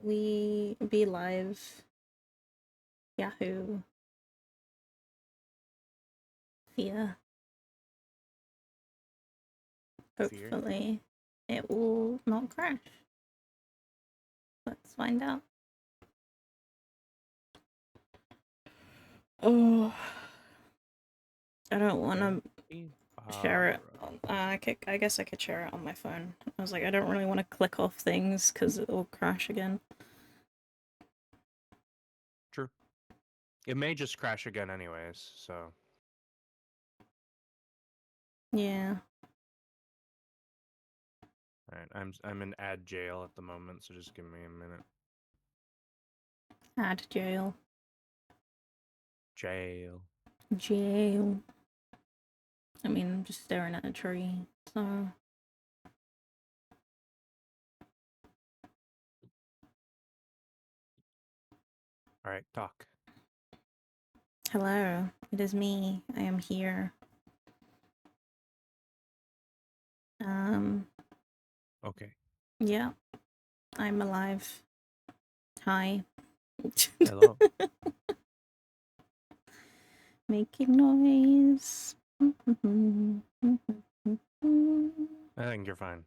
we be live? Yahoo. Fear. Fear? Hopefully it will not crash. Let's find out. Oh, I don't want to share it. I guess I could share it on my phone. I was like, I don't really want to click off things because it will crash again. True. It may just crash again anyways, so. Yeah. Alright, I'm in ad jail at the moment, so just give me a minute. Add jail. Jail. Jail. I mean, I'm just staring at a tree, so. Alright, talk. Hello, it is me. I am here. Okay. Yeah, I'm alive. Hi. Hello. Making noise. I think you're fine.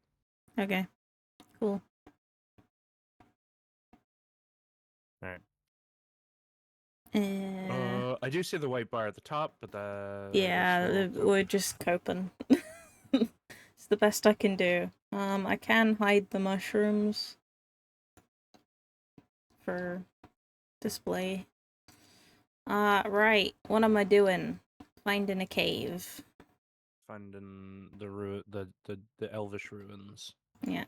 Okay, cool. Alright. Uh, I do see the white bar at the top, but we're yeah, still we're coping. just coping. It's the best I can do. I can hide the mushrooms for display. Right. What am I doing? Finding a cave. Finding the elvish ruins. Yeah.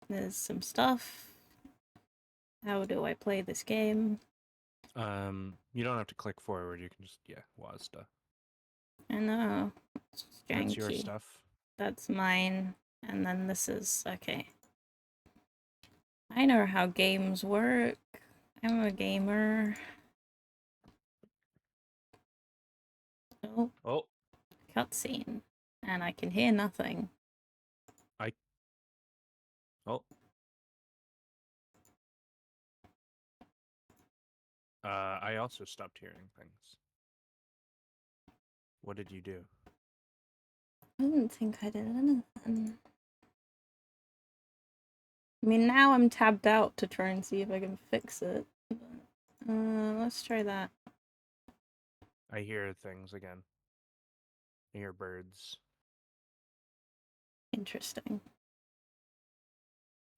There's some stuff. How do I play this game? You don't have to click forward, you can just, yeah, WASD. I know. It's That's your janky. stuff. That's mine. And then this is... okay. I know how games work. I'm a gamer. Oh, Oh, cutscene. And I can hear nothing. oh. I also stopped hearing things. What did you do? I didn't think I did anything. I mean, now I'm tabbed out to try and see if I can fix it. Let's try that. I hear things again. I hear birds. Interesting.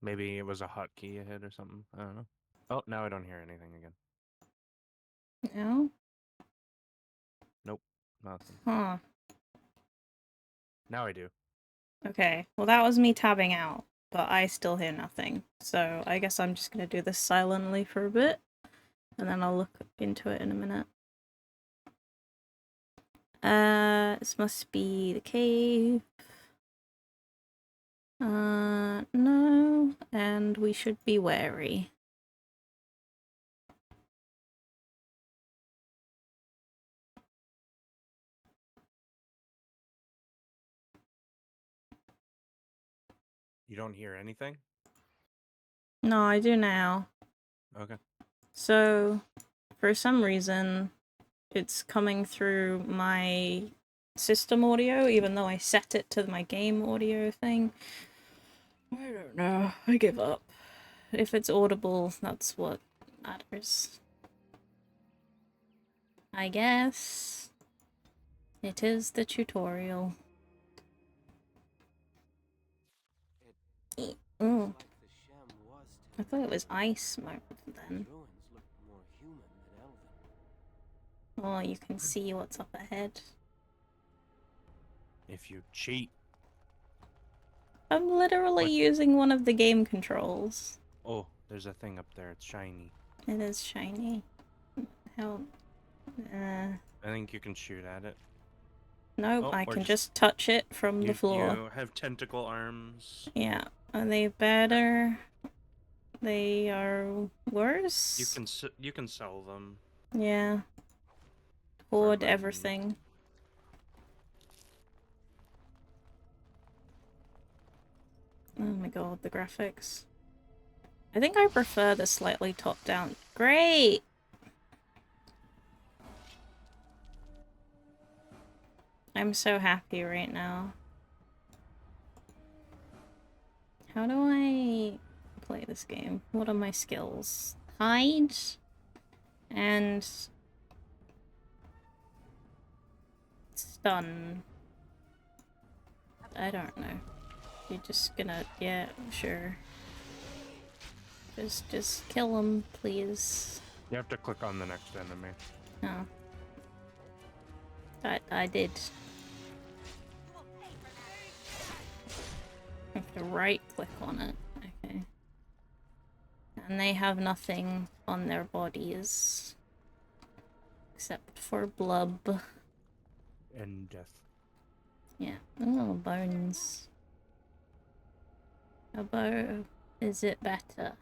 Maybe it was a hotkey you hit or something. I don't know. Oh, now I don't hear anything again. No? Nope, nothing. Huh. Now I do. Okay, well that was me tabbing out, but I still hear nothing. So I guess I'm just gonna do this silently for a bit, and then I'll look into it in a minute. This must be the cave. No, and we should be wary. You don't hear anything? No, I do now. Okay. So, for some reason, it's coming through my system audio, even though I set it to my game audio thing. I don't know. I give up. If it's audible, that's what matters. I guess. It is the tutorial. Oh, I thought it was ice mode then. Oh, you can see what's up ahead. If you cheat. I'm literally What? using one of the game controls. Oh, there's a thing up there. It's shiny. It is shiny. How? I think you can shoot at it. Nope, Oh, I or can just just touch it from the floor. you have tentacle arms. Yeah. Are they better? They are worse? You can sell them Yeah. for Hoard money. everything. Oh my god, the graphics. I think I prefer the slightly top-down. Great! I'm so happy right now. How do I play this game? What are my skills? Hide and stun. I don't know. You're just gonna, yeah, sure. Just kill him, please. You have to click on the next enemy. Oh. I did. I have to right click on it. Okay. And they have nothing on their bodies. Except for blub. And death. Yeah. Oh, bones. About is it better?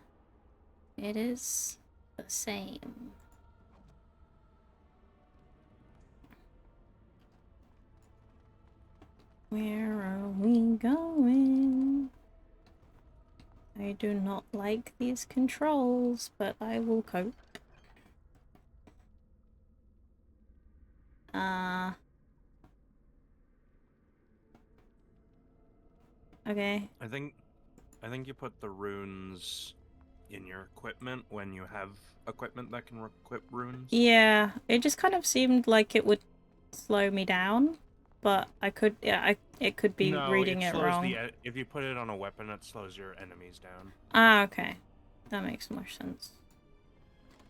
It is the same. Where are we going? I do not like these controls, but I will cope. Okay. I think you put the runes in your equipment when you have equipment that can equip runes. Yeah, it just kind of seemed like it would slow me down, but I could, yeah, it could be reading it wrong. If you put it on a weapon, it slows your enemies down. Ah, okay. That makes more sense.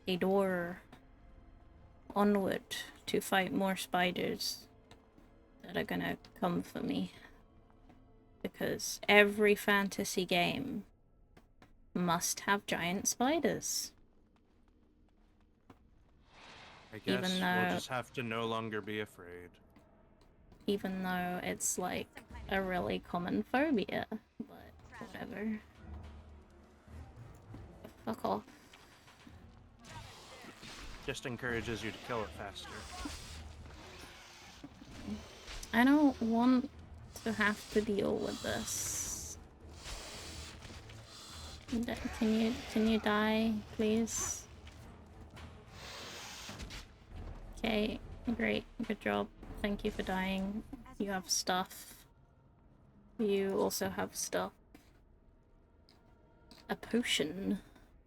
A door. Onward to fight more spiders that are gonna come for me. Because every fantasy game must have giant spiders. I guess Even though, we'll just have to no longer be afraid. even though it's like a really common phobia, but whatever. Fuck off. Just encourages you to kill it faster. I don't want to have to deal with this. Can you die, please? Okay, great, good job. Thank you for dying. You have stuff. You also have stuff. A potion.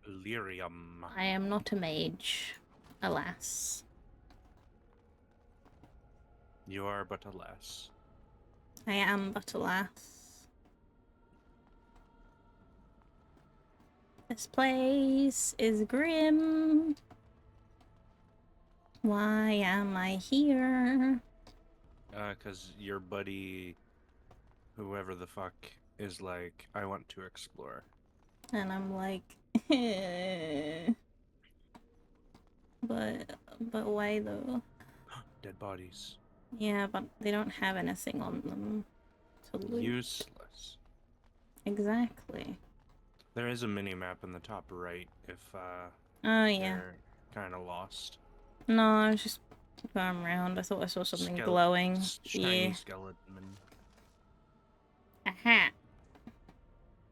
Lyrium. I am not a mage, alas. You are but alas. I am but alas. This place is grim. Why am I here? 'Cause your buddy, whoever the fuck, is like, I want to explore. And I'm like, but why though? Dead bodies. Yeah, but they don't have anything on them to loot. Useless. Exactly. There is a mini map in the top right if Oh yeah. you're kind of lost. No, I was just going around. I thought I saw something glowing. Shiny Yeah. skeleton. A hat.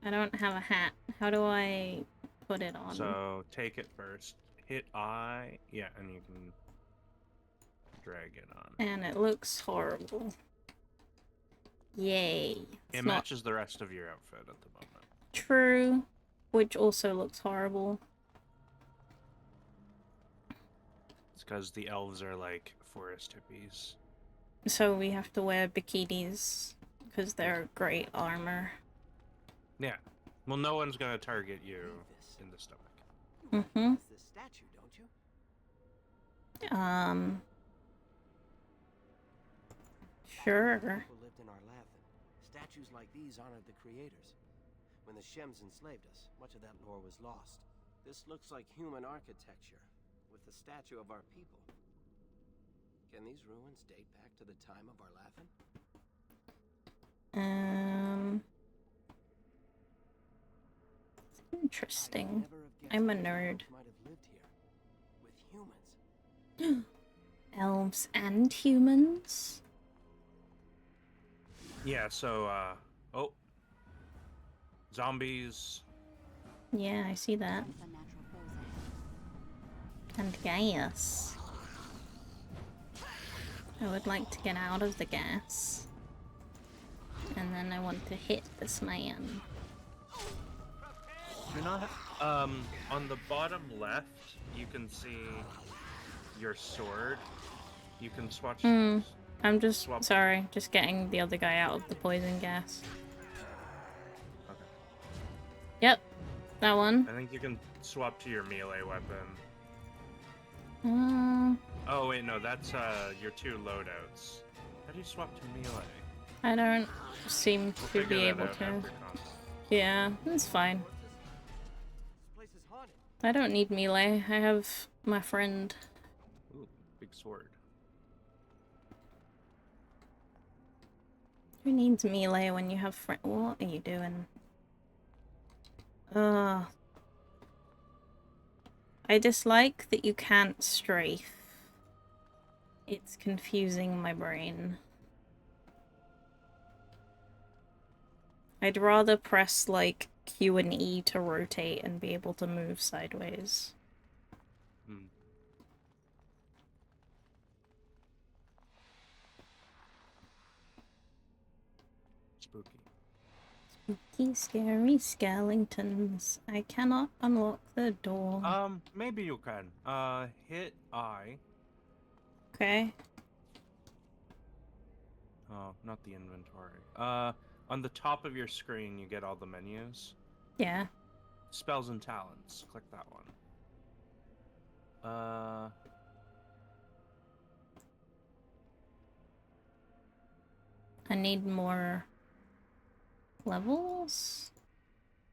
I don't have a hat. How do I put it on? So take it first. Hit I. Yeah, and you can drag it on. And it looks horrible. Yay. It matches the rest of your outfit at the moment. True. Which also looks horrible. It's because the elves are like forest hippies. So we have to wear bikinis because they're great armor. Yeah. Well, no one's gonna target you in the stomach. Mm-hmm. This statue, don't you? Sure. People lived in Arlathan. Statues like these honored the creators. When the Shems enslaved us, much of that lore was lost. This looks like human architecture, with the statue of our people. Can these ruins date back to the time of Arlathan? Interesting. I'm a nerd. Might have lived here with humans. Elves and humans? Yeah, so, oh. Zombies, Yeah, I see that. Sense unnatural foes ahead. And gas. I would like to get out of the gas. And then I want to hit this man. Do not. On the bottom left, you can see your sword. You can swatch. I'm just Swap. sorry, just getting the other guy out of the poison gas. Okay. Yep, that one. I think you can swap to your melee weapon. Uh, Oh wait, no, that's your two loadouts. How do you swap to melee? I don't seem We'll to figure be that able out to. after combat. Yeah, it's fine. This place is haunted. I don't need melee. I have my friend. Ooh, big sword. Who needs melee when you have friend? What are you doing? Ugh. I dislike that you can't strafe. It's confusing my brain. I'd rather press like Q and E to rotate and be able to move sideways. Hmm. Spooky. Spooky, scary skeletons. I cannot unlock the door. Maybe you can. Hit I. Okay. Oh, not the inventory. On the top of your screen, you get all the menus. Yeah. Spells and talents. Click that one. I need more levels?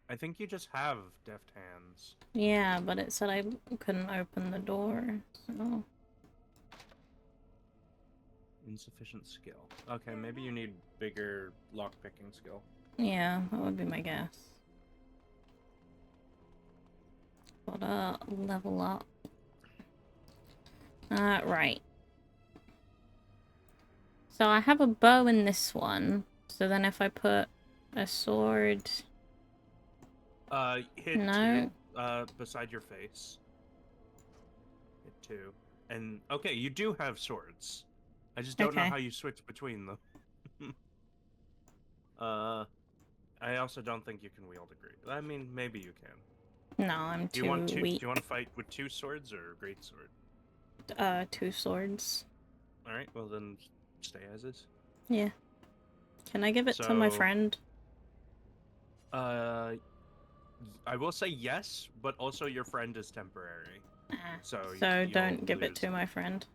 I think you just have deft hands. Yeah, but it said I couldn't open the door, so... Insufficient skill. Okay, maybe you need bigger lockpicking skill. Yeah, that would be my guess. Gotta level up. Right. So I have a bow in this one, so then if I put a sword... Hit No. 2, beside your face. Hit 2. And, okay, you do have swords. I just don't know Okay. how you switch between them. I also don't think you can wield a great. I mean, maybe you can. No, I'm Do you too want to? weak. Do you want to fight with 2 swords or a great sword? 2 swords. All right. Well then, stay as is. Yeah. Can I give it to my So- friend? I will say yes, but also your friend is temporary. So So you'll don't give it lose to them. my friend.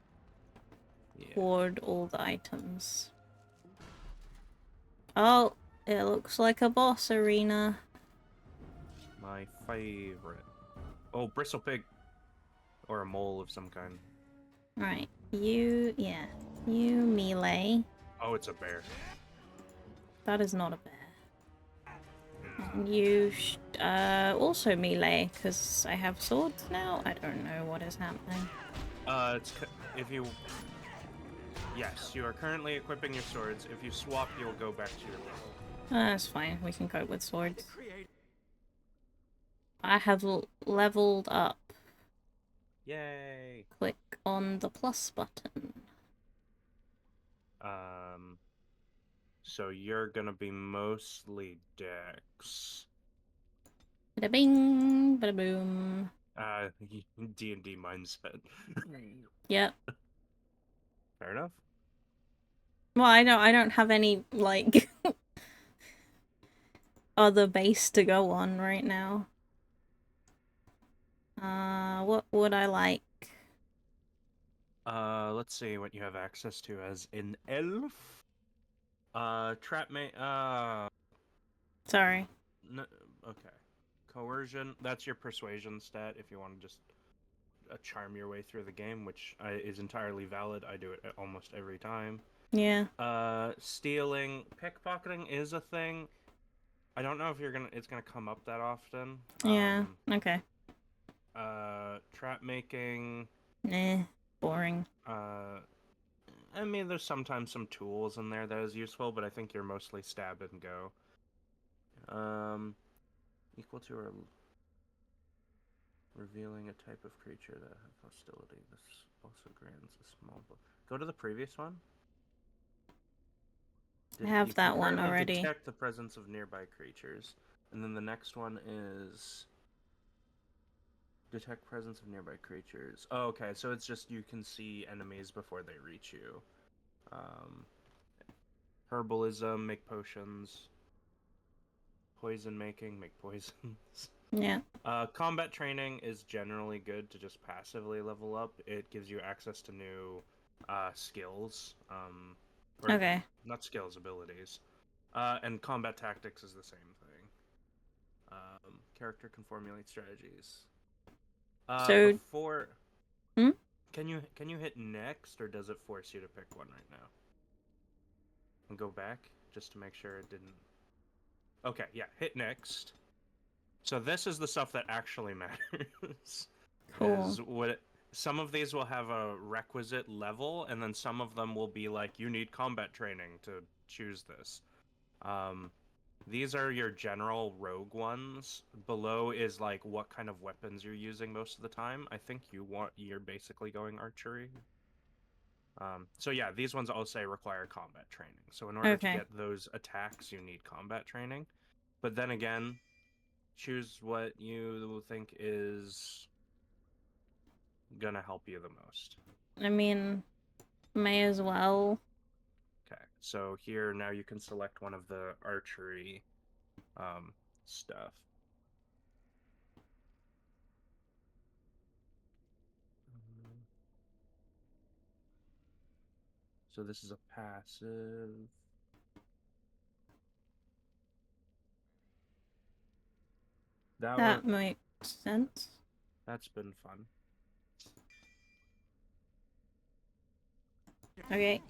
Yeah. Hoard all the items. Oh, it looks like a boss arena. My favorite. Oh, bristle pig, or a mole of some kind. Right. You melee. Oh, it's a bear. That is not a bear. And you also melee, because I have swords now? I don't know what is happening. If you. Yes, you are currently equipping your swords. If you swap, you'll go back to your level. That's fine, we can cope with swords. Create. I have leveled up. Yay! Click on the plus button. So you're gonna be mostly Dex. Bada bing, bada boom. D&D mindset. Yep. Fair enough. Well, I don't have any, like, other base to go on right now. What would I like? Let's see what you have access to as an elf. Trap Sorry. no, okay. Coercion, that's your persuasion stat if you want to just charm your way through the game, which is entirely valid. I do it almost every time. Yeah. Stealing, pickpocketing is a thing. I don't know if it's gonna come up that often. Yeah. Okay. Trap making. Nah. Boring. I mean, there's sometimes some tools in there that is useful, but I think you're mostly stab and go. Equal to or Revealing a type of creature that has hostility. This also grants a small. Go to the previous one. I have you that can one currently already. Detect the presence of nearby creatures, and then the next one is detect presence of nearby creatures. Oh, okay, so it's just you can see enemies before they reach you. Herbalism, make potions. Poison making, make poisons. Yeah. Combat training is generally good to just passively level up. It gives you access to new skills. Or Okay. not skills, abilities. And combat tactics is the same thing. Character can formulate strategies. So- Before, Hmm? can you hit next, or does it force you to pick one right now? And go back just to make sure it didn't. Okay, yeah, hit next. So this is the stuff that actually matters. Cool. Is what some of these will have a requisite level, and then some of them will be like you need combat training to choose this. These are your general rogue ones. Below is like what kind of weapons you're using most of the time. I think you're basically going archery. So yeah, these ones all say require combat training. So in order to Okay. get those attacks, you need combat training. But then again, choose what you think is gonna help you the most. I mean, may as well. Okay, so here now you can select one of the archery stuff. So this is a passive. That makes sense. That's been fun. Okay.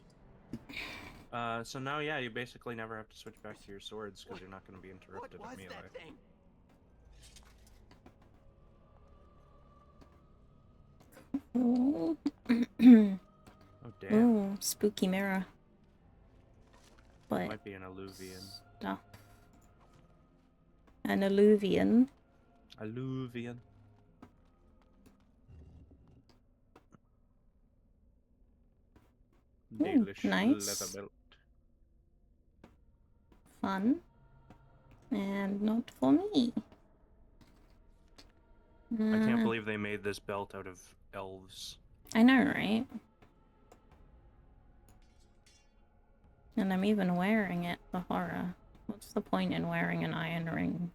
So now, yeah, you basically never have to switch back to your swords because you're not going to be interrupted What at was melee. that thing? Ooh. Oh damn! Ooh, spooky mirror. But Might be an alluvian. stuff. An alluvian. Alluvian. Ooh, Dalish nice. leather belt. Fun. And not for me. I can't believe they made this belt out of elves. I know, right? And I'm even wearing it, the horror. What's the point in wearing an iron ring?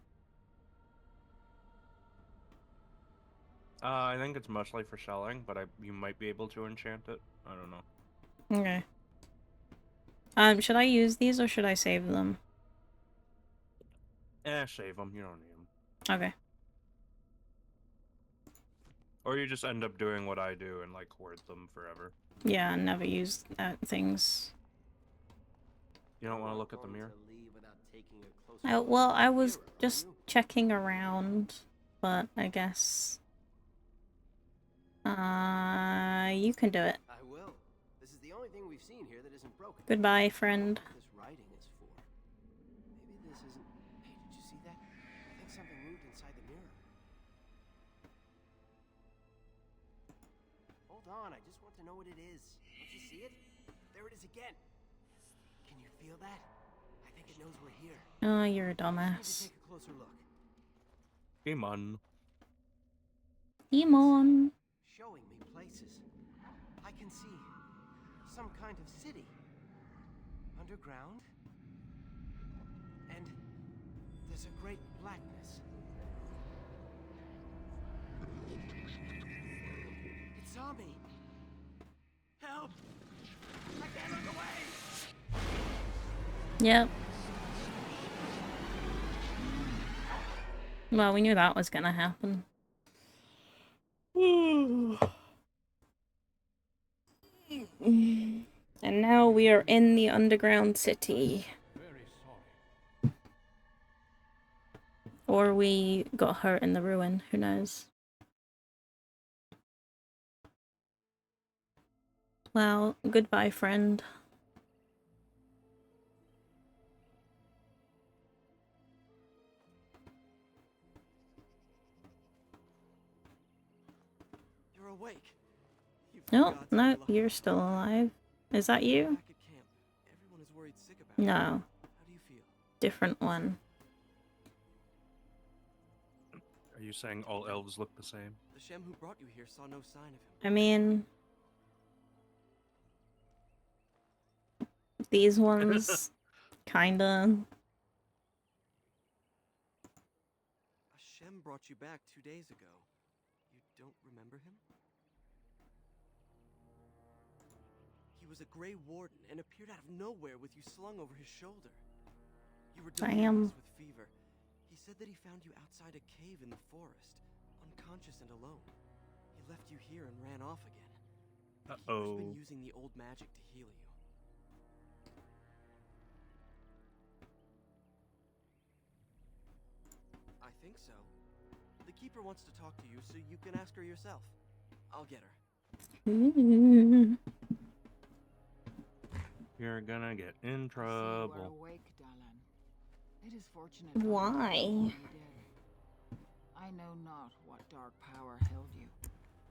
I think it's mostly for selling, but you might be able to enchant it. I don't know. Okay. Should I use these or should I save them? Save them. You don't need them. Okay. Or you just end up doing what I do and like hoard them forever. Yeah, never use things. You don't want to look at the mirror? Well, I was just checking around, but I guess... you can do it. I will. This is the only thing we've seen here that isn't broken. Goodbye, friend. What this writing is for. Maybe this isn't. Hey, did you see that? I think something moved inside the mirror. Hold on, I just want to know what it is. Don't you see it? There it is again. Can you feel that? I think it knows we're here. Oh, you're a Need to dumbass. take a closer look. Come on. Demon. Showing me places. I can see some kind of city. Underground. And there's a great blackness. It saw me. Help! I can't look away! Yep. Well, we knew that was gonna happen. And now we are in the underground city. Or we got hurt in the ruin, who knows. Well, goodbye, friend. you're awake. You No, forgot to no, unlock you're the still door. alive. Is that you? Back at camp, everyone is worried sick about you. No, How do you feel? different one. Are you saying all elves look the same? The Shem who brought you here saw no sign of him. I mean, these ones, kinda. A Shem brought you back 2 days ago. You don't remember him? He was a Grey Warden and appeared out of nowhere with you slung over his shoulder. You were Damn. delirious with fever. He said that he found you outside a cave in the forest, unconscious and alone. He left you here and ran off again. The Keeper's been using the old magic to heal you. I think so. The Keeper wants to talk to you, so you can ask her yourself. I'll get her. You're gonna get in I see you are trouble. awake, Dalan. It is fortunate. that Why? you did. I know not what dark power held you,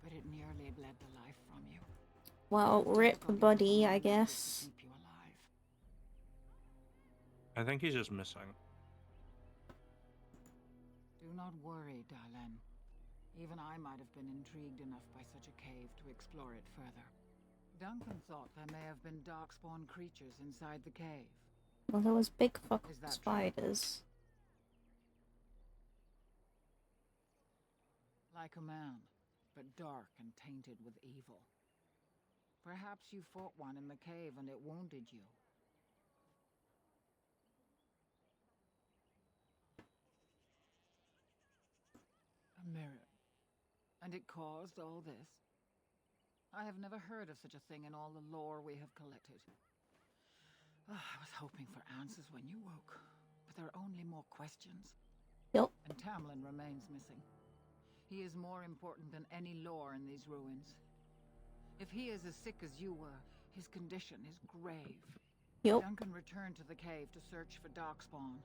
but it nearly bled the life from you. Well, It is rip difficult to buddy, perform I magic to guess. keep you alive. I think he's just missing. Do not worry, Dalan. Even I might have been intrigued enough by such a cave to explore it further. Duncan thought there may have been darkspawn creatures inside the cave. Well, there was big fucking Is that true? spiders. Like a man, but dark and tainted with evil. Perhaps you fought one in the cave and it wounded you. A mirror. And it caused all this? I have never heard of such a thing in all the lore we have collected. I was hoping for answers when you woke, but there are only more questions. Yup. And Tamlin remains missing. He is more important than any lore in these ruins. If he is as sick as you were, his condition is grave. Yup. Duncan returned to the cave to search for Darkspawn,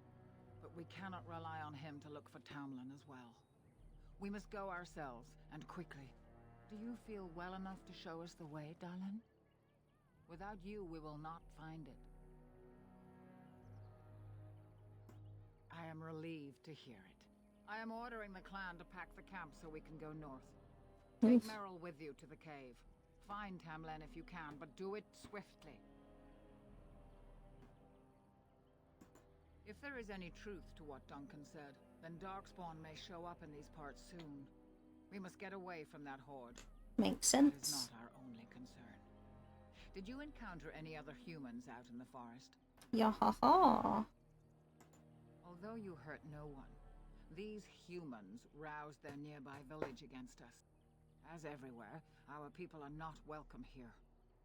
but we cannot rely on him to look for Tamlin as well. We must go ourselves, and quickly. Do you feel well enough to show us the way, Dalan? Without you, we will not find it. I am relieved to hear it. I am ordering the clan to pack the camp so we can go north. Take Nice. Merrill with you to the cave. Find Tamlin if you can, but do it swiftly. If there is any truth to what Duncan said, then Darkspawn may show up in these parts soon. We must get away from that horde. Makes That is sense. not our only concern. Did you encounter any other humans out in the forest? Yahaha. Although you hurt no one, these humans roused their nearby village against us. As everywhere, our people are not welcome here.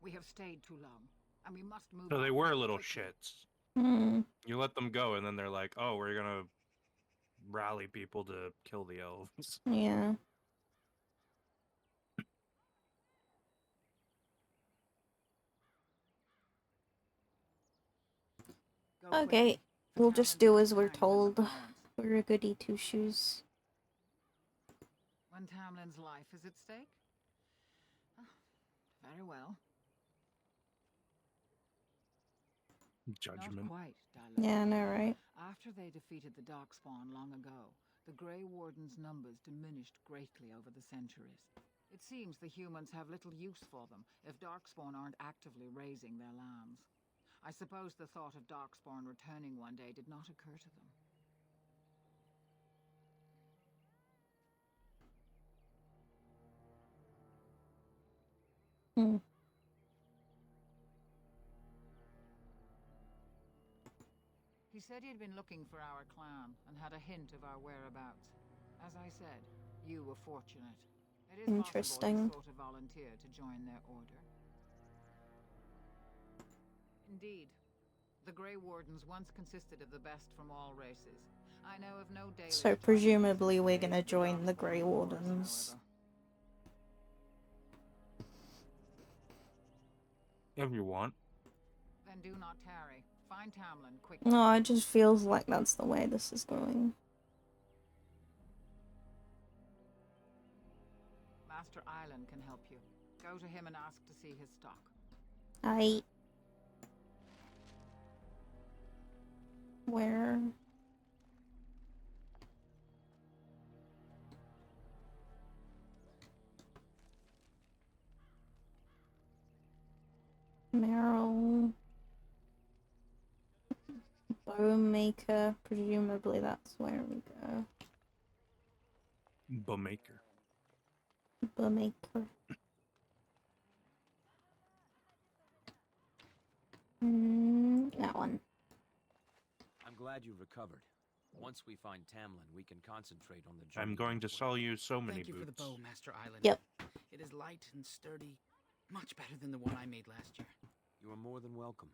We have stayed too long, and we must move So they on were little quickly. shits. Hmm. You let them go, and then they're like, "Oh, we're gonna rally people to kill the elves." Yeah. Go Okay, quickly, for we'll just Tamlin's do not as we're kind to told. Valence. We're a goody two shoes. When Tamlin's life is at stake? Ah, very well. Judgment. Not quite, Dalan. Yeah, I know, right? After they defeated the Darkspawn long ago, the Grey Warden's numbers diminished greatly over the centuries. It seems the humans have little use for them if Darkspawn aren't actively raising their lambs. I suppose the thought of Darkspawn returning one day did not occur to them. Hmm. He said he had been looking for our clan and had a hint of our whereabouts. As I said, you were fortunate. It is Interesting. possible you sought a volunteer to join their order. Indeed. The Grey Wardens once consisted of the best from all races. I know of no Dalish So tribe presumably we're raised gonna the join the Darkspawn Grey Wars, Wardens. however. If you want. Then do not tarry. Find Tamlin quickly. No, it just feels like that's the way this is going. Master Island can help you. Go to him and ask to see his stock. Where? Meryl. Bowmaker. Presumably that's where we go. Bowmaker. Bowmaker. That one. I'm glad you've recovered. Once we find Tamlin, we can concentrate on the journey. I'm going to northward. sell you so many Thank you for the boots. bow, Master Island. Yep. It is light and sturdy, much better than the one I made last year. You are more than welcome.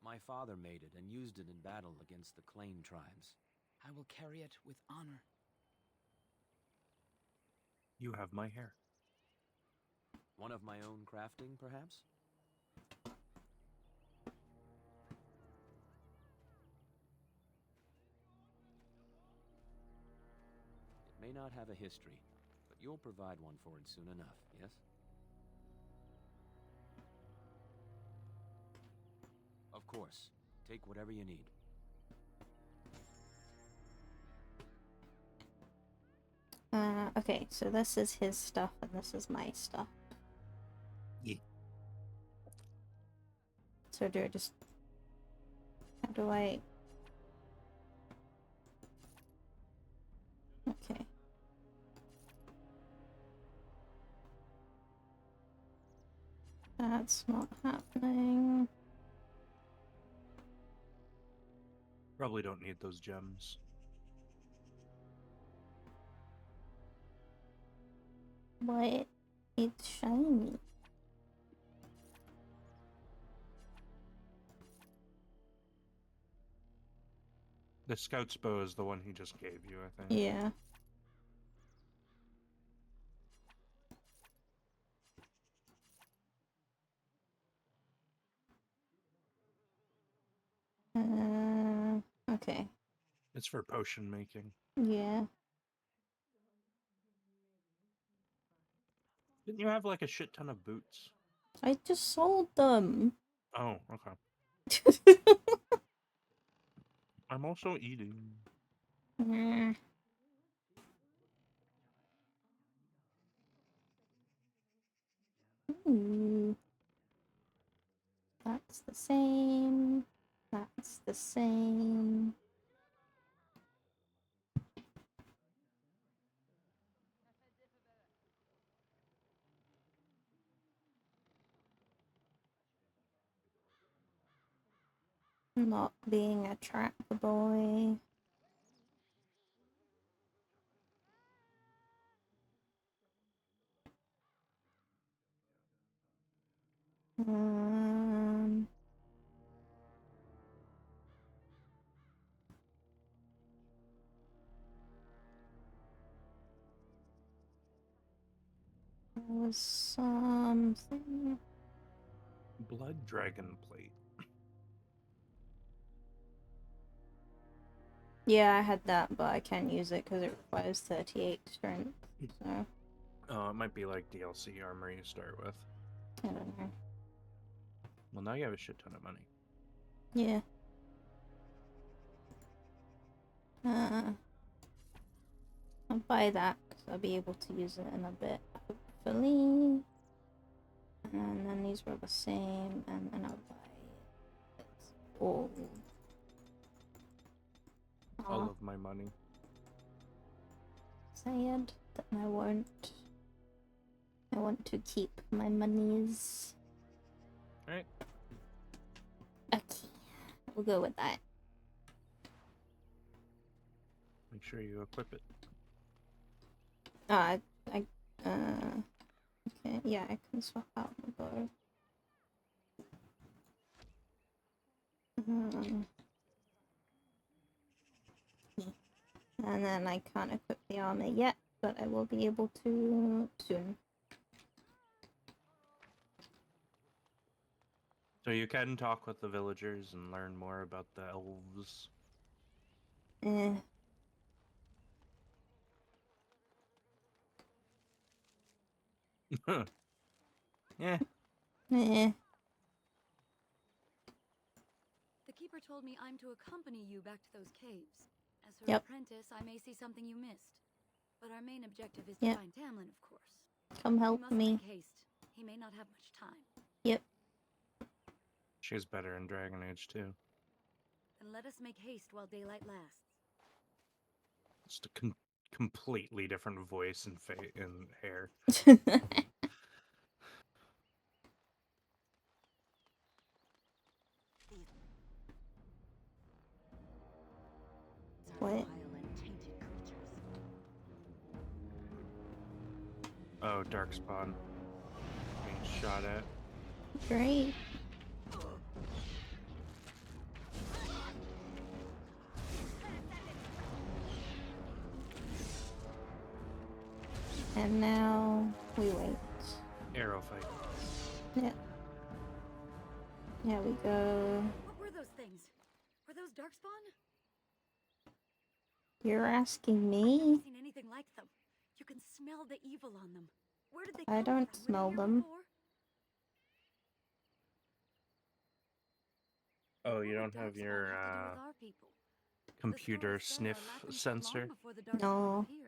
My father made it and used it in battle against the Clane tribes. I will carry it with honor. You have my hair. One of my own crafting, perhaps? It may not have a history, but you'll provide one for it soon enough, yes? Of course. Take whatever you need. Okay, so this is his stuff and this is my stuff. Yeah. So do I just... How do I... Okay. That's not happening. Probably don't need those gems. What? It's shiny. The scout's bow is the one he just gave you, I think. Yeah. Okay. It's for potion making. Yeah. Didn't you have like a shit ton of boots? I just sold them. Oh, okay. I'm also eating. Nah. Ooh. That's the same. That's the same. Not being a trap boy. Um, there was something. Blood dragon plate. Yeah, I had that, but I can't use it because it requires 38 strength. So, It might be like DLC armor you start with. I don't know. Well, now you have a shit ton of money. Yeah. I'll buy that because I'll be able to use it in a bit, hopefully. And then these were the same, and then I'll buy it all. All of my money. Sad that I won't. I want to keep my monies. Alright. Okay, we'll go with that. Make sure you equip it. Okay, yeah, I can swap out the bow. And then I can't equip the armor yet, but I will be able to soon. So you can talk with the villagers and learn more about the elves. Yeah. Eh. The keeper told me I'm to accompany you back to those caves. As her Yep. apprentice, I may see something you missed. But our main objective is Yep. to find Tamlin, of course. Come We help must me. make haste. He may not have much time. Yep. She's better in Dragon Age too. Then let us make haste while daylight lasts. Just a completely different voice and and hair. What? Vile and tainted creatures. Oh, Darkspawn. Being shot at. Great. And now we wait. Arrow fight. Yeah. There we go. What were those things? Were those darkspawn? You're asking I've me? never seen anything like them. You can smell the evil on them. Where did they come I don't from? Were they smell here them. before? Oh, What you would don't have darkspawn your have to do with our people? The computer stories say our sniff legends were sensor? long before the darkspawn No. appeared.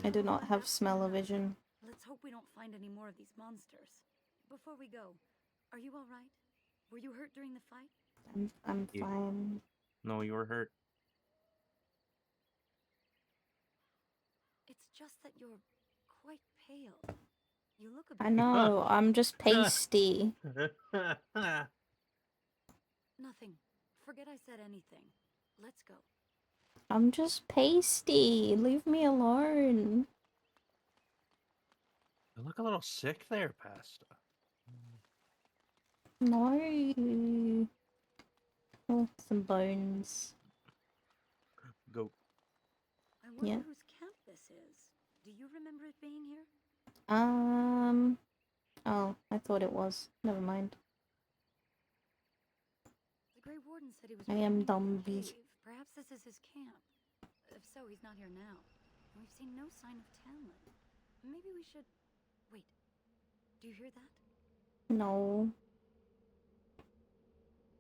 I do not have smell-o-vision. Let's hope we don't find any more of these monsters. Before we go, are you all right? Were you hurt during the fight? I'm Yeah. fine. No, you were hurt. It's just that you're quite pale. You look a bit I know, I'm just pasty. Nothing. Forget I said anything. Let's go. I'm just pasty. Leave me alone. You look a little sick there, Pasta. No. Oh, some bones. Go. I wonder Yeah. whose camp this is. Do you remember it being here? Oh, I thought it was. Never mind. The Grey Warden said he was I am returning from the Dumby. cave. Perhaps this is his camp. If so, he's not here now. And we've seen no sign of Tamlin. Maybe we should... Wait. Do you hear that? No.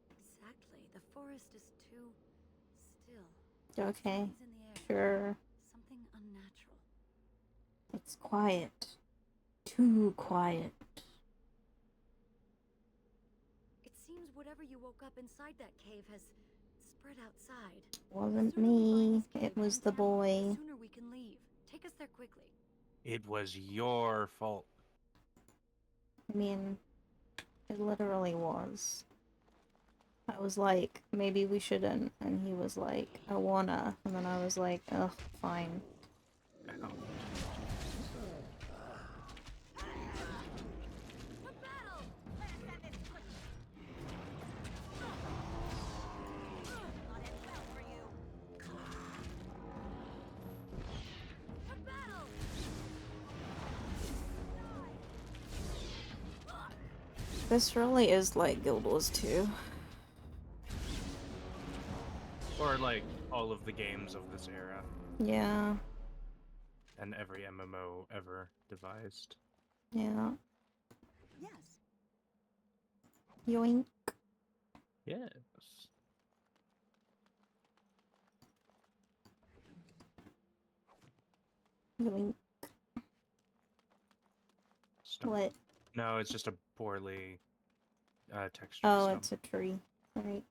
Exactly. The forest is too still. Okay. Something's in the air. Sure. Something unnatural. It's quiet. Too quiet. It seems whatever you woke up inside that cave has spread outside. Wasn't The sooner we find me. this It cave was and the Tamlin, boy. The sooner we can leave. Take us there quickly. It was your fault. I mean, it literally was. I was like, maybe we shouldn't. And he was like, I wanna. And then I was like, ugh, fine. Ow. This really is like Guild Wars 2. Or like all of the games of this era Yeah. and every MMO ever devised. Yeah. Yes. Yoink. Yes. Yoink. Stump. What? No, it's just a poorly textured Oh, stump. it's a tree. Right.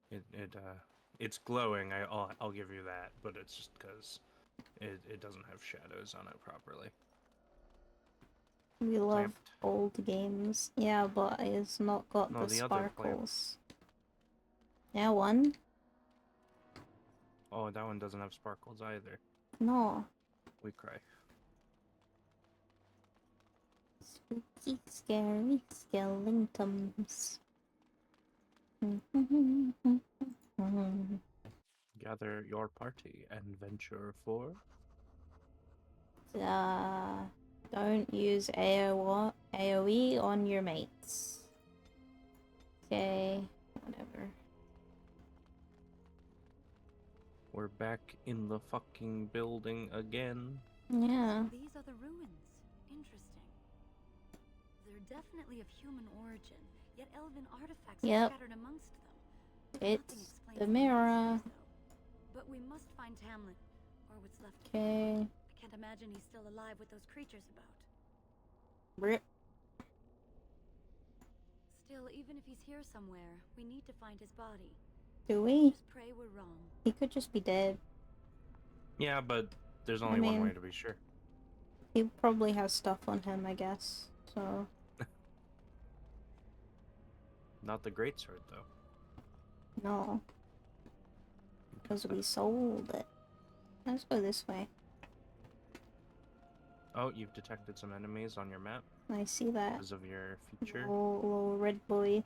It's glowing. I'll give you that, but it's just because it doesn't have shadows on it properly. We love Clamped. old games. Yeah, but it's not got No, the the other clamp. sparkles. Yeah, one? Oh, that one doesn't have sparkles either. No. We cry. Spooky, scary skeletons. Gather your party and venture for. Don't use AoE on your mates. Okay, whatever. We're back in the fucking building again. Yeah. These are the ruins. Interesting. definitely of human origin, yet elven artifacts Yep. are scattered amongst them. It's Nothing explains the the mirror. mysteries, though. But we must find Tamlin, or what's left of him. Okay. I can't imagine he's still alive with those creatures about. Rip. Still, even if he's here somewhere, we need to find his body. Do we? Just pray we're wrong. He could just be dead. Yeah, but there's only one way to be sure. He probably has stuff on him, I guess. So. Not the great sword, though. No. Because we sold it. Let's go this way. Oh, you've detected some enemies on your map I see that. because of your feature. Little red boy.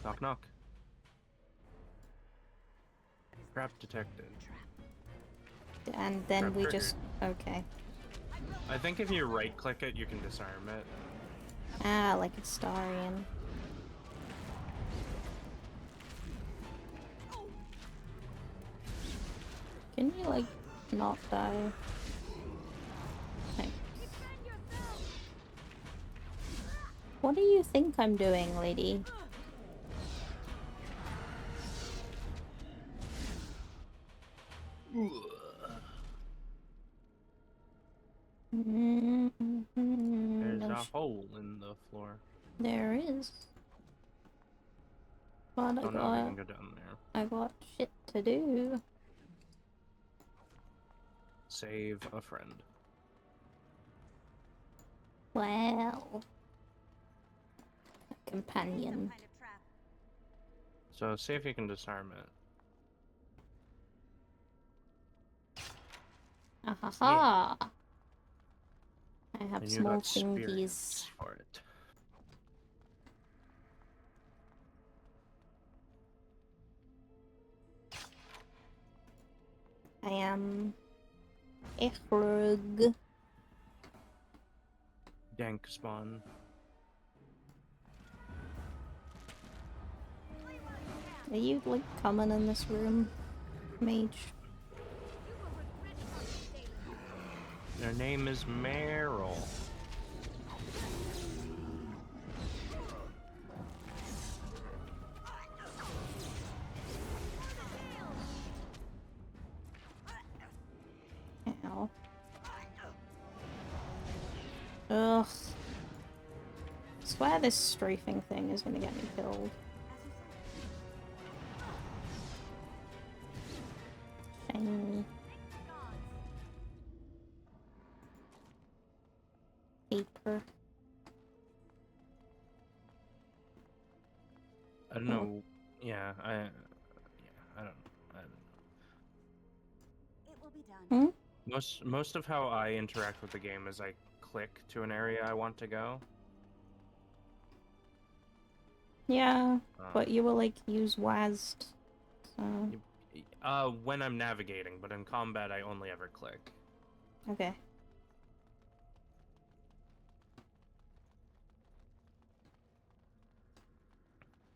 Knock knock. Trap detected. And then Trap we triggered. just... Okay. I think if you right click it, you can disarm it. Ah, like a Starian. Can you, like, not die? Thanks. What do you think I'm doing, lady? There's No a hole in the floor. There is. But Oh no, we can go down there. I got shit to do. Save a friend. Well, a companion. So see if you can disarm it. Ahaha! I have And you small got fingies. spirits for it. I am Echrug. Dank spawn. Are you like coming in this room, mage? Their name is Meryl. Ow. Ugh. I swear this strafing thing is gonna get me killed. Shiny. Paper. I don't know. Yeah, I don't. It will be done. Hmm? Most of how I interact with the game is I click to an area I want to go. Yeah, but you will like use WASD. So When I'm navigating, but in combat I only ever click. okay.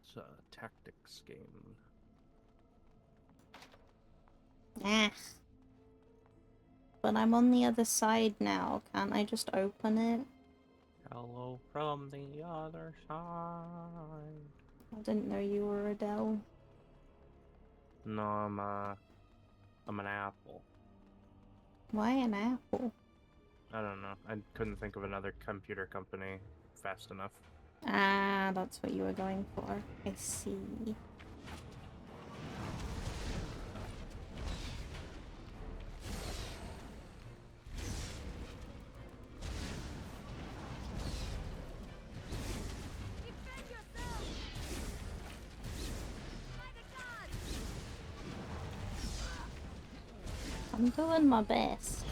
It's a tactics game. Ah. But I'm on the other side now. Can't I just open it? Hello from the other side. I didn't know you were Adele. No, I'm an apple. Why an apple? I don't know. I couldn't think of another computer company fast enough. Ah, that's what you were going for. I see. I'm doing my best.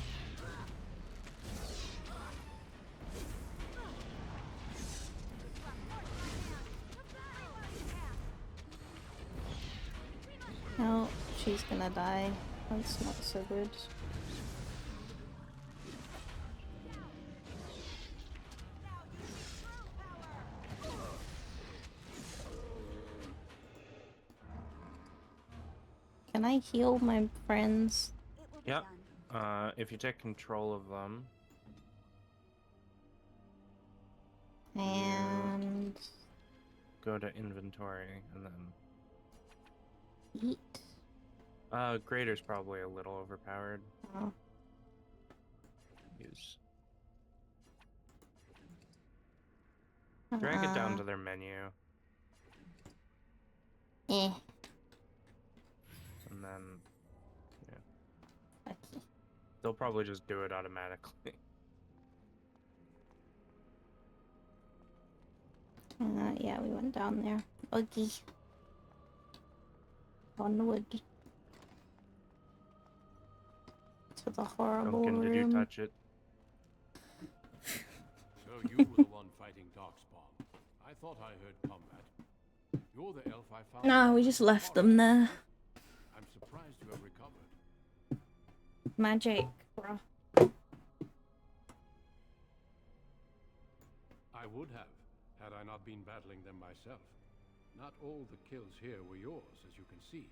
No, she's gonna die. That's not so good. Can I heal my friends? It will be Yep. done. If you take control of them. go to inventory and then Eat. Grader's probably a little overpowered. Oh. Use drag it down to their menu, Eh. and then Okay. they'll probably just do it automatically. Yeah, we went down there. Buggy. Onward. To the horrible Duncan, did you room. touch it? So you were the one fighting Darkspawn. I thought I heard combat. You're the elf I found. No, we just left them there. I'm surprised you have recovered. Magic, bro. I would have, had I not been battling them myself. Not all the kills here were yours, as you can see.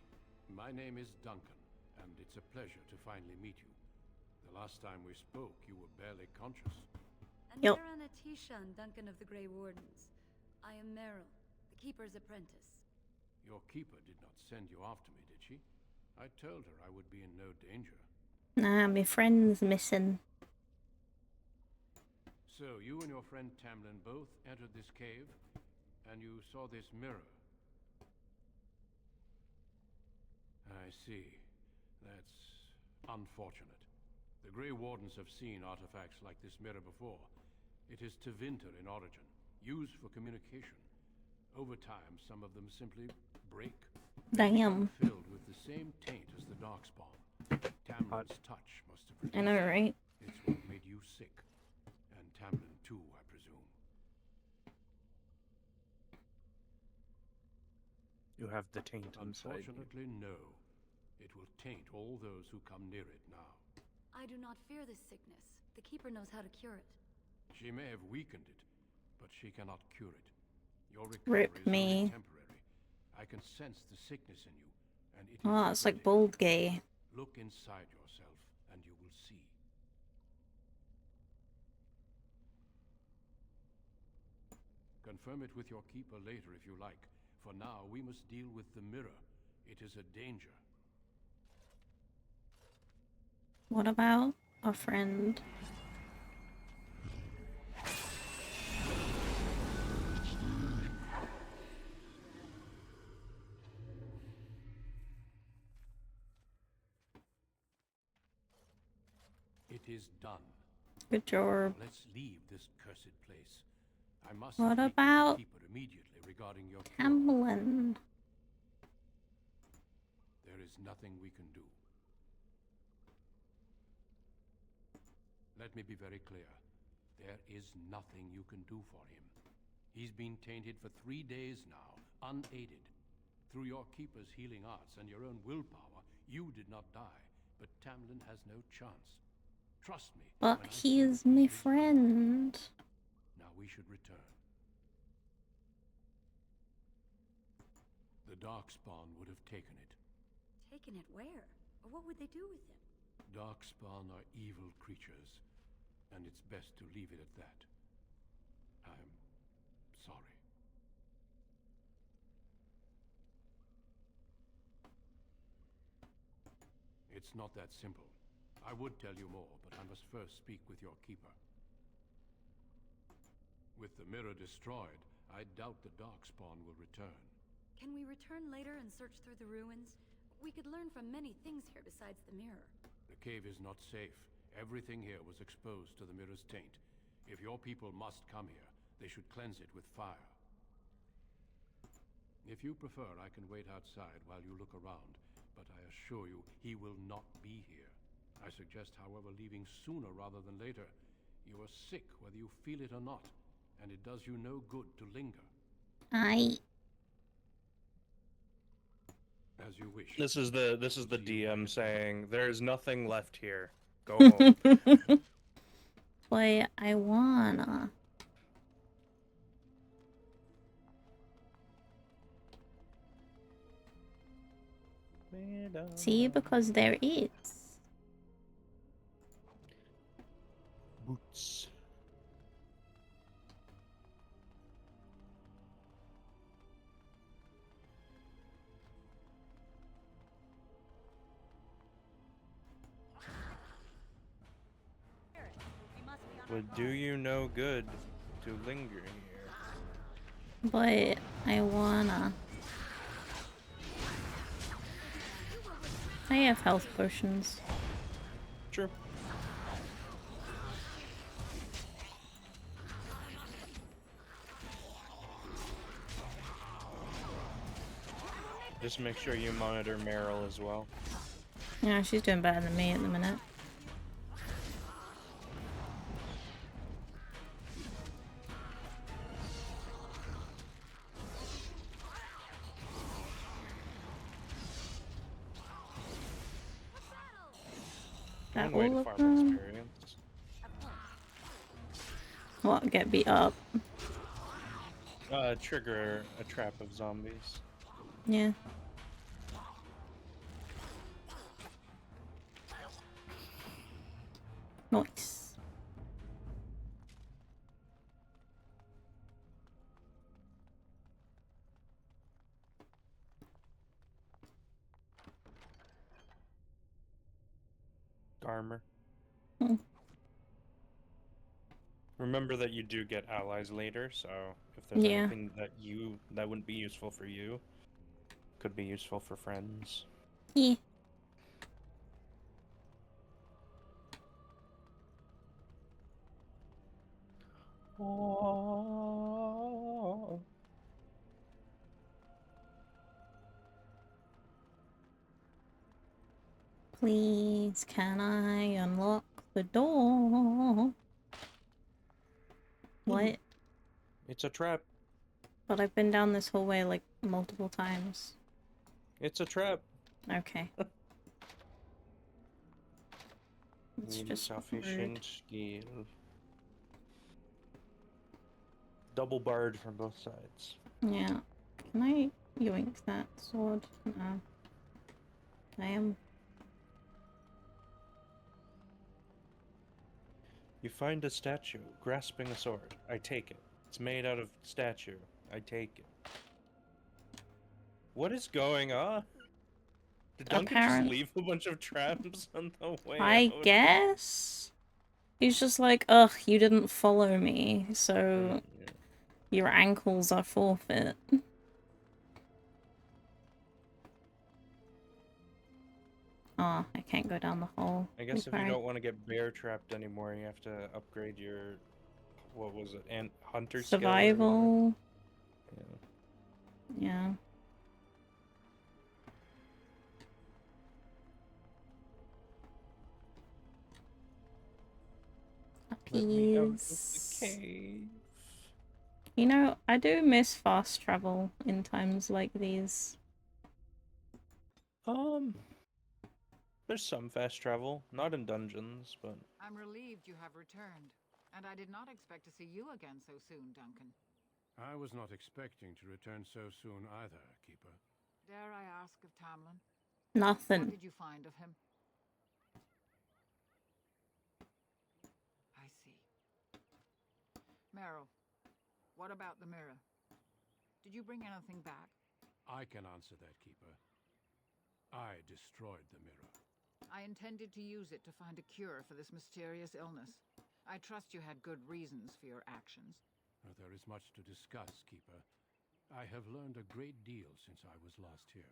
My name is Duncan, and it's a pleasure to finally meet you. The last time we spoke, you were barely conscious. And Yep. Mira Tishan, Duncan of the Grey Wardens. I am Meryl, the Keeper's apprentice. Your keeper did not send you after me, did she? I told her I would be in no danger. Nah, my friend's missing. So, you and your friend Tamlin both entered this cave, and you saw this mirror. I see. That's unfortunate. The Grey Wardens have seen artifacts like this mirror before. It is Tevinter in origin, used for communication. Over time, some of them simply break. Damn. Filled with the same taint as the Darkspawn. Tamlin's touch must have I know, right? It's what made you sick. And Tamlin too, I presume. You have the taint inside you. Unfortunately, no. It will taint all those who come near it now. I do not fear this sickness. The Keeper knows how to cure it. She may have weakened it, but she cannot cure it. Your recovery Rip is me. only temporary. I can sense the sickness in you, and it is Oh, it's like spreading. bold gay. Look inside yourself, and you will see. Confirm it with your keeper later if you like. For now, we must deal with the mirror. It is a danger. What about a friend? It is done. Good job. Let's leave this cursed place. I must What speak with about the keeper immediately regarding your cure. Tamlin? There is nothing we can do. Let me be very clear. There is nothing you can do for him. He's been tainted for 3 days now, unaided. Through your keeper's healing arts and your own willpower, you did not die, but Tamlin has no chance. Trust me. But when I he say is it my is done. friend. Now we should return. The Darkspawn would have taken it. Taken it where? Or what would they do with him? Darkspawn are evil creatures, and it's best to leave it at that. I'm sorry. It's not that simple. I would tell you more, but I must first speak with your keeper. With the mirror destroyed, I doubt the Darkspawn will return. Can we return later and search through the ruins? We could learn from many things here besides the mirror. The cave is not safe. Everything here was exposed to the mirror's taint. If your people must come here, they should cleanse it with fire. If you prefer, I can wait outside while you look around, but I assure you, he will not be here. I suggest, however, leaving sooner rather than later. You are sick whether you feel it or not, and it does you no good to linger. As you wish. This is the DM saying there's nothing left here. Go home. Why I wanna. See, because there is. Boots. Would do you no good to linger here. But I wanna. I have health potions. True. Just make sure you monitor Meryl as well. Yeah, she's doing better than me at the minute. That One way all to of farm them? experience. What, get beat up? Trigger a trap of zombies. Yeah. Nice. Armor. Hmm. Remember that you do get allies later, so if there's Yeah. anything that wouldn't be useful for you, could be useful for friends. Yeah. Oh. Please, can I unlock the door? What? It's a trap. But I've been down this hallway like multiple times. It's a trap. Okay. It's just rude. Insufficient skill. Double barred from both sides. Yeah. Can I yoink that sword? No. I am. You find a statue grasping a sword. I take it. It's made out of statue. I take it. What is going on? Did Duncan just leave a bunch of traps on the way I out? guess? He's just like, ugh, you didn't follow me, so Yeah. your ankles are forfeit. Oh, I can't go down the hole. I guess if you don't want to get bear trapped anymore, you have to upgrade your, what was it, hunter skill or whatever. Survival. Yeah. Yeah. Let me out of the Appease. cave. You know, I do miss fast travel in times like these. There's some fast travel, not in dungeons, but I'm relieved you have returned, and I did not expect to see you again so soon, Duncan. I was not expecting to return so soon either, Keeper. Dare I ask of Tamlin? Nothing. What did you find of him? I see. Meryl, what about the mirror? Did you bring anything back? I can answer that, Keeper. I destroyed the mirror. I intended to use it to find a cure for this mysterious illness. I trust you had good reasons for your actions. There is much to discuss, Keeper. I have learned a great deal since I was last here.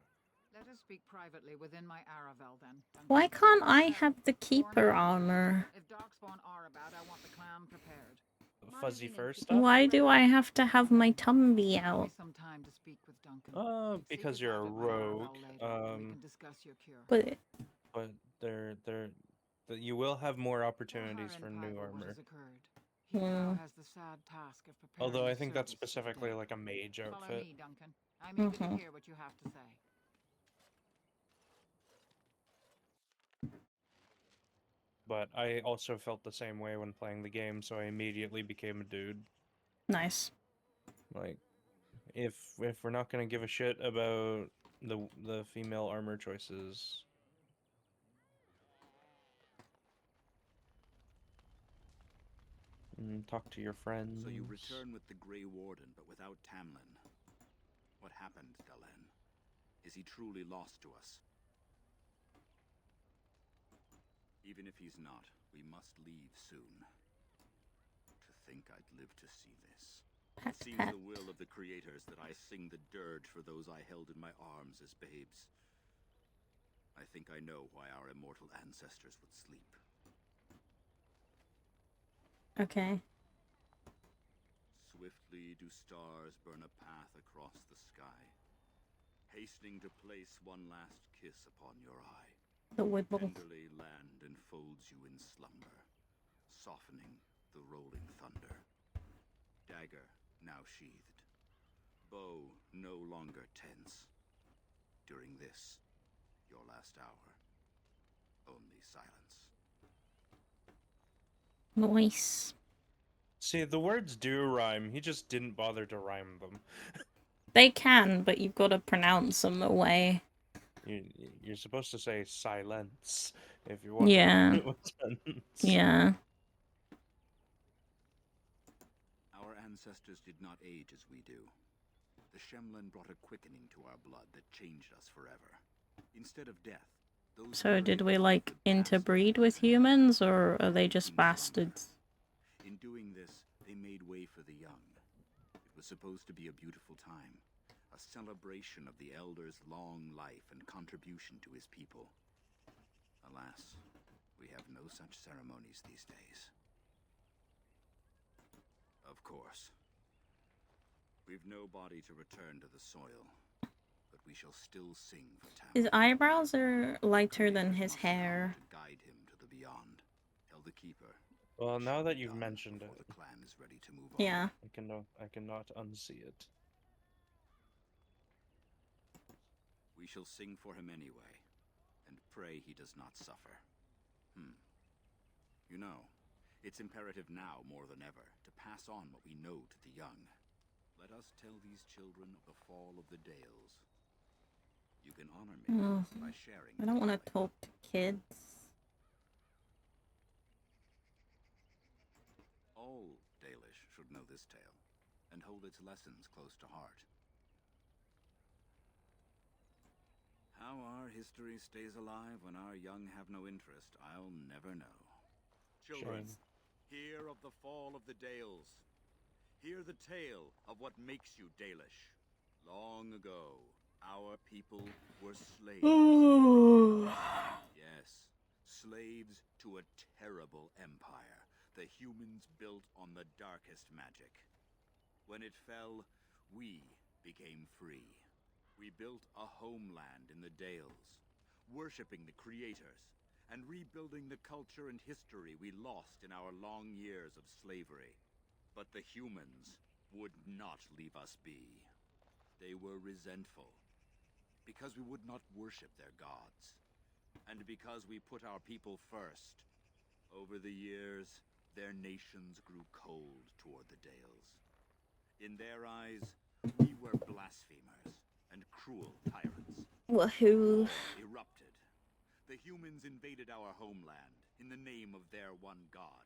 Let us speak privately within my Aravel, then. Duncan. Why can't I have the keeper armor? If Darkspawn are about, I want the clan prepared. fuzzy fur stuff. Why do I have to have my Tumby Give out? me some time to speak with Duncan. Because Seek you're a his help at my rogue. Aravel later, we can discuss your cure. But you will have more Tell opportunities her for in new private what armor. has occurred. He now Hmm. has the sad task of preparing Although I his think that's service to the specifically dead. like a mage Follow outfit. me, Duncan. I'm eager to Mhm. hear what you have to say. But I also felt the same way when playing the game, so I immediately became a dude. Nice. Like, if we're not gonna give a shit about the female armor choices, talk to your friends. So you return with the Grey Warden, but without Tamlin. What happened, Dalen? Is he truly lost to us? Even if he's not, we must leave soon. live to see this. Pat, It seems pat. the will of the creators that I sing the dirge for those I held in my arms as babes. I think I know why our immortal ancestors would sleep. Okay. Swiftly do stars burn a path across the sky, hastening to place one last kiss upon your eye. The Wibble. Tenderly land enfolds you in slumber, softening the rolling thunder. Dagger now sheathed, bow no longer tense. During this, your last hour, only silence. Nice. See, the words do rhyme. He just didn't bother to rhyme them. They can, but you've got to pronounce them away. You're supposed to say silence if you want Yeah. to. Yeah. Our ancestors did not age as we do. The Shemlen brought a quickening to our blood that changed us forever. Instead of death, those So did we, brave like, could pass interbreed on with and humans, or are they King just slumber. bastards? In doing this, they made way for the young. It was supposed to be a beautiful time, a celebration of the Elder's long life and contribution to his people. Alas, we have no such ceremonies these days. Of course. We've no body to return to the soil, but we shall still sing for Tamlin. His eyebrows are lighter than Creators his must come hair. to guide him to the beyond. Tell the Keeper. Well, it now shall that be you've done mentioned before it, the clan is ready to move on. Yeah. I cannot unsee it. We shall sing for him anyway, and pray he does not suffer. You know, it's imperative now more than ever to pass on what we know to the young. Let us tell these children of the fall of the Dales. You can honor me Oh, by sharing. I don't want knowledge. to talk to kids. All Dalish should know this tale, and hold its lessons close to heart. How our history stays alive when our young have no interest, I'll never know. Children, Shame. hear of the fall of the Dales. Hear the tale of what makes you Dalish. Long ago, our people were slaves. Yes, slaves to a terrible empire the humans built on the darkest magic. When it fell, we became free. We built a homeland in the Dales, worshipping the creators, and rebuilding the culture and history we lost in our long years of slavery. But the humans would not leave us be. They were resentful, because we would not worship their gods, and because we put our people first. Over the years, their nations grew cold toward the Dales. In their eyes, we were blasphemers and cruel tyrants. Wahoo. War erupted. The humans invaded our homeland in the name of their one god.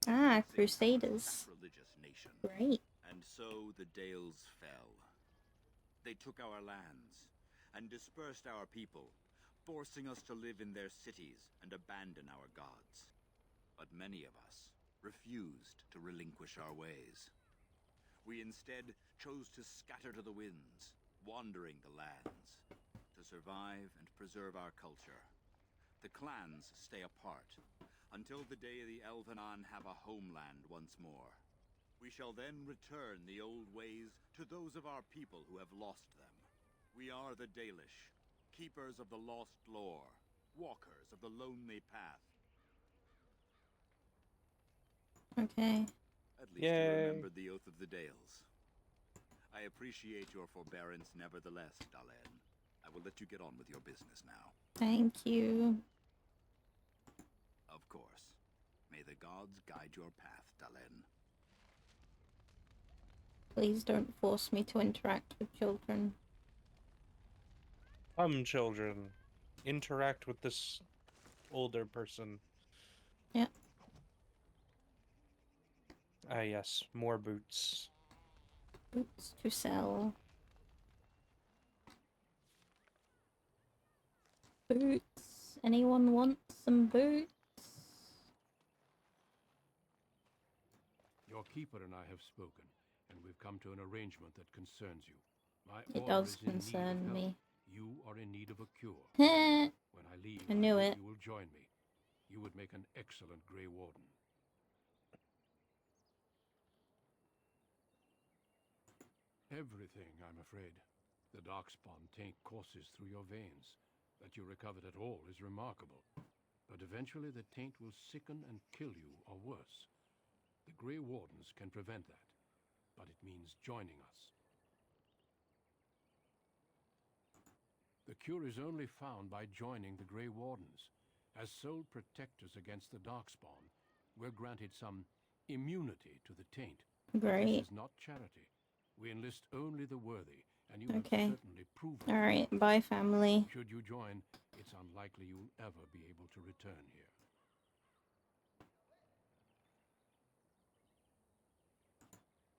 Ah, Using our Crusaders. sacrilegious nation. Great. And so the Dales fell. They took our lands and dispersed our people, forcing us to live in their cities and abandon our gods. But many of us refused to relinquish our ways. We instead chose to scatter to the winds, wandering the lands, to survive and preserve our culture. The clans stay apart, until the day the Elvenon have a homeland once more. We shall then return the old ways to those of our people who have lost them. We are the Dalish, keepers of the lost lore, walkers of the lonely path. Okay. At least Yay. you remembered the Oath of the Dales. I appreciate your forbearance nevertheless, Dalen. I will let you get on with your business now. Thank you. Of course. May the gods guide your path, Dalen. Please don't force me to interact with children. Come, children. Interact with this older person. Yeah. Ah, yes. More boots. Boots to sell. Boots. Anyone want some boots? Your keeper and I have spoken, and we've come to an arrangement that concerns you. My It order does is in need of concern help. me. You are in need of a cure. Heh, When I leave, I knew hope it. you will join me. You would make an excellent Grey Warden. Everything, I'm afraid. The Darkspawn taint courses through your veins. That you recovered at all is remarkable. But eventually the taint will sicken and kill you, or worse. The Grey Wardens can prevent that, but it means joining us. The cure is only found by joining the Grey Wardens. As sole protectors against the Darkspawn, we're granted some immunity to the taint. Great. This is not charity. We enlist only the worthy, and you Okay. have certainly proven it. Alright, bye family. Should you join, it's unlikely you'll ever be able to return here.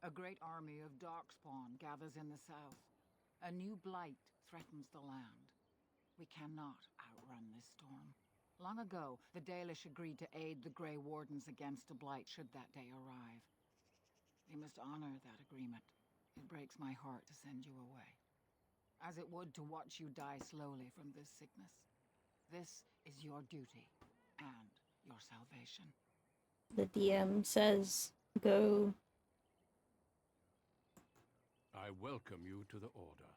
A great army of Darkspawn gathers in the south. A new blight threatens the land. We cannot outrun this storm. Long ago, the Dalish agreed to aid the Grey Wardens against a blight should that day arrive. We must honor that agreement. It breaks my heart to send you away, as it would to watch you die slowly from this sickness. This is your duty and your salvation. The DM says go. I welcome you to the Order.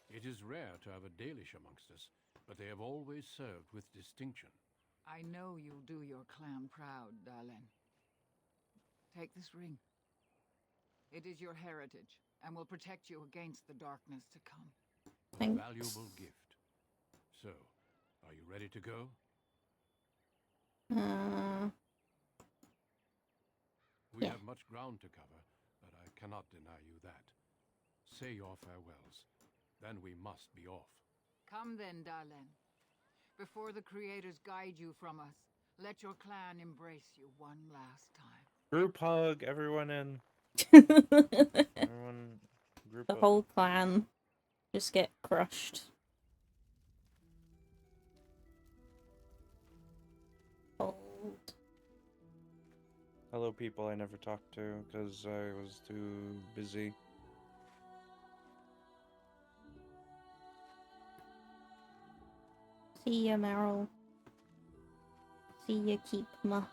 It is rare to have a Dalish amongst us, but they have always served with distinction. I know you'll do your clan proud, Dalen. Take this ring. It is your heritage, and will protect you against the darkness to come. A Thanks. valuable gift. So, are you ready to go? We Yeah. have much ground to cover, but I cannot deny you that. Say your farewells. Then we must be off. Come then, Dalen. Before the creators guide you from us, let your clan embrace you one last time. Group hug, everyone in. The Everyone group up. whole clan just get crushed. Hold. Hello, people I never talked to because I was too busy. See ya, Meryl. See ya, Keepma.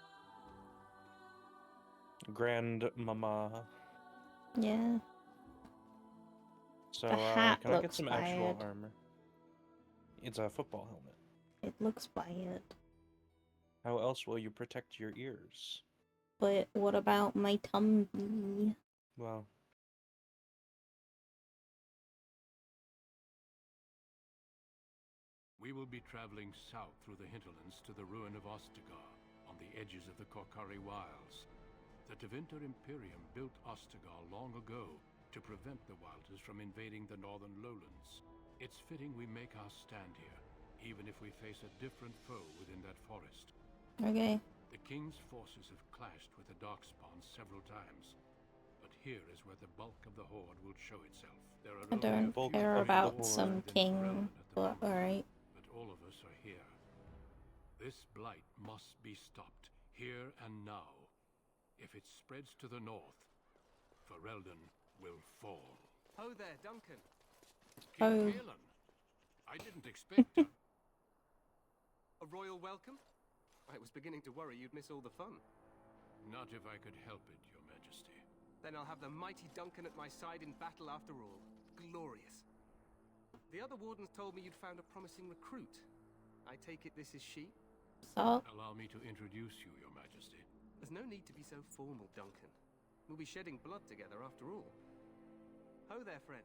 Grandmama. Yeah. So, The hat can I get looks some actual bad. armor? It's a football helmet. It looks bad. How else will you protect your ears? But what about my tummy? Well, We will be traveling south through the hinterlands to the ruin of Ostagar, on the edges of the Korkari Wilds. The Tevinter Imperium built Ostagar long ago to prevent the Wilders from invading the northern lowlands. It's fitting we make our stand here, even if we face a different foe within that forest. Okay. The King's forces have clashed with the Darkspawn several times, but here is where the bulk of the Horde will show itself. There are I only a don't few care remaining about hordes some within king, Ferelden at the but moment, alright. but all of us are here. This blight must be stopped, here and now. If it spreads to the north, Ferelden will fall. Ho there, Duncan. King Oh. Kaelan, I didn't expect to. A royal welcome? I was beginning to worry you'd miss all the fun. Not if I could help it, Your Majesty. Then I'll have the mighty Duncan at my side in battle after all. Glorious. The other wardens told me you'd found a promising recruit. I take it this is she? So, Allow me to introduce you, Your Majesty. There's no need to be so formal, Duncan. We'll be shedding blood together after all. Ho there, friend.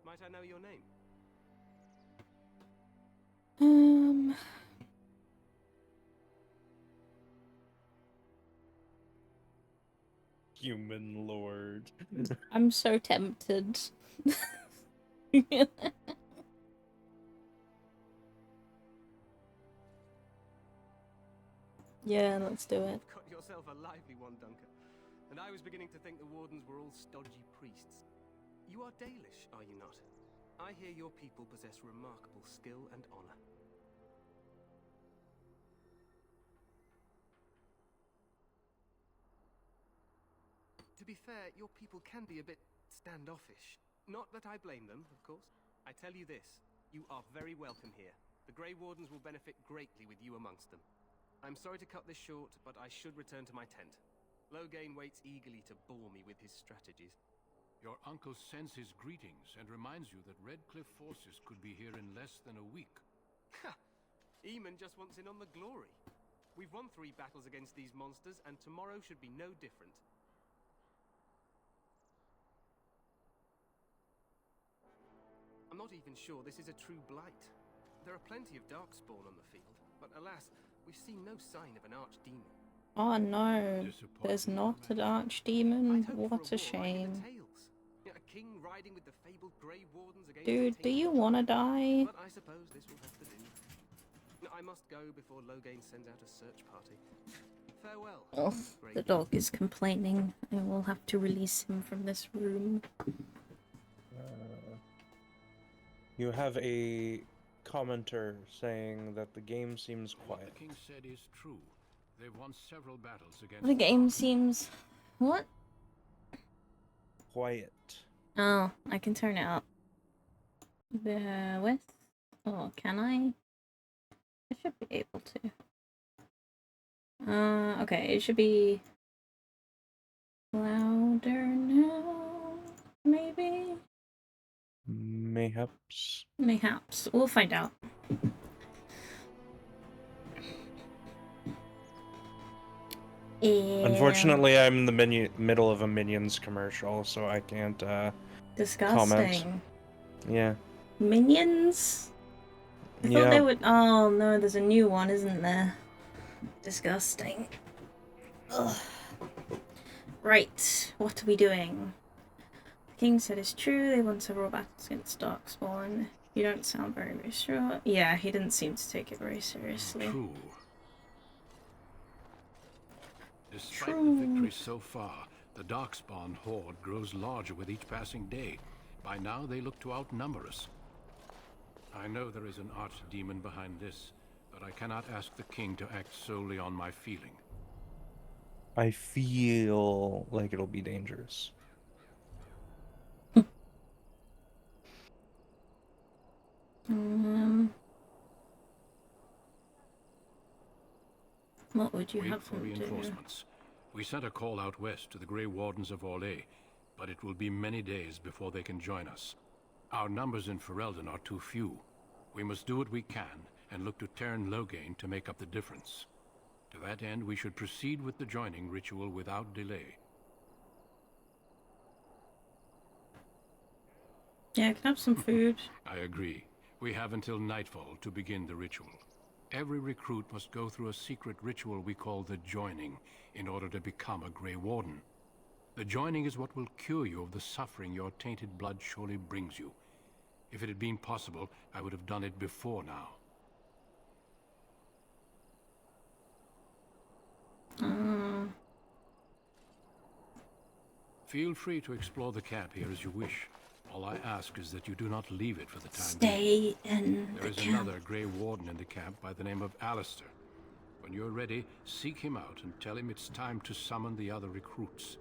Might I know your name? human lord. I'm so tempted. Yeah, let's do it. Got yourself a lively one, Duncan. And I was beginning to think the wardens were all stodgy priests. You are Dalish, are you not? I hear your people possess remarkable skill and honor. To be fair, your people can be a bit standoffish. Not that I blame them, of course. I tell you this, you are very welcome here. The Grey Wardens will benefit greatly with you amongst them. I'm sorry to cut this short, but I should return to my tent. Loghain waits eagerly to bore me with his strategies. Your uncle sends his greetings and reminds you that Redcliffe forces could be here in less than a week. Ha! Eamon just wants in on the glory. We've won 3 battles against these monsters, and tomorrow should be no different. I'm not even sure this is a true blight. There are plenty of Darkspawn on the field, but alas, we've seen no sign of an archdemon. Oh no, there's not an archdemon. I'd hoped What for a war like in the shame. tales. A king riding with the fabled Grey Wardens against Dude, the do you tainted wanna gods. die? But I suppose this will have to do. I must go before Loghain sends out a search party. Farewell. Oh, Grey the dog is complaining. I will have to release him from this room. You have a commenter saying that the game seems What quiet. the king said is true. They've won several battles against The game seems... What? Quiet. Oh, I can turn it up. The width? Oh, can I? I should be able to. Okay, it should be louder now, maybe? Mayhaps. Mayhaps. We'll find out. Unfortunately, I'm in the middle of a Minions commercial, so I can't Disgusting. comment. Yeah. Minions? I thought they would. Oh no, there's a new one, isn't there? Disgusting. Ugh. Right, what are we doing? The king said it's true, they won several battles against Darkspawn. You don't sound very sure. Yeah, he didn't seem to take it very seriously. True. Despite True. the victory so far, the Darkspawn horde grows larger with each passing day. By now, they look to outnumber us. I know there is an archdemon behind this, but I cannot ask the king to act solely on my feeling. I feel like it'll be dangerous. What would you Wait have for them do? reinforcements. We sent a call out west to the Grey Wardens of Orlais, but it will be many days before they can join us. Our numbers in Ferelden are too few. We must do what we can and look to Teyrn Loghain to make up the difference. To that end, we should proceed with the joining ritual without delay. Yeah, I can have some food. I agree. We have until nightfall to begin the ritual. Every recruit must go through a secret ritual we call the Joining in order to become a Grey Warden. The Joining is what will cure you of the suffering your tainted blood surely brings you. If it had been possible, I would have done it before now. Feel free to explore the camp here as you wish. All I ask is that you do not leave it for the time being. Stay in There the is camp. another Grey Warden in the camp by the name of Alistair. When you're ready, seek him out and tell him it's time to summon the other recruits.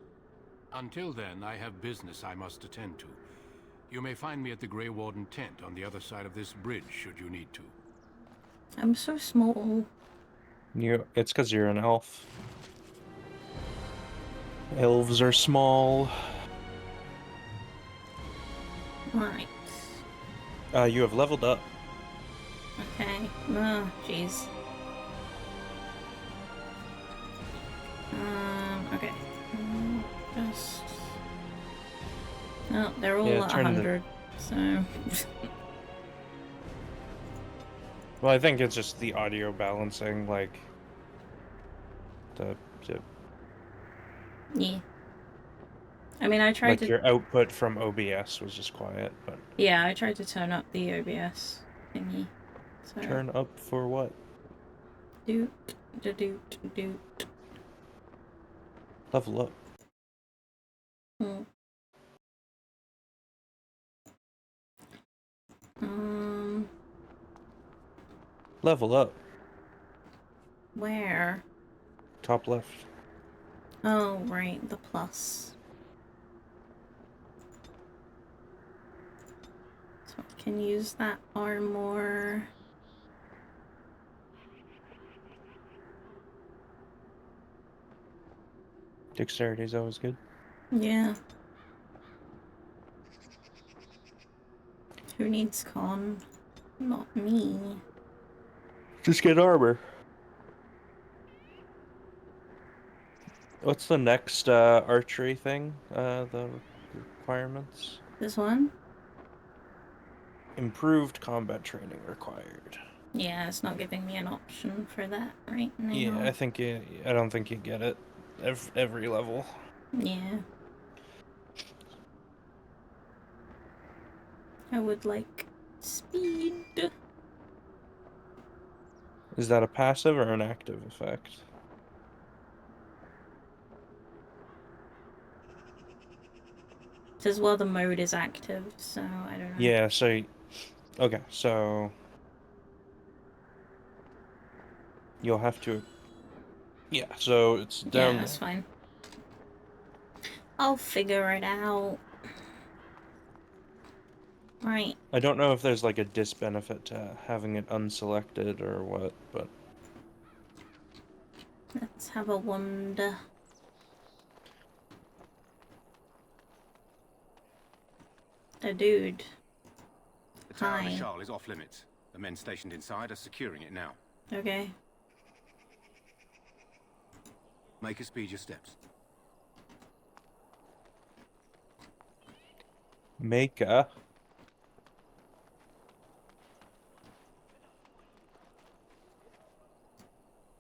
Until then, I have business I must attend to. You may find me at the Grey Warden tent on the other side of this bridge, should you need to. I'm so small. It's because you're an elf. Elves are small. Right. You have leveled up. Okay. Oh, jeez. Okay. Just... Oh, they're all Yeah, at turn the- 100, so... Well, I think it's just the audio balancing, like the Yeah. I mean, I tried like to... your output from OBS was just quiet, but Yeah, I tried to turn up the OBS thingy. So... turn up for what? Doot, doot, doot. Level up. Hmm. Level up. Where? Top left. Oh, right, the plus. can use that armor. Dexterity is always good. Yeah. Who needs con? Not me. Just get armor. What's the next archery thing? The requirements? This one? Improved combat training required. Yeah, it's not giving me an option for that right now. Yeah, I don't think you get it every level. Yeah. I would like speed. Is that a passive or an active effect? It says, well, the mode is active, so I don't know. Yeah, so... Okay, so... You'll have to... Yeah, so it's down Yeah, that's fine. I'll figure it out. Right. I don't know if there's like a disbenefit to having it unselected or what, but... Let's have a wonder. A dude. The Tower of Hi. Ishal is off limits. The men stationed inside are securing it now. Okay. Make us speed your steps. Maka.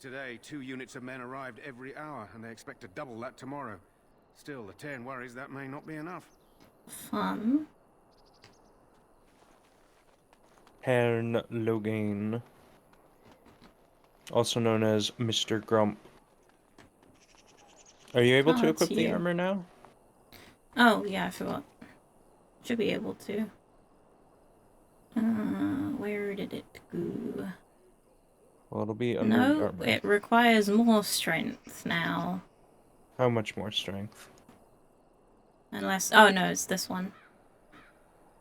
Today, 2 units of men arrived every hour, and they expect to double that tomorrow. Still, the Terran worries that may not be enough. Fun. Hern Logain. Also known as Mr. Grump. Are you able to it's equip the you. armor now? Oh, yeah, I forgot. Should be able to. Where did it go? Well, it'll be under No, armor. it requires more strength now. How much more strength? Unless... Oh, no, it's this one.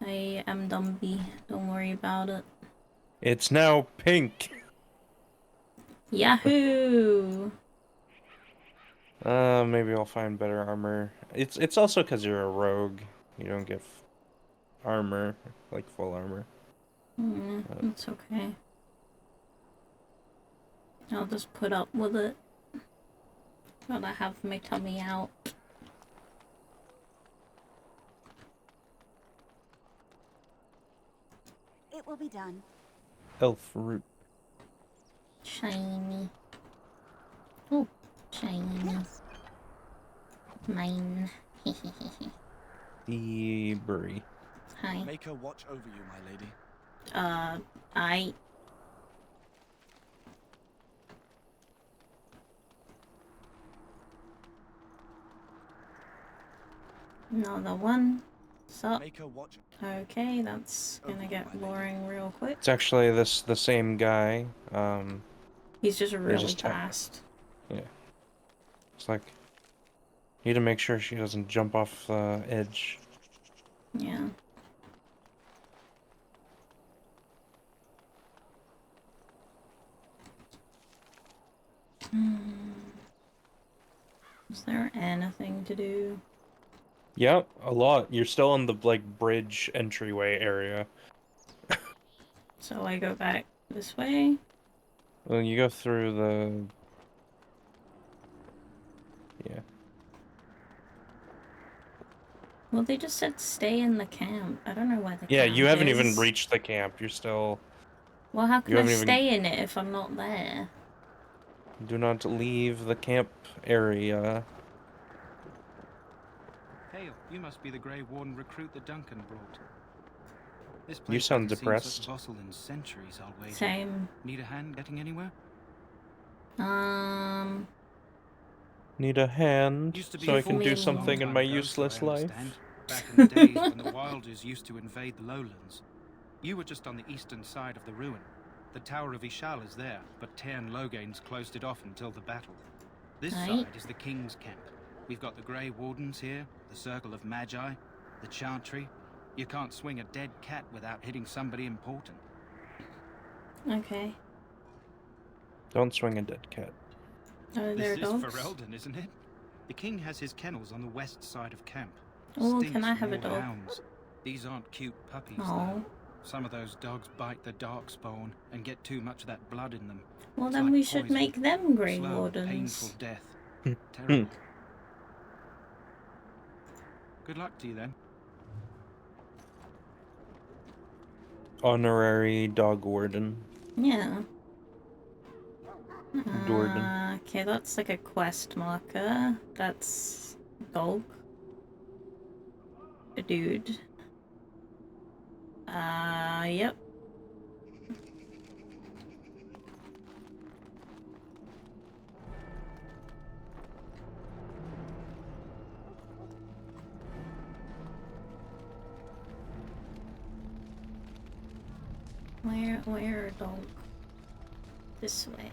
I am Dumby. Don't worry about it. It's now pink! Yahoo! Maybe I'll find better armor. It's also because you're a rogue. You don't get armor, like full armor. It's okay. I'll just put up with it. Gotta have my tummy out. It will be done. Elf root. Shiny. Oh, shiny. Yes. Mine. Debris. Hi. Make her watch over you, my lady. I... Another one. Sup? Make her watch. Okay, that's gonna get boring real quick. It's actually the same guy. He's just really just fast. Yeah. It's like... Need to make sure she doesn't jump off the edge. Yeah. Is there anything to do? Yeah, a lot. You're still in the, like, bridge entryway area. So I go back this way? Well, you go through the... Yeah. Well, they just said stay in the camp. I don't know where the Yeah, camp you haven't even is. reached the camp. You're still... Well, how you can I haven't even- stay in it if I'm not there? Do not leave the camp area. Hail, you must be the Grey Warden recruit that Duncan brought. This You place sound hasn't seen depressed. such bustle in centuries, I'll wager. Same. Need a hand getting anywhere? Need a hand Used to be so a I can do long something in time my ago, so I useless life. understand. Back in the days when the Wilders used to invade the lowlands. You were just on the eastern side of the ruin. The Tower of Ishal is there, but Terran Logain's closed it off until the battle. This Right. side is the King's camp. We've got the Grey Wardens here, the Circle of Magi, the Chantry. You can't swing a dead cat without hitting somebody important. Okay. Don't swing a dead cat. Are there This is dogs? Ferelden, isn't it? The king has his kennels on the west side of camp. Oh, Stinks can I of have a more dog? hounds. These aren't cute puppies, Aw. though. Some of those dogs bite the darkspawn and get too much of that blood in them. Well, It's then like we should poison. make them Grey Slow, Wardens. painful death. Terrible. Good luck to you then. Honorary dog warden. Yeah. Dorden. Okay, that's like a quest marker. That's dog. A dude. Yep. Where a dog? This way.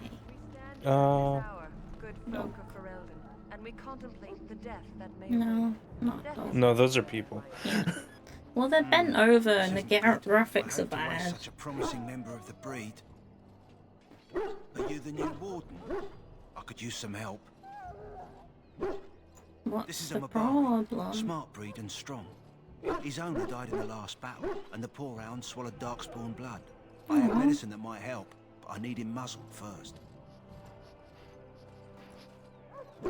Good folk of Ferelden, and we contemplate the death that may No, await. not Death dog. is No, those are people. Well, they're bent over and the graphics are I hope you are bad. such a promising member of the breed. Are you the new warden? I could use some help. This What's is the a Mabari, problem? smart breed and strong. His owner died in the last battle, and the poor hound swallowed darkspawn blood. I have Aw. medicine that might help, but I need him muzzled first.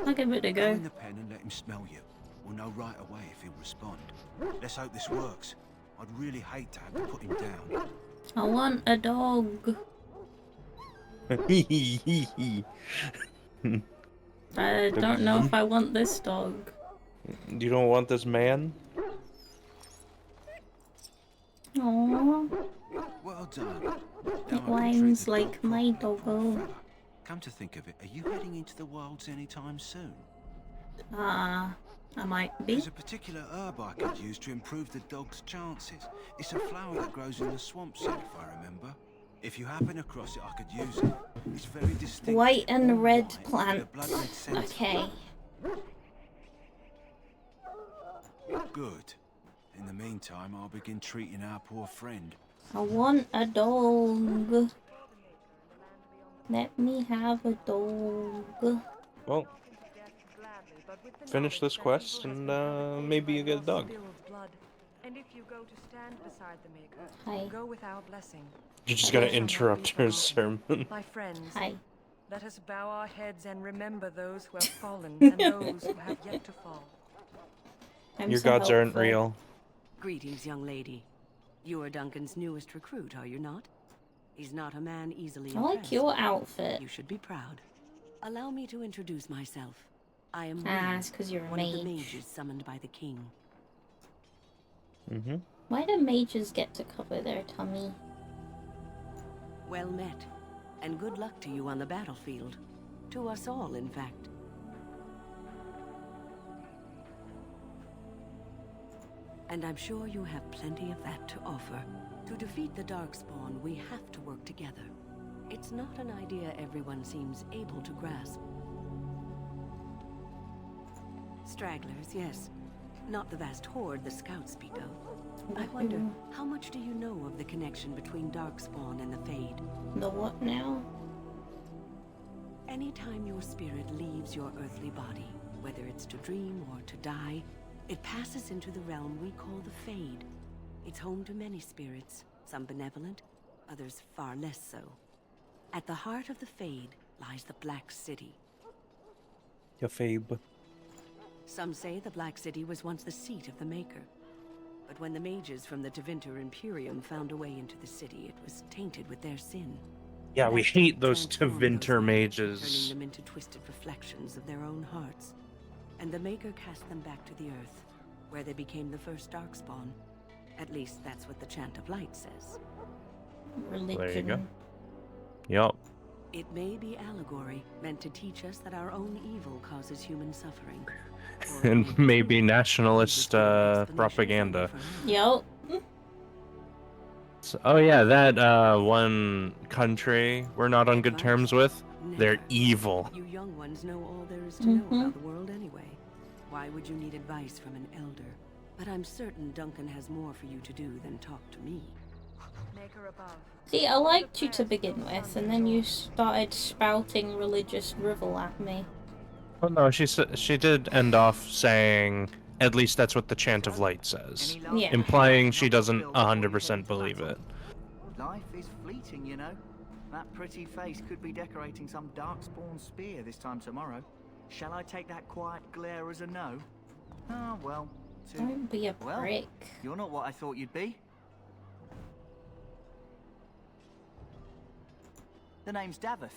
I'll give it a Go go. in the pen and let him smell you. We'll know right away if he'll respond. Let's hope this works. I'd really hate to have to put him down. I want a dog. I don't know if I want this dog. You don't want this man? Aww. Well done. It whines like my doggo. Come to think of it, are you heading into the wilds anytime soon? I might be. There's a particular herb I could use to improve the dog's chances. It's a flower that grows in the swamps, if I remember. If you happen across it, I could use it. It's very distinct. White and all red white, with a plant. blood-red centre. Okay. Good. In the meantime, I'll begin treating our poor friend. I want a dog. Let me have a dog. Well, finish this quest and maybe you get a dog. And if you go to stand beside the Maker, Hi. go with our blessing. You just gotta interrupt her sermon. My friends, Hi. let us bow our heads and remember those who have fallen and those who have yet to fall. Your gods aren't real. Greetings, young lady. You are Duncan's newest recruit, are you not? He's not a man easily I like impressed. your outfit. You should be proud. Allow me to introduce myself. I am Ah, Rhys, it's 'cause you're a one of the mage. mages summoned by the king. Mm-hmm. Why do mages get to cover their tummy? Well met, and good luck to you on the battlefield. To us all, in fact. And I'm sure you have plenty of that to offer. To defeat the Darkspawn, we have to work together. It's not an idea everyone seems able to grasp. Stragglers, yes. Not the vast horde the scouts speak of. I wonder, how much do you know of the connection between Darkspawn and the Fade? The what now? Anytime your spirit leaves your earthly body, whether it's to dream or to die, it passes into the realm we call the Fade. It's home to many spirits, some benevolent, others far less so. At the heart of the Fade lies the Black City. Your fabe. Some say the Black City was once the seat of the Maker. But when the mages from the Tevinter Imperium found a way into the city, it was tainted with their sin. Yeah, we hate those Tevinter Turning mages. them into twisted reflections of their own hearts. And the Maker cast them back to the Earth, where they became the first Darkspawn. At least that's what the Chant of Light says. Religion. There you go. Yup. It may be allegory, meant to teach us that our own evil causes human suffering. And maybe nationalist propaganda. Yup. So, oh yeah, that one country we're not on good terms with, they're evil. You young ones know all there is to know about the world anyway. Why would you need advice from an elder? But I'm certain Duncan has more for you to do than talk to me. Make her above. See, I liked you to begin with, and then you started spouting religious drivel at me. Oh no, she did end off saying, at least that's what the Chant of Light says. Yeah. Implying she doesn't 100% believe it. Life is fleeting, you know. That pretty face could be decorating some darkspawn spear this time tomorrow. Shall I take that quiet glare as a no? Oh, well. Don't be a prick. You're not what I thought you'd be. The name's Daveth.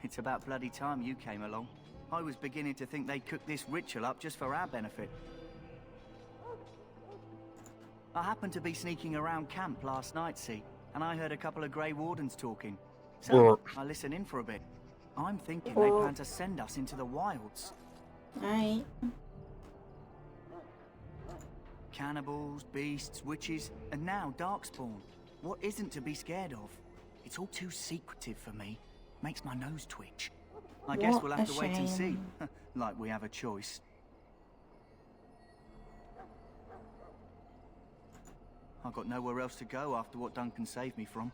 It's about bloody time you came along. I was beginning to think they'd cooked this ritual up just for our benefit. I happened to be sneaking around camp last night, see, and I heard a couple of Grey Wardens talking. So, I listened in for a bit. I'm thinking they plan to send us into the wilds. Right. Cannibals, beasts, witches, and now Darkspawn. What isn't to be scared of? It's all too secretive for me. Makes my nose twitch. I guess we'll have to wait and see. Like we have a choice. I've got nowhere else to go after what Duncan saved me from.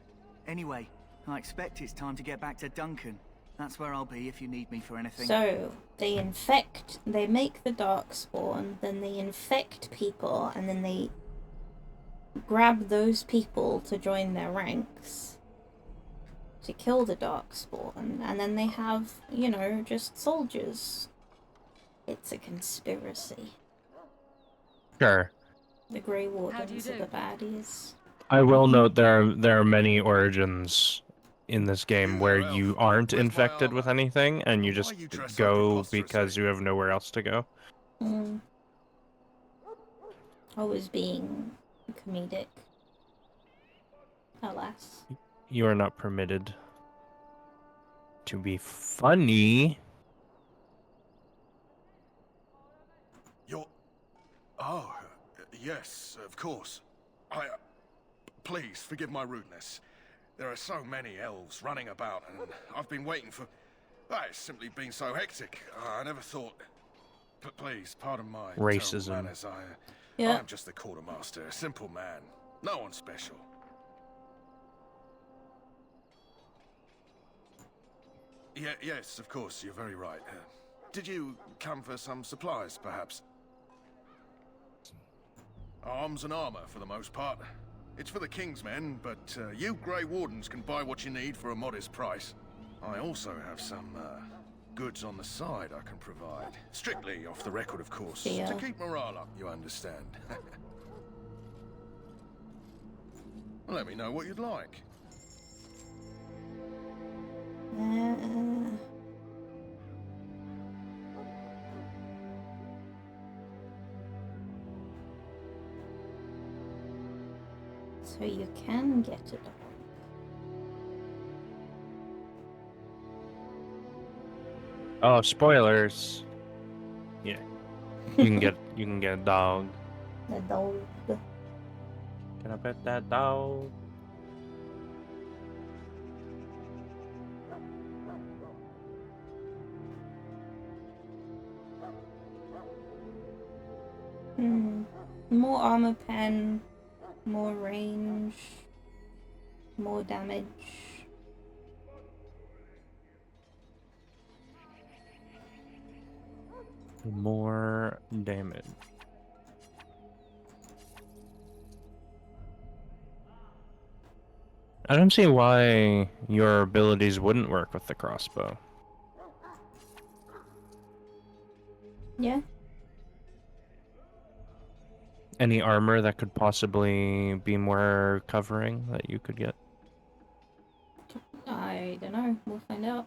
Anyway, I expect it's time to get back to Duncan. That's where I'll be if you need me for anything. So, they make the Darkspawn, then they infect people, and then they grab those people to join their ranks to kill the Darkspawn, and then they have, you know, just soldiers. It's a conspiracy. Sure. The Grey Wardens are the baddies. I will note there are many origins in this game where you aren't infected with anything and you just go because you have nowhere else to go. I was being comedic. Alas. You are not permitted to be funny. Oh, yes, of course. Please, forgive my rudeness. There are so many elves running about, and I've been waiting for... It's simply been so hectic. I never thought... Please, pardon my racism. Manners. Yeah. I'm just the quartermaster, a simple man. No one special. Yes, of course, you're very right. Did you come for some supplies, perhaps? Arms and armor, for the most part. It's for the King's men, but you Grey Wardens can buy what you need for a modest price. I also have some goods on the side I can provide. Strictly off the record, of course. Yeah. To keep morale up, you understand. Let me know what you'd like. So you can get a dog. Oh, spoilers. Yeah. You can get a dog. The dog. Can I pet that dog? More armor pen, more range, more damage. More damage. I don't see why your abilities wouldn't work with the crossbow. Yeah. Any armor that could possibly be more covering that you could get? I don't know. We'll find out.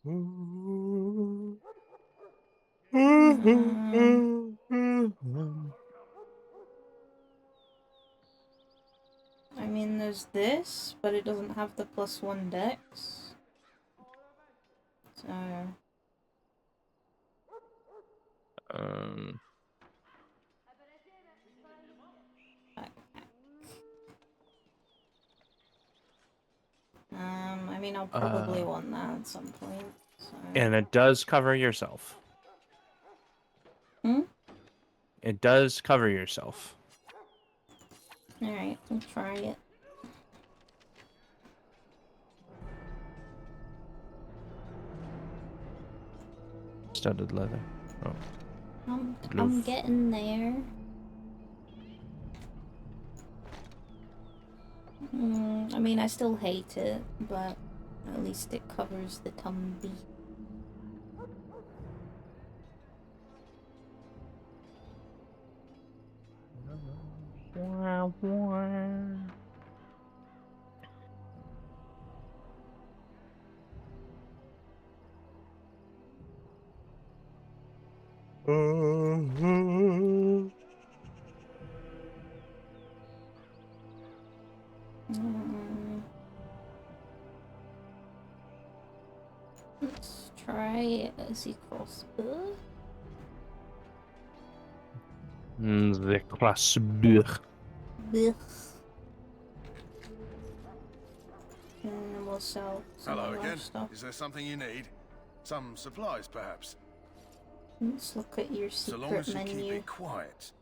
I mean, there's this, but it doesn't have the +1 dex. So... I mean, I'll probably want that at some point, so... And it does cover yourself. Hmm? It does cover yourself. Alright, I'll try it. Studded leather. Oh. I'm getting there. I mean, I still hate it, but at least it covers the tumby. Let's try the crossbow. The crossbow. Blech. And we'll sell some Hello of our again. stuff. Is there something you need? Some supplies, perhaps? Let's look at your So secret long as you menu. keep it quiet.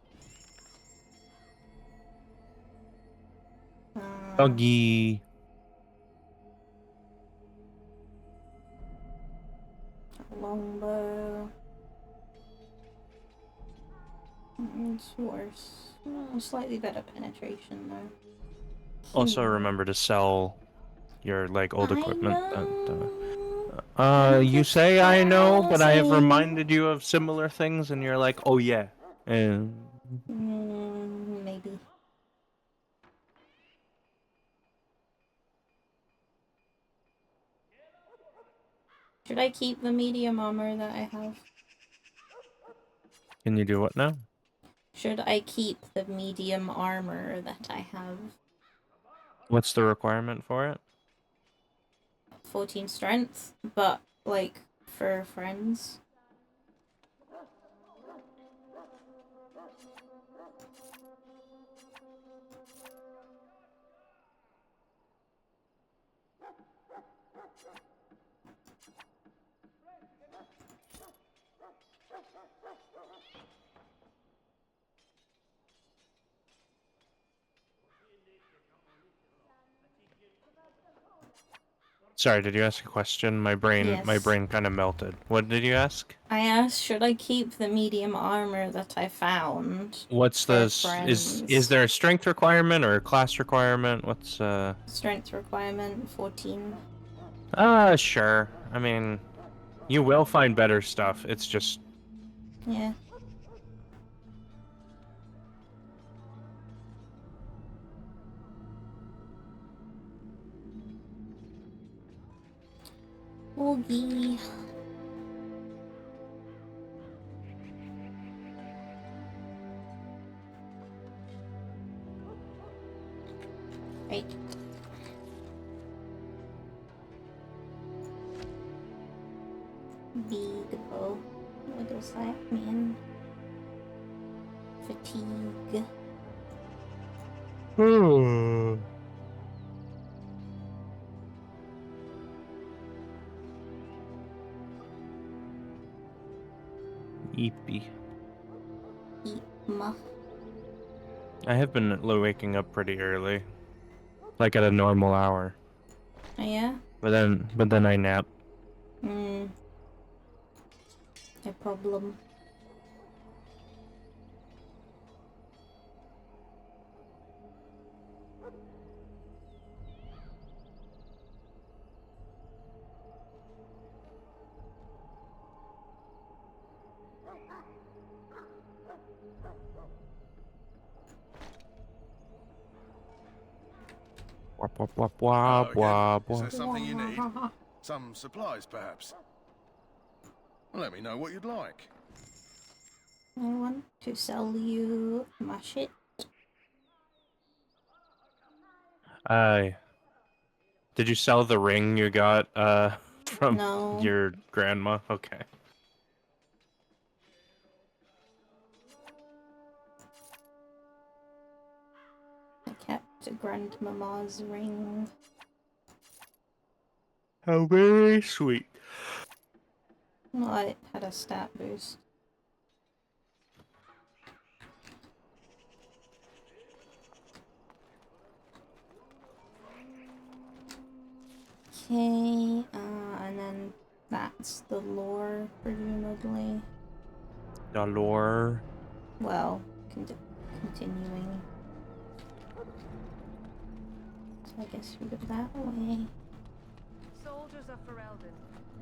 Doggy. Longbow. It's worse. Slightly better penetration though. Also, remember to sell your old I equipment. You say I know, but I have reminded you of similar things, and you're like, oh yeah. And Maybe. Should I keep the medium armor that I have? can you do what now? Should I keep the medium armor that I have? What's the requirement for it? 14 strength, but like for friends. Sorry, did you ask a question? My brain Yes. kind of melted. What did you ask? I asked, should I keep the medium armor that I found? What's for the friends? is there a strength requirement or a class requirement? What's Strength requirement 14. Sure. I mean, you will find better stuff. It's just Yeah. Oogie. Right. Big bow. What does that mean? Fatigue. Eepy. Ma. I have been waking up pretty early, like at a normal hour. Oh, yeah? But then I nap. No problem. Wap wap wap wap Hello wap again. Is wap. there something you need? Some supplies, perhaps? Let me know what you'd like. I want to sell you my shit. Did you sell the ring you got from No. your grandma? Okay. I kept a grandmama's ring. How very sweet. Well, it had a stat boost. Okay, and then that's the lore, presumably. The lore. Well, continuing. So I guess we go that way. Soldiers of Ferelden,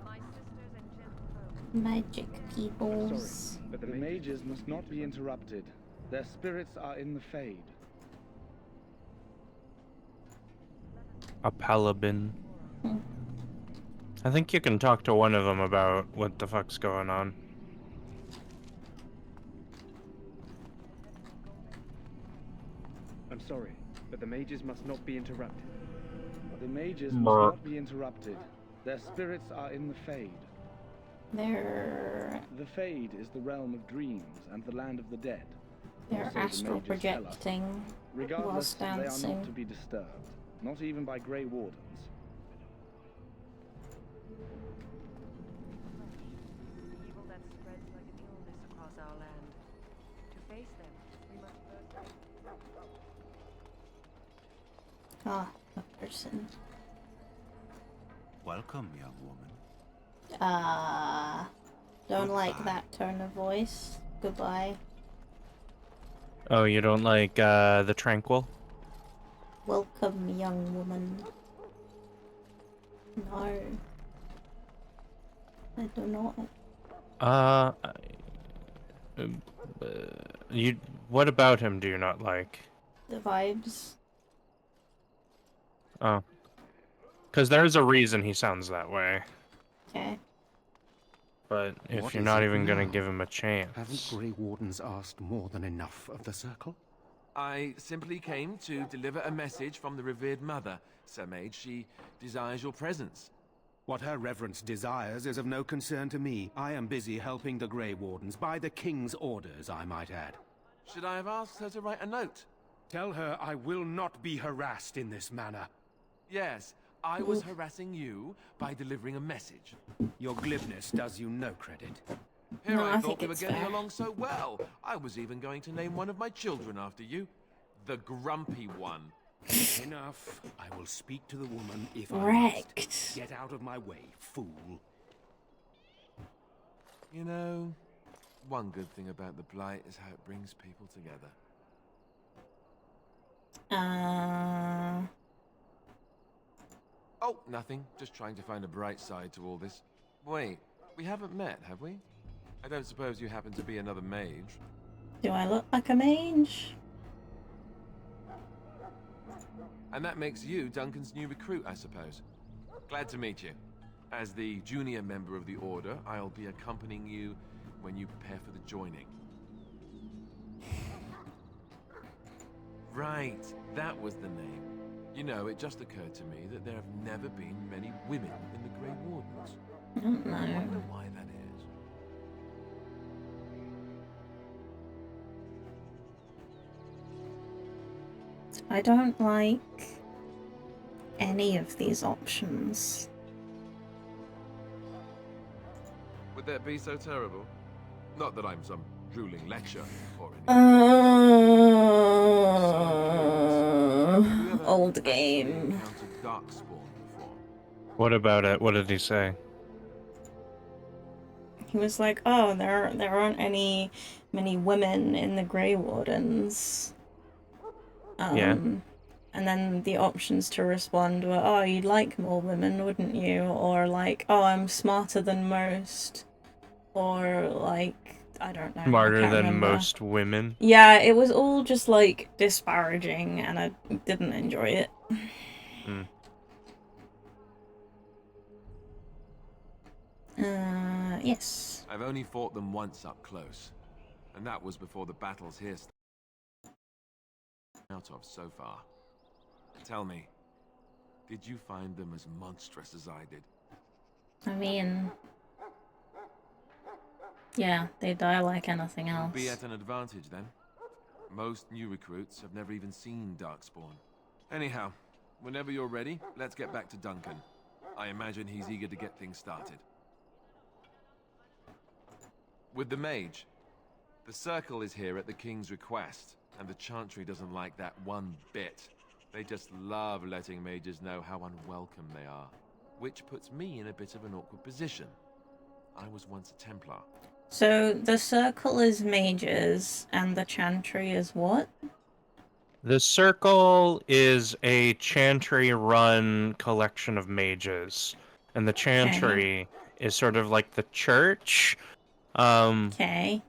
my sisters and gentlefolk. Magic peoples. Sorry, but the mages must not be interrupted. Their spirits are in the Fade. A Palabin. I think you can talk to one of them about what the fuck's going on. I'm sorry, but the mages must not be interrupted. The mages must not be interrupted. Their spirits are in the Fade. The Fade is the realm of dreams and the land of the dead. They're Also, the astral mages tell us. projecting Regardless, whilst they are dancing. not to be disturbed, not even by Grey Wardens. Evil that spreads like an illness across our land. To face them, we must first... Ah, a person. Welcome, young woman. Don't like that tone of voice. Goodbye. Oh, you don't like the Tranquil? Welcome, young woman. No. I do not. You. What about him do you not like? The vibes. Oh. Because there's a reason he sounds that way. Okay. But if What you're is not it even gonna now? give him a chance. Haven't Grey Wardens asked more than enough of the Circle? I simply came to deliver a message from the revered mother, Sir Mage. She desires your presence. What her reverence desires is of no concern to me. I am busy helping the Grey Wardens, by the King's orders, I might add. Should I have asked her to write a note? Tell her I will not be harassed in this manner. Yes, I was harassing you by delivering a message. Your glibness does you no credit. Here No, I I thought think we were it's getting fair. along so well. I was even going to name one of my children after you. The Grumpy One. Enough. I will speak to the woman if I Wrecked. must. Get out of my way, fool. You know, one good thing about the Blight is how it brings people together. Oh, nothing. Just trying to find a bright side to all this. Wait, we haven't met, have we? I don't suppose you happen to be another mage? Do I look like a mage? And that makes you Duncan's new recruit, I suppose. Glad to meet you. As the junior member of the Order, I'll be accompanying you when you prepare for the joining. Right, that was the name. You know, it just occurred to me that there have never been many women in the Grey Wardens. I don't know. I wonder why that is. I don't like any of these options. Would that be so terrible? Not that I'm some drooling lecture or Old game. encountered Darkspawn before. What about it? What did he say? He was like, "Oh, there aren't many women in the Grey Wardens." Yeah. And then the options to respond were, "Oh, you'd like more women, wouldn't you?" Or like, "Oh, I'm smarter than most," or like, I don't know. I Smarter can't than remember. most women. Yeah, it was all just like disparaging, and I didn't enjoy it. Hmm. Yes. I've only fought them once up close, and that was before the battles here out of so far. Tell me, did you find them as monstrous as I did? I mean, yeah, they die like anything You'll else. be at an advantage then. Most new recruits have never even seen Darkspawn. Anyhow, whenever you're ready, let's get back to Duncan. I imagine he's eager to get things started. With the mage, the Circle is here at the King's request, and the Chantry doesn't like that one bit. They just love letting mages know how unwelcome they are, which puts me in a bit of an awkward position. I was once a Templar. So the Circle is mages, and the Chantry is what? The Circle is a Chantry-run collection of mages, and the Chantry is sort of like the church. Okay.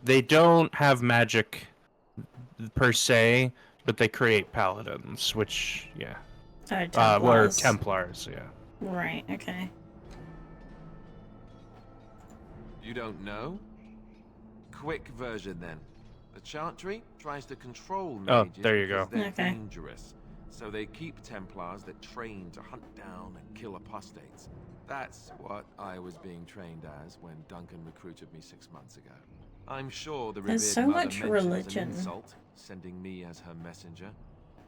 They don't have magic per se, but they create paladins, which, yeah. Oh, Or Templars. Templars, yeah. Right, okay. You don't know? Quick version then. The Chantry tries to control Oh, mages there you because go. they're Okay. dangerous. So they keep Templars that train to hunt down and kill apostates. That's what I was being trained as when Duncan recruited me 6 months ago. I'm sure the revered There's so mother much mentioned religion. as an insult, sending me as her messenger,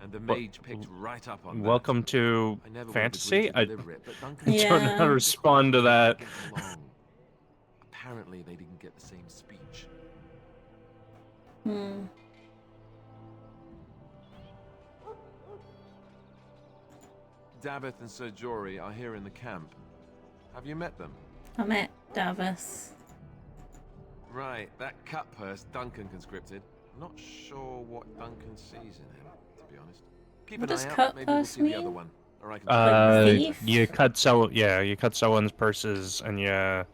and the Well, mage picked right up on that. Welcome to I never would have fantasy? agreed to I deliver it, but Duncan Yeah. don't know how to respond to that. Get along. Apparently they didn't get the same speech. Hmm. Davith and Sir Jory are here in the camp. Have you met them? I met Davith. Right, that cut-purse Duncan conscripted. Not sure what Duncan sees in him, to be honest. Keep What an does eye out, maybe we'll cut-purse see the other mean? one. Or I can thief? You cut someone's purses and you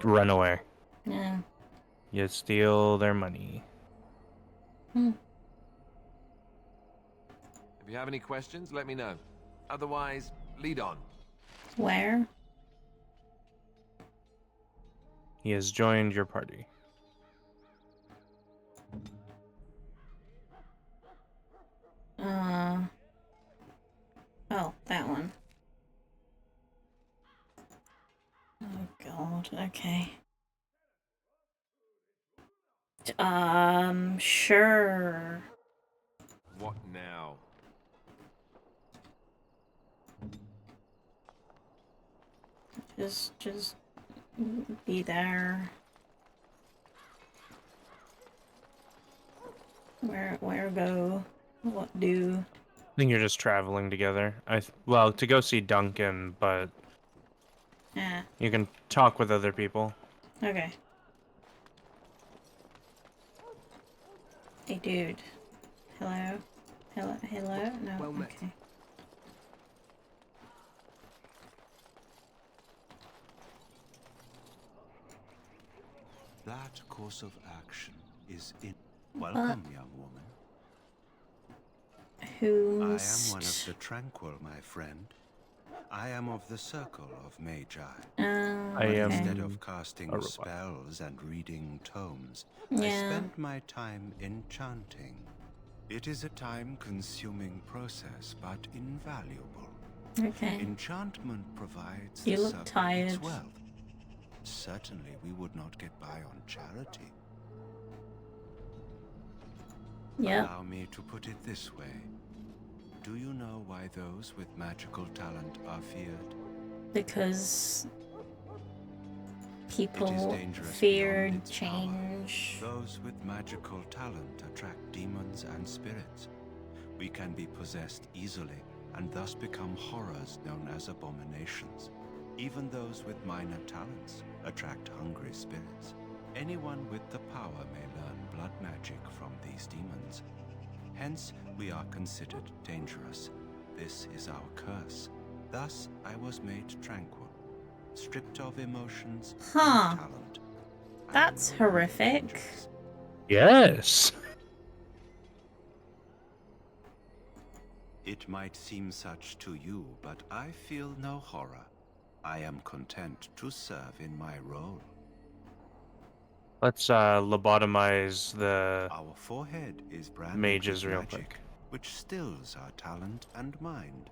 run away. Yeah. You steal their money. Hmm. If you have any questions, let me know. Otherwise, lead on. Where? He has joined your party. Oh, that one. Oh god, okay. Sure. What now? Just be there. Where go? What do? I think you're just traveling together. Well, to go see Duncan, but Yeah. you can talk with other people. Okay. Hey, dude. Hello? Hello? No, Well met. okay. That course of action is in. Welcome, young woman. I am Who's... one of the Tranquil, my friend. I am of the Circle of Magi. I am Instead of casting a robot. spells and reading tomes, Yeah. I spend my time enchanting. It is a time-consuming process, but invaluable. Okay. Enchantment provides You the look Circle tired. its wealth. Certainly, we would not get by on charity. Yep. Allow me to put it this way. Do you know why those with magical talent are feared? Because It is people dangerous feared beyond its power. change. Those with magical talent attract demons and spirits. We can be possessed easily and thus become horrors known as abominations. Even those with minor talents attract hungry spirits. Anyone with the power may learn blood magic from these demons. Hence, we are considered dangerous. This is our curse. Thus, I was made tranquil, stripped of emotions Huh. and talent. That's horrific. Yes. It might seem such to you, but I feel no horror. I am content to serve in my role. Let's lobotomize the Our forehead is branded mages with real magic, quick. which stills our talent and mind.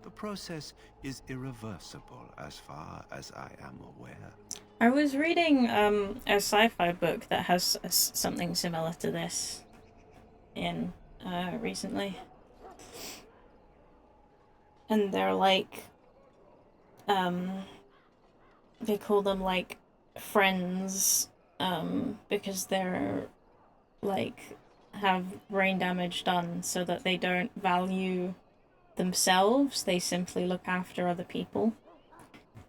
The process is irreversible as far as I am aware. I was reading a sci-fi book that has something similar to this in recently. And they're like they call them like friends because they're like have brain damage done so that they don't value themselves, they simply look after other people.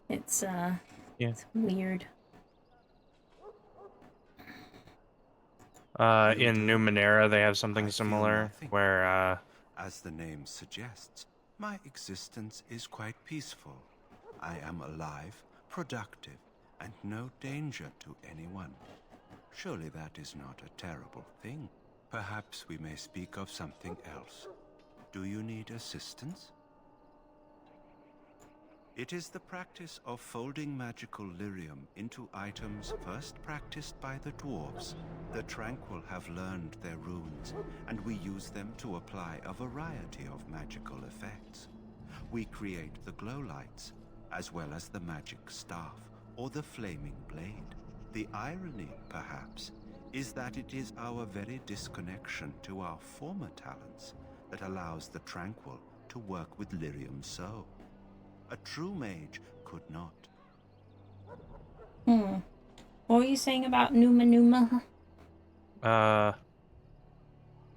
It's it's weird. In Numenera, they have something similar where as the name suggests, my existence is quite peaceful. I am alive, productive, and no danger to anyone. Surely that is not a terrible thing. Perhaps we may speak of something else. Do you need assistance? It is the practice of folding magical lyrium into items first practiced by the dwarves. The Tranquil have learned their runes, and we use them to apply a variety of magical effects. We create the glow lights, as well as the magic staff, or the flaming blade. The irony, perhaps, is that it is our very disconnection to our former talents that allows the Tranquil to work with lyrium so. A true mage could not. What were you saying about Numa?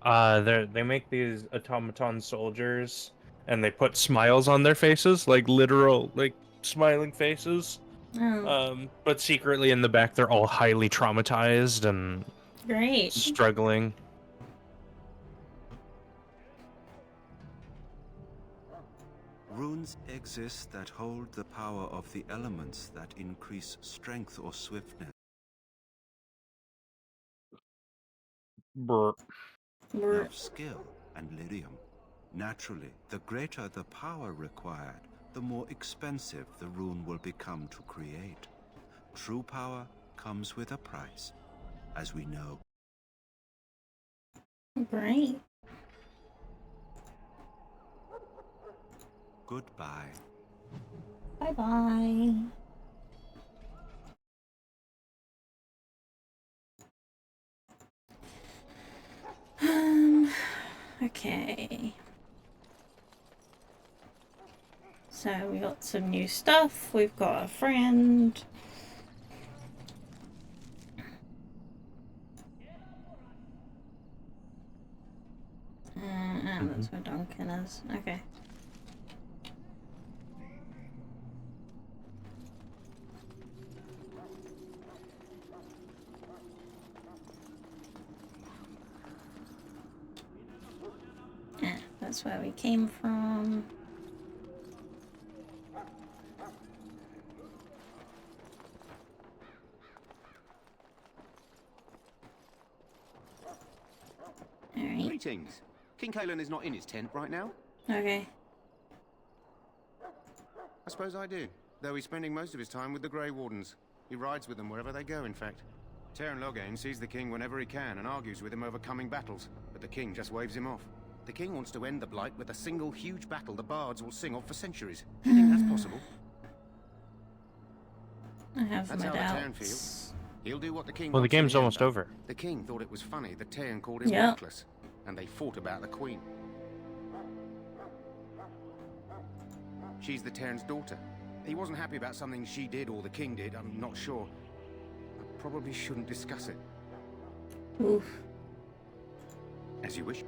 They make these automaton soldiers, and they put smiles on their faces, like literal, like smiling faces. Oh. But secretly in the back, they're all highly traumatized and Great. struggling. Runes exist that hold the power of the elements that increase strength or swiftness. Of skill and lyrium. Naturally, the greater the power required, the more expensive the rune will become to create. True power comes with a price, as we know. Great. Goodbye. Bye-bye. Okay. So we got some new stuff. We've got a friend. That's where Duncan is. Okay. That's where we came from. Alright. Greetings. King Kalen is not in his tent right now. Okay. I suppose I do, though he's spending most of his time with the Grey Wardens. He rides with them wherever they go, in fact. Teyrn Loghain sees the king whenever he can and argues with him over coming battles, but the king just waves him off. The king wants to end the Blight with a single huge battle the bards will sing of for centuries. Do you think that's possible? I have That's my how the Teyrn doubts. feels. He'll do what the king Well, the wants in game's end, almost though. over. The king thought it was funny that Teyrn called him Yeah. reckless, and they fought about the queen. She's the Teyrn's daughter. He wasn't happy about something she did or the king did, I'm not sure. I probably shouldn't discuss it. Oof. As you wish.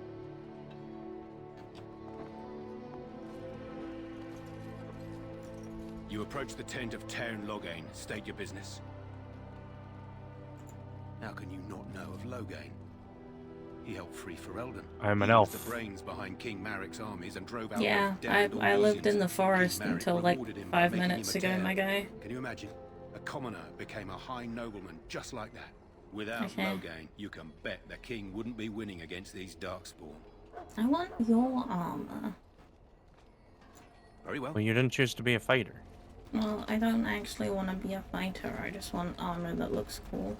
You approach the tent of Teyrn Loghain. State your business. How can you not know of Loghain? He helped free Ferelden. I'm an He was elf. the brains behind King Marik's armies and drove out Yeah, the damned I lived in Orlesians. the forest King Maric until like rewarded him by 5 making him minutes a ago, Teyrn. my guy. Can you imagine? A commoner became a high nobleman just like that. Without Okay. Loghain, you can bet the king wouldn't be winning against these Darkspawn. I want your armor. Very well. Well, you didn't choose to be a fighter. Well, I don't actually want to be a fighter. I just want armor that looks cool.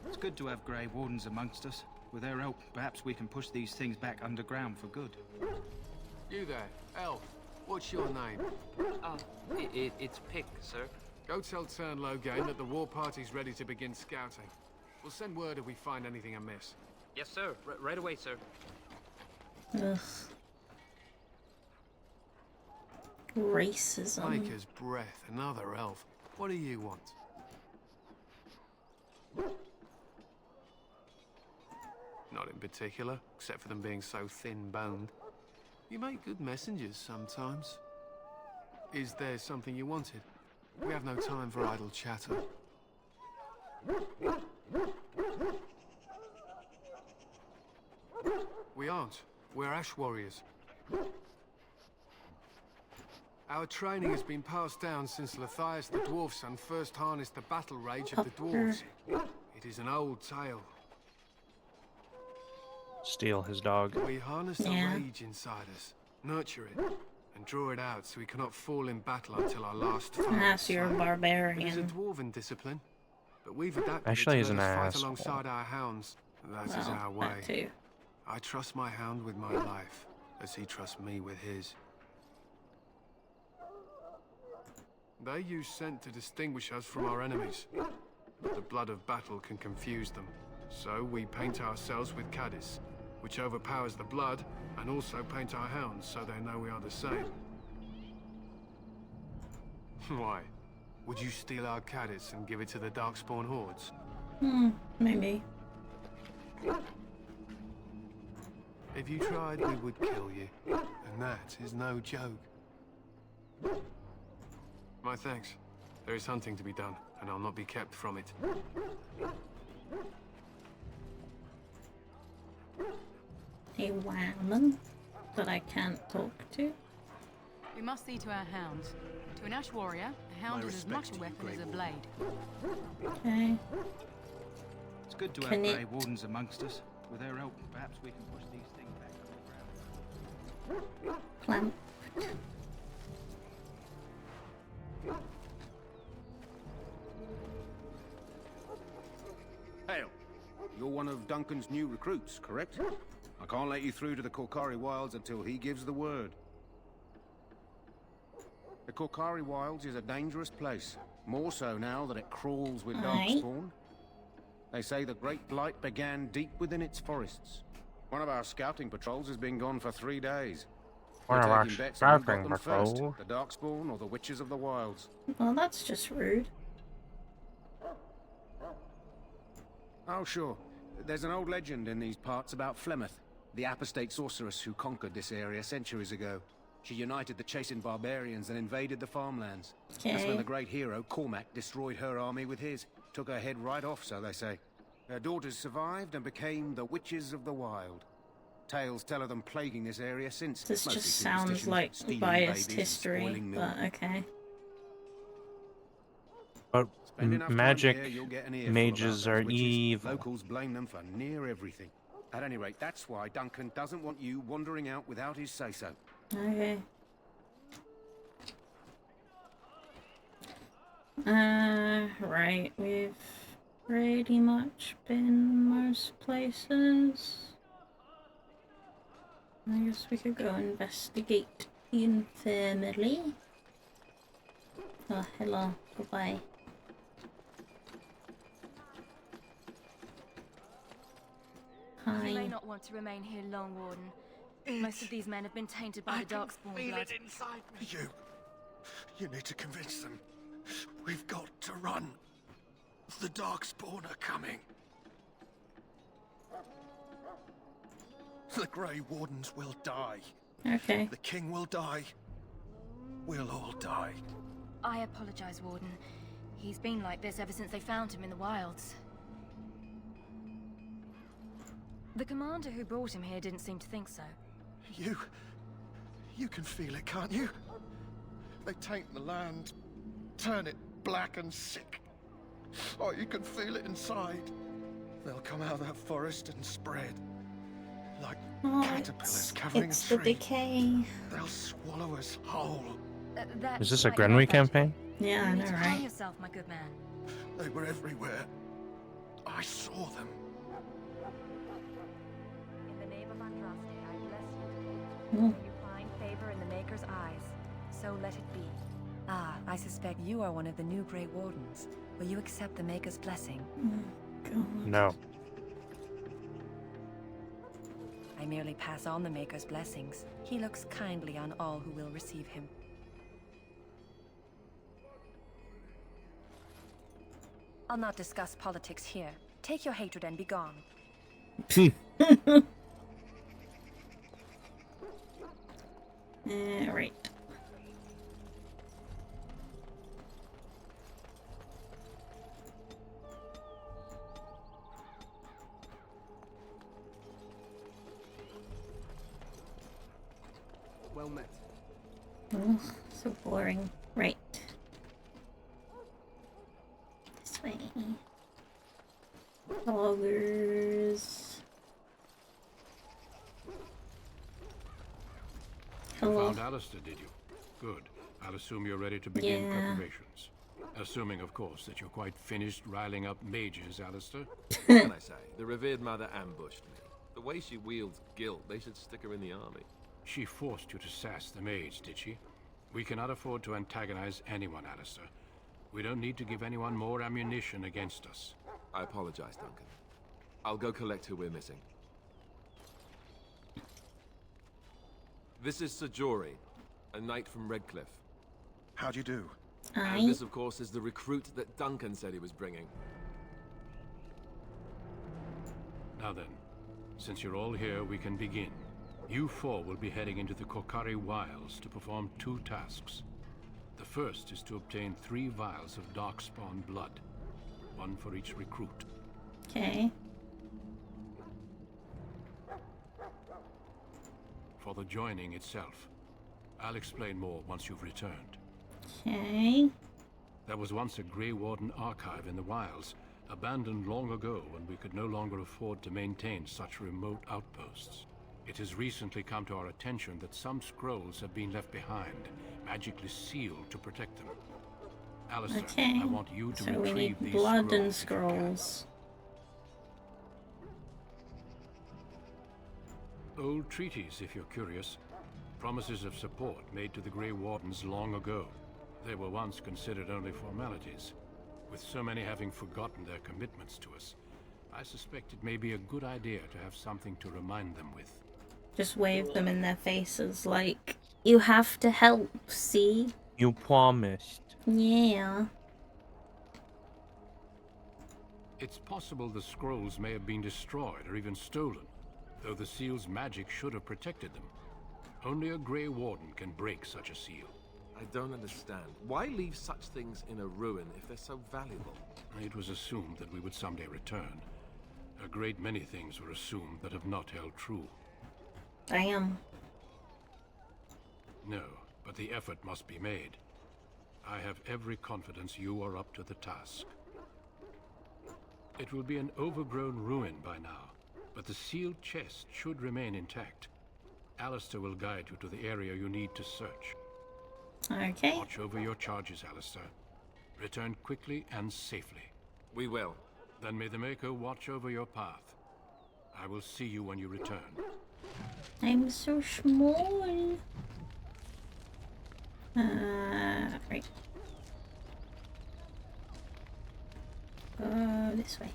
It's good to have Grey Wardens amongst us. With their help, perhaps we can push these things back underground for good. You there, elf. What's your name? It's Pick, sir. Go tell Tern Loghain that the war party's ready to begin scouting. We'll send word if we find anything amiss. Yes, sir. Right away, sir. Ugh. Racism. Maker's breath, another elf. What do you want? Not in particular, except for them being so thin-boned. You make good messengers sometimes. Is there something you wanted? We have no time for idle chatter. We aren't. We're Ash Warriors. Our training has been passed down since Lathias the Dwarf Son first harnessed the battle rage of the dwarves. It is an old tale. Steal his dog. We harness the rage inside us, nurture it, and draw it out so we cannot fall in battle until our last fight. So you're a barbarian. It is a dwarven discipline, but we've adapted Actually, it he's to an let us fight asshole. alongside our hounds. That is our way. That too. I trust my hound with my life, as he trusts me with his. They use scent to distinguish us from our enemies. But the blood of battle can confuse them. So we paint ourselves with Caddis, which overpowers the blood, and also paint our hounds so they know we are the same. Why? Would you steal our Caddis and give it to the Darkspawn hordes? Maybe. If you tried, we would kill you. And that is no joke. My thanks. There is hunting to be done, and I'll not be kept from it. A woman that I can't talk to. We must see to our hounds. To an Ash Warrior, a hound is as much a weapon as a blade. Okay. It's good to have Grey Wardens amongst us. With their help, perhaps we can push these things back underground. Clamp. Hail. You're one of Duncan's new recruits, correct? I can't let you through to the Korkari Wilds until he gives the word. The Korkari Wilds is a dangerous place. More so now that it crawls with Darkspawn. They say the Great Blight began deep within its forests. One of our scouting patrols has been gone for 3 days. One of our taking bets on who got scouting them first, patrols? the Darkspawn or the Witches of the Wilds. Well, that's just rude. Oh, sure. There's an old legend in these parts about Flemeth, the apostate sorceress who conquered this area centuries ago. She united the chasing barbarians and invaded the farmlands. That's when the great hero, Cormac, destroyed her army with his. Took her head right off, so they say. Her daughters survived and became the Witches of the Wild. Tales tell of them plaguing this area since. This mostly just sounds like stealing biased babies and history, spoiling milk. but okay. But Spend enough time magic here, you'll get an earful mages about those are witches. evil. Locals blame them for near everything. At any rate, that's why Duncan doesn't want you wandering out without his say-so. Okay. Right, we've pretty much been most places. I guess we could go investigate the infirmary. Oh, hello. Goodbye. Hi. You may not want to remain here long, Warden. Most of these men have been tainted by the Darkspawn blood. inside me. You need to convince them. We've got to run. The Darkspawn are coming. The Grey Wardens will die. Okay. The King will die. We'll all die. I apologize, Warden. He's been like this ever since they found him in the wilds. The commander who brought him here didn't seem to think so. You can feel it, can't you? They taint the land, turn it black and sick. Oh, you can feel it inside. They'll come out of that forest and spread. Like caterpillars covering a it's tree. the decay. They'll swallow us whole. Is this a Grenwy campaign? Yeah, I You know, need to calm right? yourself, my good man. They were everywhere. I saw them. You find favor in the Maker's eyes, so let it be. Ah, I suspect you are one of the new Grey Wardens. Will you accept the Maker's blessing? No. I merely pass on the Maker's blessings. He looks kindly on all who will receive him. I'll not discuss politics here. Take your hatred and be gone. Right. Well met. Oh, so boring. Right. This way. Loggers. You Hello. found Alistair, did you? Good. I'll assume you're ready to begin Yeah. preparations. Assuming, of course, that you're quite finished riling up mages, Alistair. What can I say? The revered mother ambushed me. The way she wields guilt, they should stick her in the army. She forced you to sass the mage, did she? We cannot afford to antagonize anyone, Alistair. We don't need to give anyone more ammunition against us. I apologize, Duncan. I'll go collect who we're missing. This is Sir Jory, a knight from Redcliffe. How do you do? And this, of course, is the recruit that Duncan said he was bringing. Now then, since you're all here, we can begin. You four will be heading into the Korcari Wilds to perform 2 tasks. The first is to obtain 3 vials of Darkspawn blood, 1 for each recruit. Okay. For the joining itself, I'll explain more once you've returned. Okay. There was once a Grey Warden archive in the wilds, abandoned long ago when we could no longer afford to maintain such remote outposts. It has recently come to our attention that some scrolls have been left behind, magically sealed to protect them. Alistair, Okay. I want you to So we retrieve need these blood and scrolls if you can. scrolls. Old treaties, if you're curious. Promises of support made to the Grey Wardens long ago. They were once considered only formalities. With so many having forgotten their commitments to us, I suspect it may be a good idea to have something to remind them with. Just wave them in their faces like, you have to help, see? You promised. Yeah. It's possible the scrolls may have been destroyed or even stolen, though the seal's magic should have protected them. Only a Grey Warden can break such a seal. I don't understand. Why leave such things in a ruin if they're so valuable? It was assumed that we would someday return. A great many things were assumed that have not held true. Damn. No, but the effort must be made. I have every confidence you are up to the task. It will be an overgrown ruin by now, but the sealed chest should remain intact. Alistair will guide you to the area you need to search. Okay. Watch over your charges, Alistair. Return quickly and safely. We will. Then may the Maker watch over your path. I will see you when you return. I'm so small. Right. Go this way.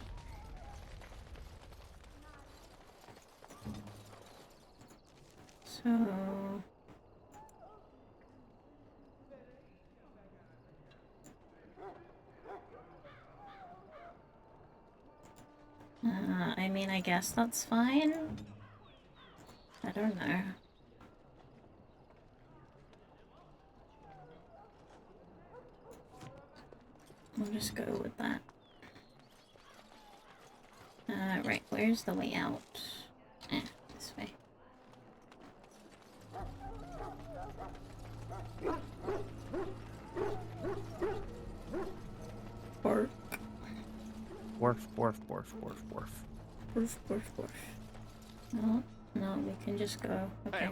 So... I mean, I guess that's fine. I don't know. We'll just go with that. Right, where's the way out? This way. Pork. Worf, worf, worf, worf, worf. Worf, worf, worf. No, no, we can just go. Okay. Hey,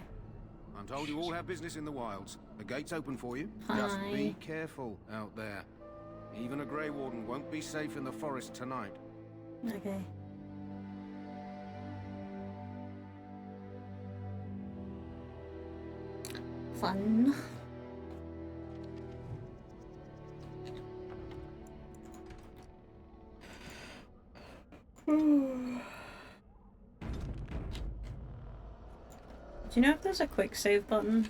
I'm told you all have business in the wilds. The gate's open for you. Just Hi. be careful out there. Even a Grey Warden won't be safe in the forest tonight. Okay. Fun. Do you know if there's a quick save button?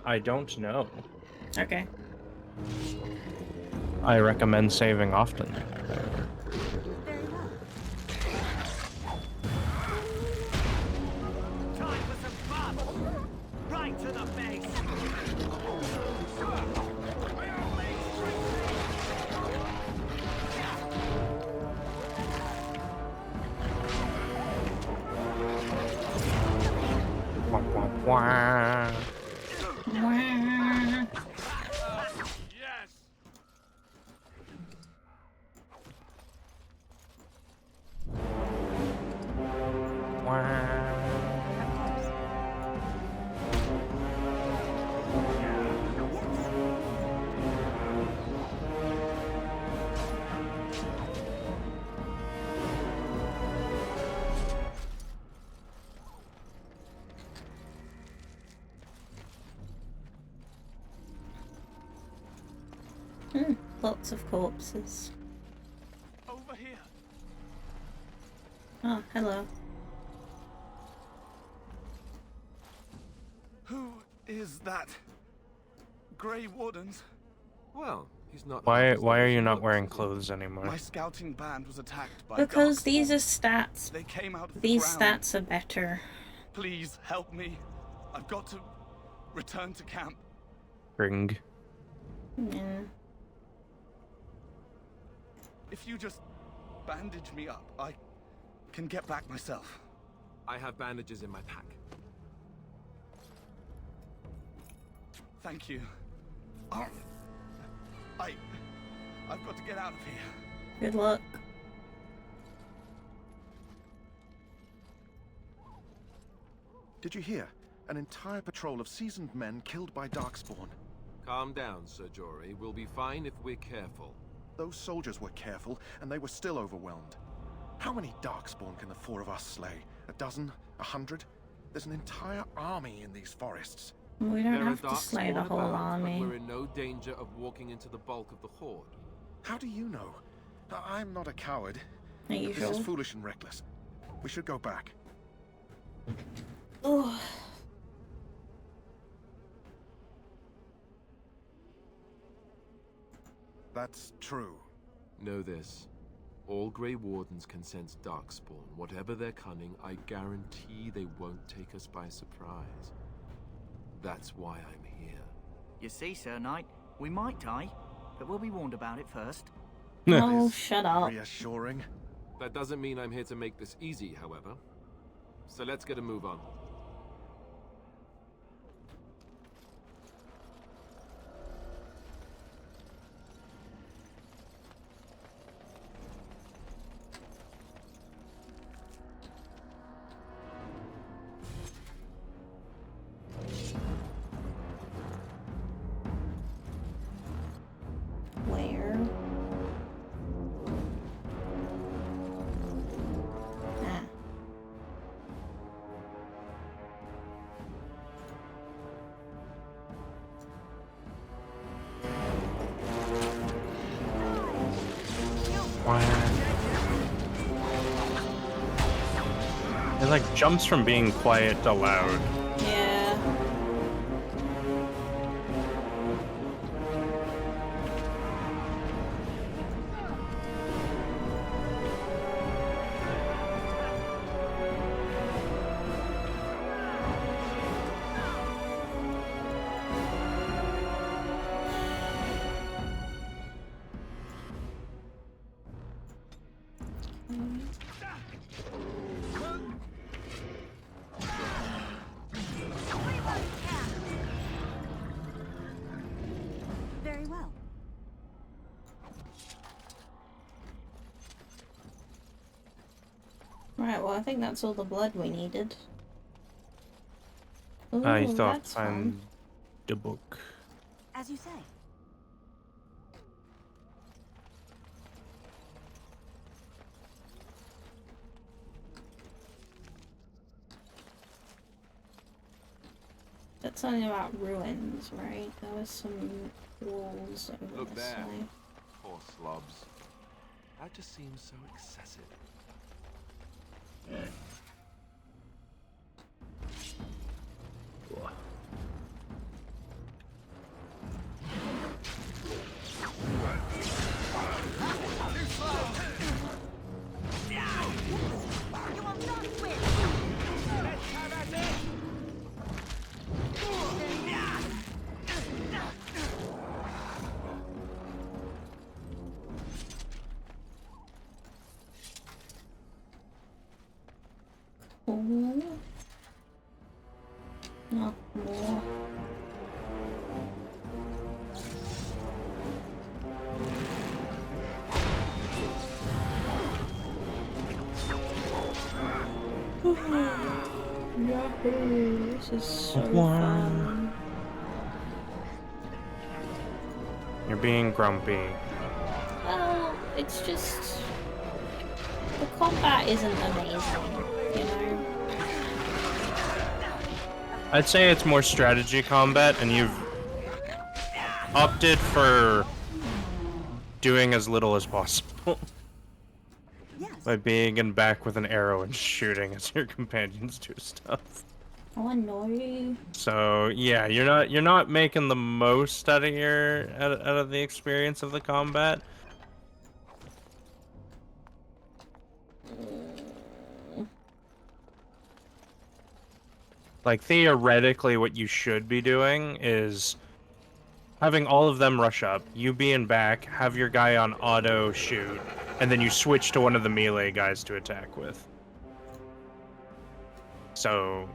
I don't know. Okay. I recommend saving often. Time for some fun! Right to the base! Wah, wah, wah. Lots of corpses. Over here. Oh, hello. Who is that? Grey Wardens? Well, he's not. Why are you not wearing clothes anymore? My scouting band was attacked by Because Darkspawn. these are stats. They came out of These the ground. stats are better. Please help me. I've got to return to camp. Ring. Yeah. If you just bandage me up, I can get back myself. I have bandages in my pack. Thank you. I've got to get out of here. Good luck. Did you hear? An entire patrol of seasoned men killed by Darkspawn. Calm down, Sir Jory. We'll be fine if we're careful. Those soldiers were careful, and they were still overwhelmed. How many Darkspawn can the four of us slay? A dozen? 100? There's an entire army in these forests. We don't There are have to slay the Darkspawn whole about, army. But we're in no danger of walking into the bulk of the horde. How do you know? I'm not a coward. Are you This is sure? foolish and reckless. We should go back. Oh. That's true. Know this. All Grey Wardens can sense Darkspawn. Whatever their cunning, I guarantee they won't take us by surprise. That's why I'm here. You see, Sir Knight, we might die, but we'll be warned about it first. Oh, shut up. Reassuring. That doesn't mean I'm here to make this easy, however. So let's get a move on. Where? Ah. It like jumps from being quiet to loud. Yeah. Very well. Right, well, I think that's all the blood we needed. I Ooh, thought that's find fun. the book. As you say. That's something about ruins, right? There was some walls over Look this there. way. Poor slobs. That just seems so excessive. Oh. Not more. Yahoo! This is so fun. You're being grumpy. Well, it's just the combat isn't amazing, you know. I'd say it's more strategy combat, and you've opted for doing as little as possible. By being in back with an arrow and shooting as your companions do stuff. Oh no. So yeah, you're not making the most out of the experience of the combat. Like theoretically, what you should be doing is having all of them rush up, you be in back, have your guy on auto shoot, and then you switch to one of the melee guys to attack with. So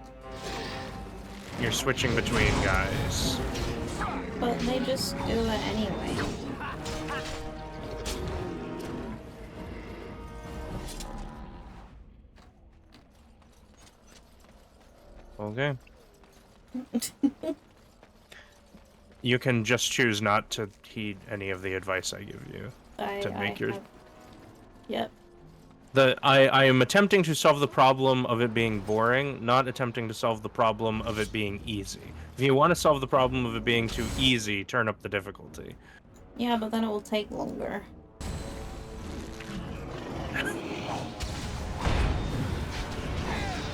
you're switching between guys. But they just do it anyway. Okay. You can just choose not to heed any of the advice I give you to make your. Yep. I am attempting to solve the problem of it being boring, not attempting to solve the problem of it being easy. If you want to solve the problem of it being too easy, turn up the difficulty. Yeah, but then it will take longer.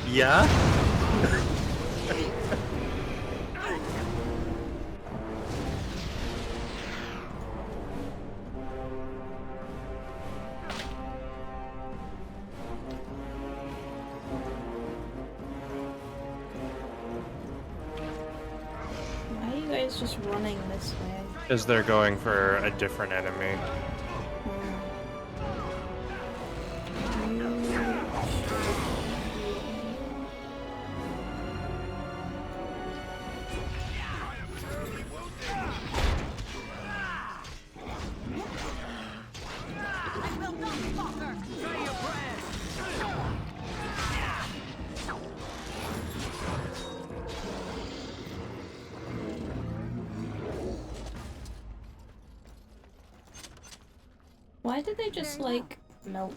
Yeah? Why are you guys just running this way? Because they're going for a different enemy. Why did they just, like, melt?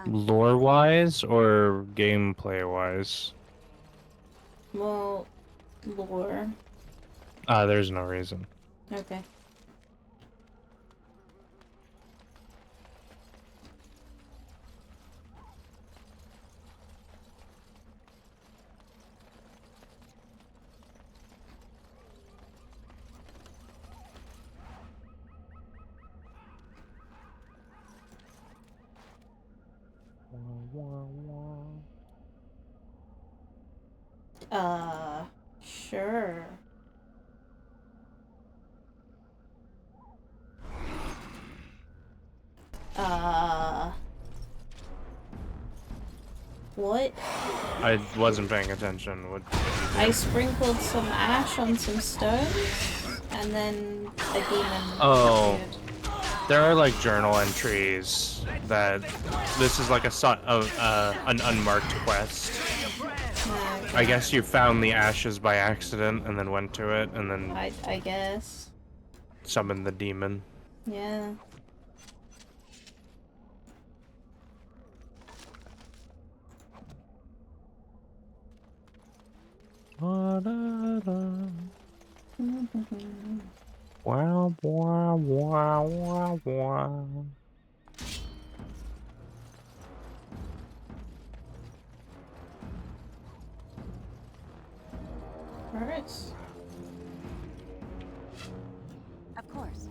Lore-wise or gameplay-wise? Well, lore. There's no reason. Okay. Sure. What? I wasn't paying attention. What? I sprinkled some ash on some stones, and then the demon Oh. appeared. There are like journal entries that this is like an unmarked quest. I guess you found the ashes by accident and then went to it and then I guess. summoned the demon. Yeah. Wow, wow, wow, wow, wow. Alright. Of course.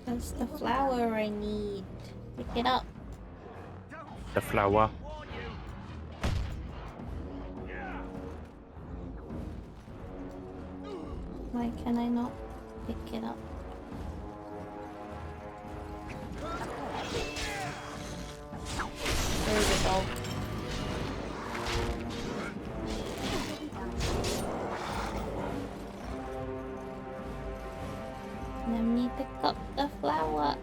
That's the flower I need. Pick it up. The flower. Why can I not pick it up? There we go. Let me pick up the flower.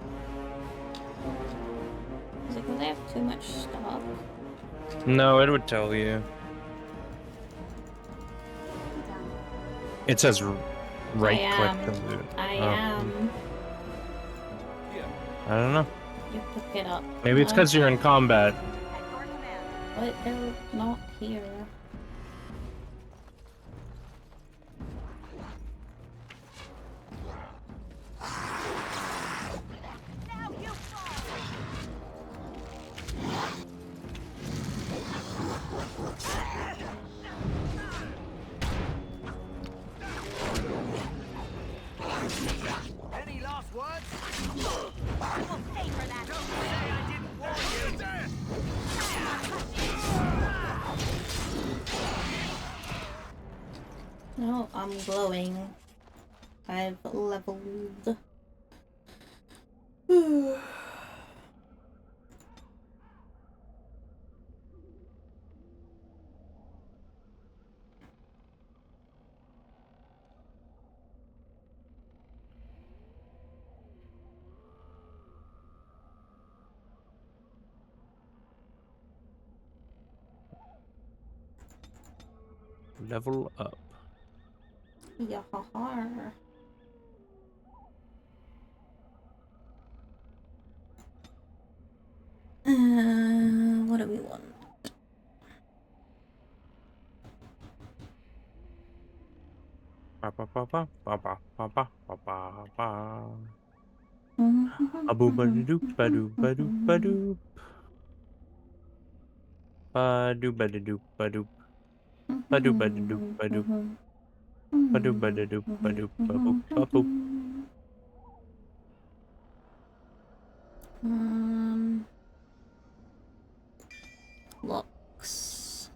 Is it because I have too much stuff? No, it would tell you. It says right click to loot. I am. I don't know. You pick it up. Maybe it's because you're in combat. But they're not here. Any last words? You'll pay for that. Don't say I didn't warn you. No, I'm glowing. I've leveled. Level up. Yahar. What do we want? Ba ba ba ba ba ba ba ba ba ba ba. Aboo ba doop ba doop ba doop ba doop. Ba doop ba doop ba doop. Ba doop ba doop ba doop. Ba doop ba doop ba doop ba boop ba boop. Locks.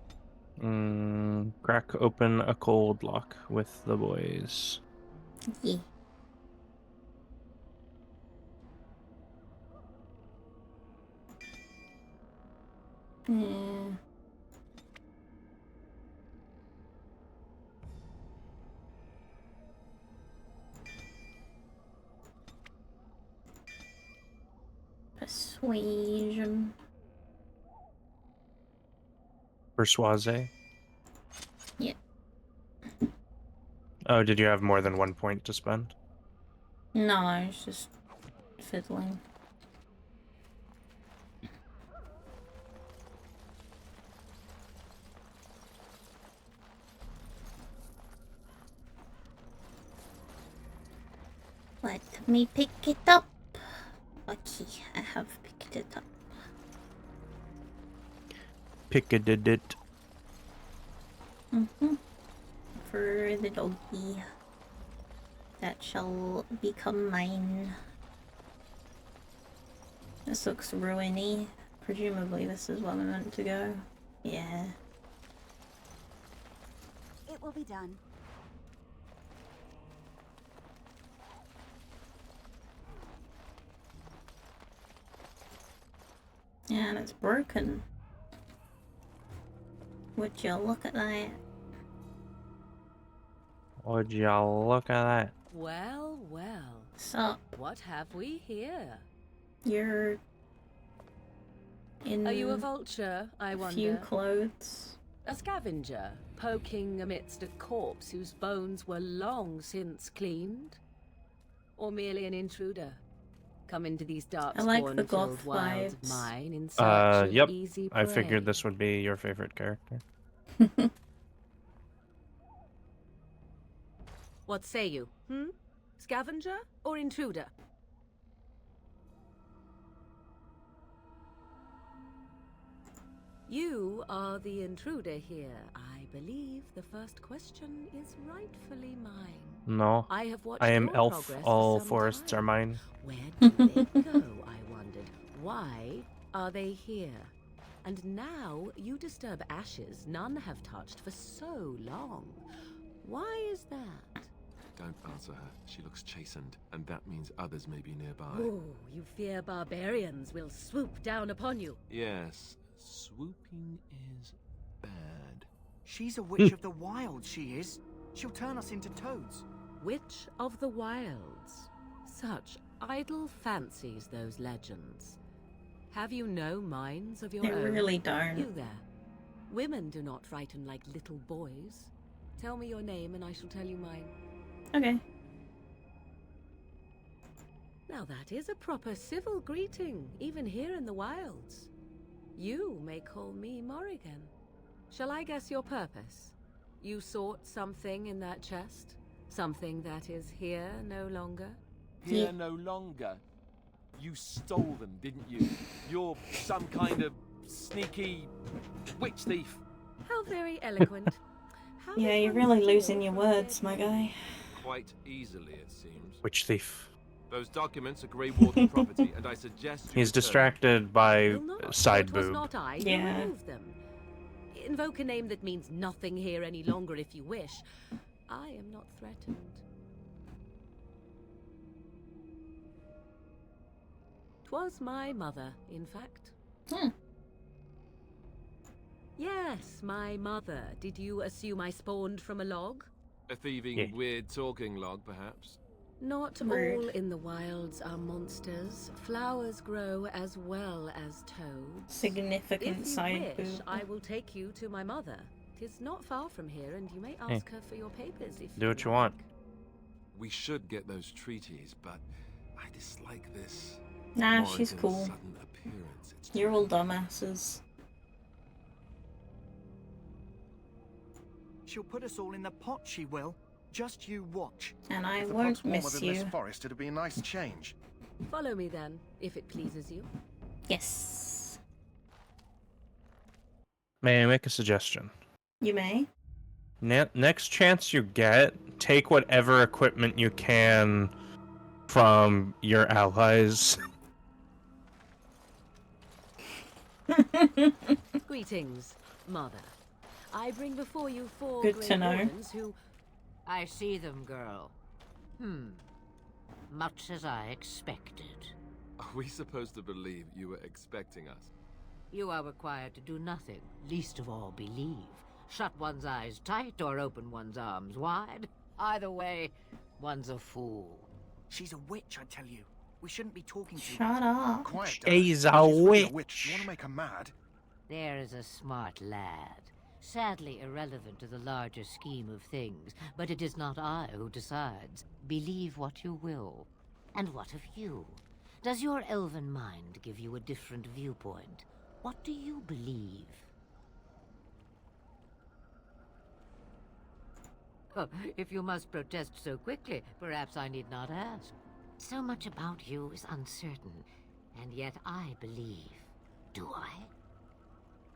Crack open a cold lock with the boys. Yeah. Yeah. Persuasion. Persuase. Yeah. Oh, did you have more than 1 point to spend? No, I was just fiddling. Let me pick it up. Okay, I have picked it up. Picketed it. For the doggy. That shall become mine. This looks ruiny. Presumably this is where we're meant to go. Yeah. It will be done. And it's broken. Would you look at that? Would y'all look at that? Well, well. Sup? What have we here? You're in Are you a vulture, I wonder? few clothes. A scavenger, poking amidst a corpse whose bones were long since cleaned? Or merely an intruder? Come into these dark I like the filled goth wilds of vibes. mine in search of Yep. easy I prey. figured this would be your favorite character. What say you? Scavenger or intruder? You are the intruder here. I believe the first question is rightfully mine. No. I have watched I am your elf. progress All for some forests are time. mine. Where did they go, I wondered. Why are they here? And now you disturb ashes none have touched for so long. Why is that? Don't answer her. She looks chastened, and that means others may be nearby. Oh, you fear barbarians will swoop down upon you. Yes, swooping is bad. She's a witch of the wilds, she is. She'll turn us into toads. Witch of the Wilds. Such idle fancies, those legends. Have you no minds of your They own? really don't. You there. Women do not frighten like little boys. Tell me your name and I shall tell you mine. Okay. Now that is a proper civil greeting, even here in the wilds. You may call me Morrigan. Shall I guess your purpose? You sought something in that chest? Something that is here no longer? Here no longer. You stole them, didn't you? You're some kind of sneaky witch thief. How very eloquent. How Yeah, does you're one really steal losing your from words, dead my men? guy. Quite easily, it seems. Witch thief. Those documents are Grey Warden property, and I suggest you He's return. distracted by Will not, side for it was boob. not I who Yeah. removed them. Invoke a name that means nothing here any longer if you wish. I am not threatened. 'Twas my mother, in fact. Yes, my mother. Did you assume I spawned from a log? A thieving, Yeah. weird talking log, perhaps. Not Rude. all in the wilds are monsters. Flowers grow as well as toads. Significant If you side wish, boob. I will take you to my mother. 'Tis not far from here, and you may Hey. ask her for your papers if Do what you want. We should get those treaties, but I dislike this. Nah, she's Morrigan's cool. Sudden appearance. It's You're all dumbasses. She'll put us all in the pot, she will. Just you watch. And I If the won't pot's warmer miss than this you. forest, it'd be a nice change. Follow me then, if it pleases you. Yes. May I make a suggestion? You may. Next chance you get, take whatever equipment you can from your allies. Greetings, mother. I bring before you four Good Grey to know. Wardens who... I see them, girl. Much as I expected. Are we supposed to believe you were expecting us? You are required to do nothing, least of all believe. Shut one's eyes tight or open one's arms wide. Either way, one's a fool. She's a witch, I tell you. We shouldn't be talking to her. Shut up. Quiet, Dad. She's a really witch. You want to make her mad? There is a smart lad. Sadly irrelevant to the larger scheme of things, but it is not I who decides. Believe what you will. And what of you? Does your elven mind give you a different viewpoint? What do you believe? Oh, if you must protest so quickly, perhaps I need not ask. So much about you is uncertain, and yet I believe. Do I?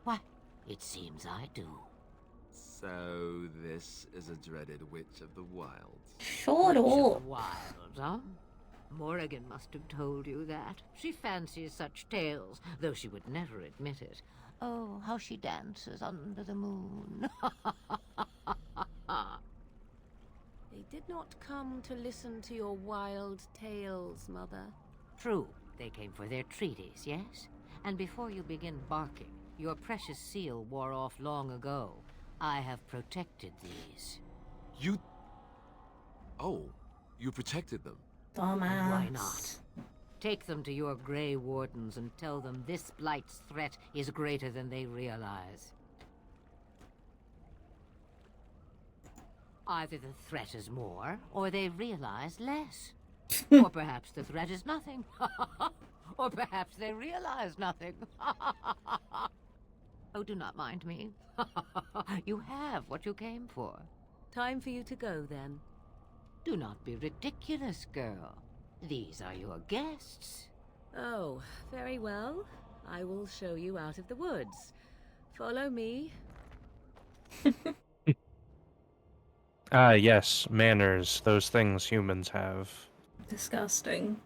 Why, it seems I do. So this is a dreaded witch of the wilds. Shut Witch of up. the Wilds, huh? Morrigan must have told you that. She fancies such tales, though she would never admit it. Oh, how she dances under the moon. They did not come to listen to your wild tales, mother. True, they came for their treaties, yes? And before you begin barking, your precious seal wore off long ago. I have protected these. You... Oh, you protected them. Dumbass. Why not? Take them to your Grey Wardens and tell them this Blight's threat is greater than they realize. Either the threat is more, or they realize less. Or perhaps the threat is nothing. Or perhaps they realize nothing. Oh, do not mind me. You have what you came for. Time for you to go, then. Do not be ridiculous, girl. These are your guests. Oh, very well. I will show you out of the woods. Follow me. Ah, yes, manners, those things humans have. Disgusting.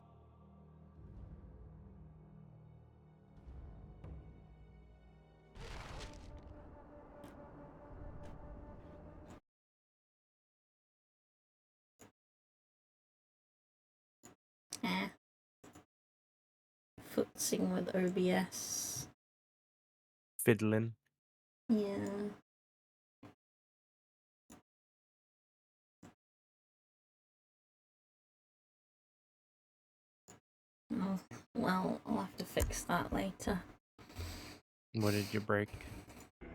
Eh. Footsing with OBS. Fiddling. Yeah. Oh, well, I'll have to fix that later. What did you break?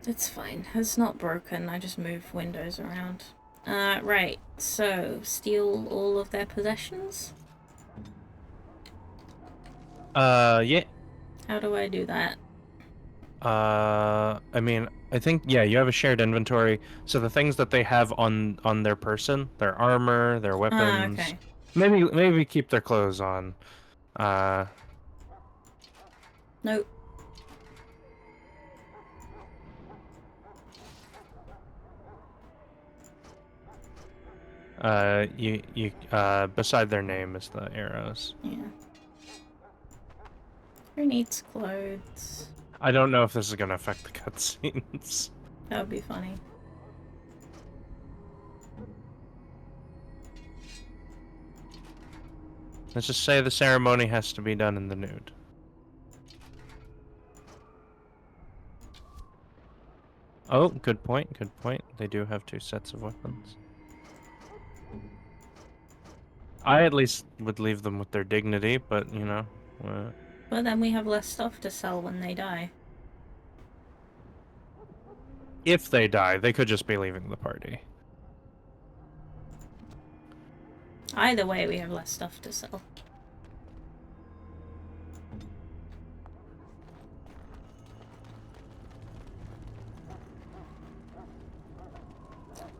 It's fine. It's not broken. I just moved windows around. Right. So, steal all of their possessions? Yeah. How do I do that? I mean, I think, yeah, you have a shared inventory, so the things that they have on their person, their armor, their weapons, okay. maybe keep their clothes on. Nope. Beside their name is the arrows. Yeah. Who needs clothes? I don't know if this is gonna affect the cutscenes. That would be funny. Let's just say the ceremony has to be done in the nude. Oh, good point, good point. They do have 2 sets of weapons. I at least would leave them with their dignity, but, you know... But then we have less stuff to sell when they die. If they die, they could just be leaving the party. Either way, we have less stuff to sell.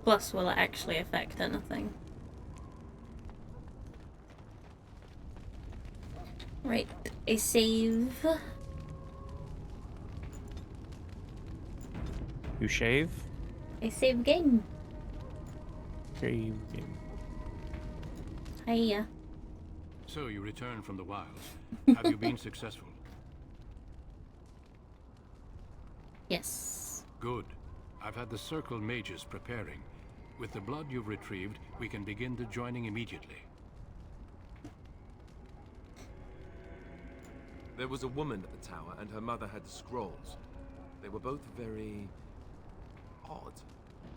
Plus, will it actually affect anything? Right, a save. You shave? A save game. Shave game. Hiya. So you return from the wilds. Have you been successful? Yes. Good. I've had the Circle mages preparing. With the blood you've retrieved, we can begin the joining immediately. There was a woman at the tower, and her mother had scrolls. They were both very... odd.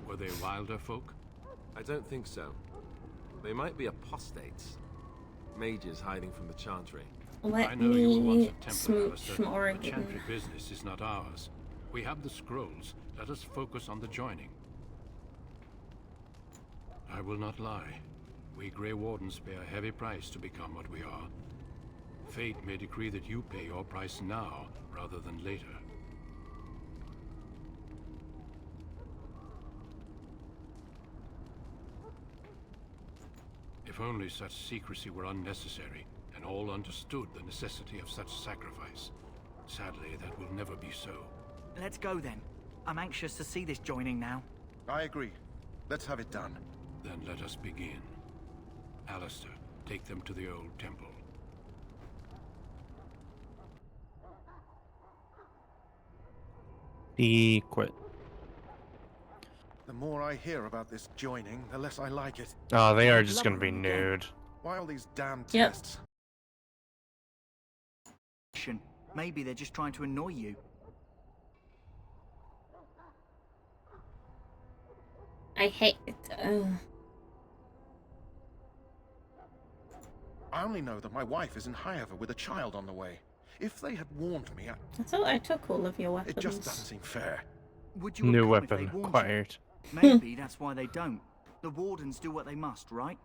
Were they wilder folk? I don't think so. They might be apostates. Mages hiding from the Chantry. I know you were once a Templar, Alistair, but Chantry business is not ours. We have the scrolls. Let us focus on the joining. I will not lie. We Grey Wardens pay a heavy price to become what we are. Fate may decree that you pay your price now, rather than later. If only such secrecy were unnecessary, and all understood the necessity of such sacrifice. Sadly, that will never be so. Let's go then. I'm anxious to see this joining now. I agree. Let's have it done. Then let us begin. Alistair, take them to the old temple. Quit. The more I hear about this joining, the less I like it. Oh, they are just gonna be nude. Why all these damn Yep. tests? Maybe they're just trying to annoy you. I hate it. I only know that my wife is in Highover with a child on the way. If they had warned me, I thought I took all of your weapons. it just doesn't seem fair. Would you New have come if weapon they warned you? acquired. Maybe that's why they don't. The Wardens do what they must, right?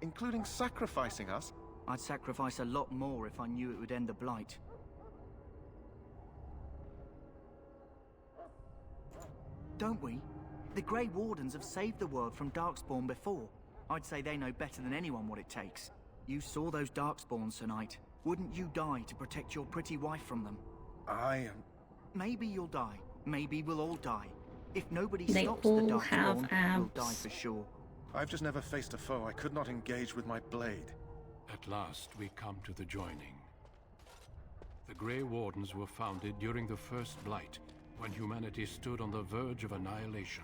Including sacrificing us? I'd sacrifice a lot more if I knew it would end the Blight. Don't we? The Grey Wardens have saved the world from Darkspawn before. I'd say they know better than anyone what it takes. You saw those Darkspawns tonight. Wouldn't you die to protect your pretty wife from them? Maybe you'll die. Maybe we'll all die. If nobody They stops the all Darkspawn, have we'll die abs. for sure. I've just never faced a foe I could not engage with my blade. At last, we come to the joining. The Grey Wardens were founded during the First Blight, when humanity stood on the verge of annihilation.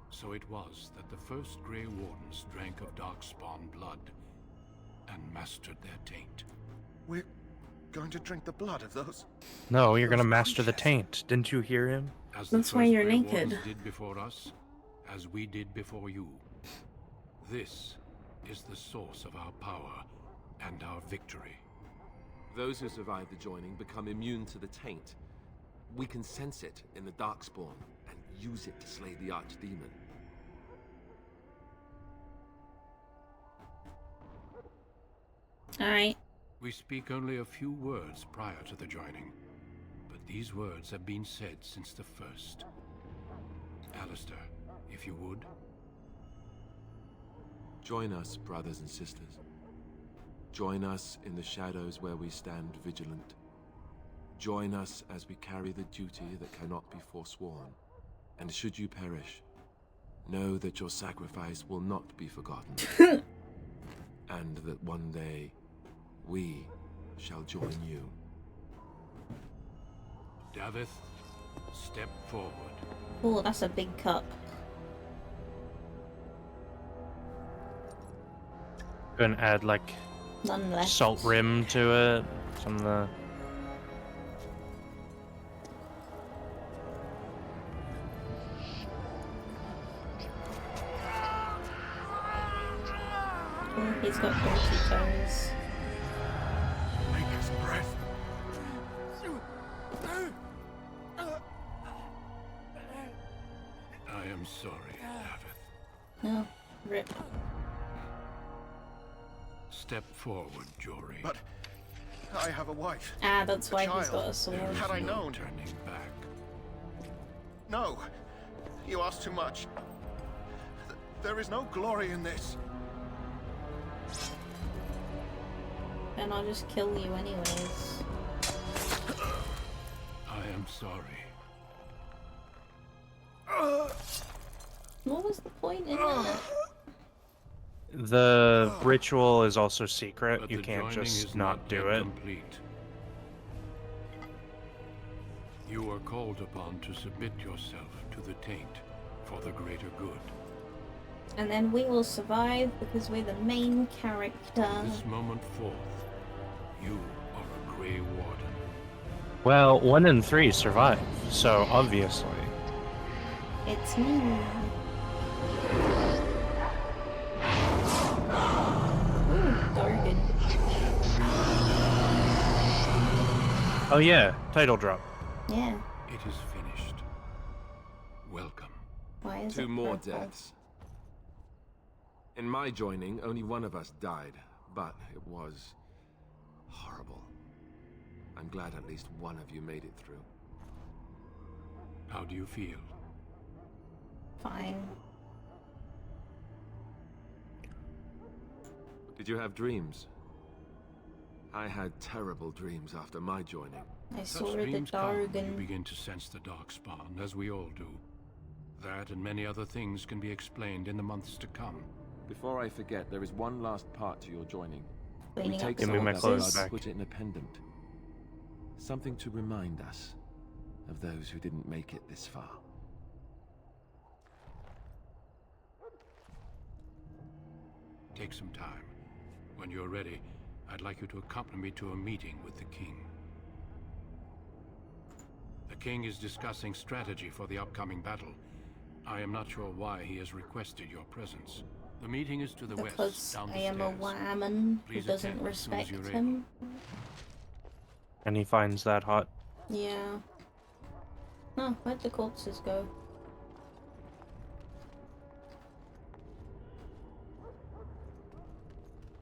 So it was that the first Grey Wardens drank of Darkspawn blood and mastered their taint. We're going to drink the blood of those? No, you're gonna master the taint. Didn't you hear him? As That's the why first you're Grey naked. Wardens did before us, as we did before you. This is the source of our power and our victory. Those who survive the joining become immune to the taint. We can sense it in the Darkspawn and use it to slay the Archdemon. Alright. We speak only a few words prior to the joining, but these words have been said since the first. Alistair, if you would. Join us, brothers and sisters. Join us in the shadows where we stand vigilant. Join us as we carry the duty that cannot be forsworn. And should you perish, know that your sacrifice will not be forgotten. And that one day, we shall join you. Davith, step forward. Oh, that's a big cup. Gonna add like None left. salt rim to it. Some of the Oh, he's got dirty toes. Maker's breath. I am sorry, Davith. No, rip. Step forward, Jory. But I have a wife. Ah, that's why he's child. got a sword. Had I known. Turning back. No, you ask too much. There is no glory in this. And I'll just kill you anyways. I am sorry. What was the point in that? The ritual is also secret. But You the can't joining just is not do it. Complete. You are called upon to submit yourself to the taint for the greater good. And then we will survive because we're the main character. From this moment forth, you are a Grey Warden. Well, 1 and 3 survive, so obviously. It's me. Ooh, Dargan. Oh yeah, title drop. Yeah. It is finished. Welcome. Why is Two it more purple? deaths. In my joining, only one of us died, but it was horrible. I'm glad at least one of you made it through. How do you feel? Fine. Did you have dreams? I had terrible dreams after my joining. I Such saw the dreams come when you Dargan. begin to sense the Darkspawn, as we all do. That and many other things can be explained in the months to come. Before I forget, there is one last part to your joining. Cleaning We up take the some Give me of my that clothes blood back. and put it in a pendant. Something to remind us of those who didn't make it this far. Take some time. When you're ready, I'd like you to accompany me to a meeting with the King. The King is discussing strategy for the upcoming battle. I am not sure why he has requested your presence. The meeting is to the west, Because down I the am a stairs. woman who Please doesn't attend as soon as respect you're him. And he finds that hot. Yeah. Oh, where'd the corpses go?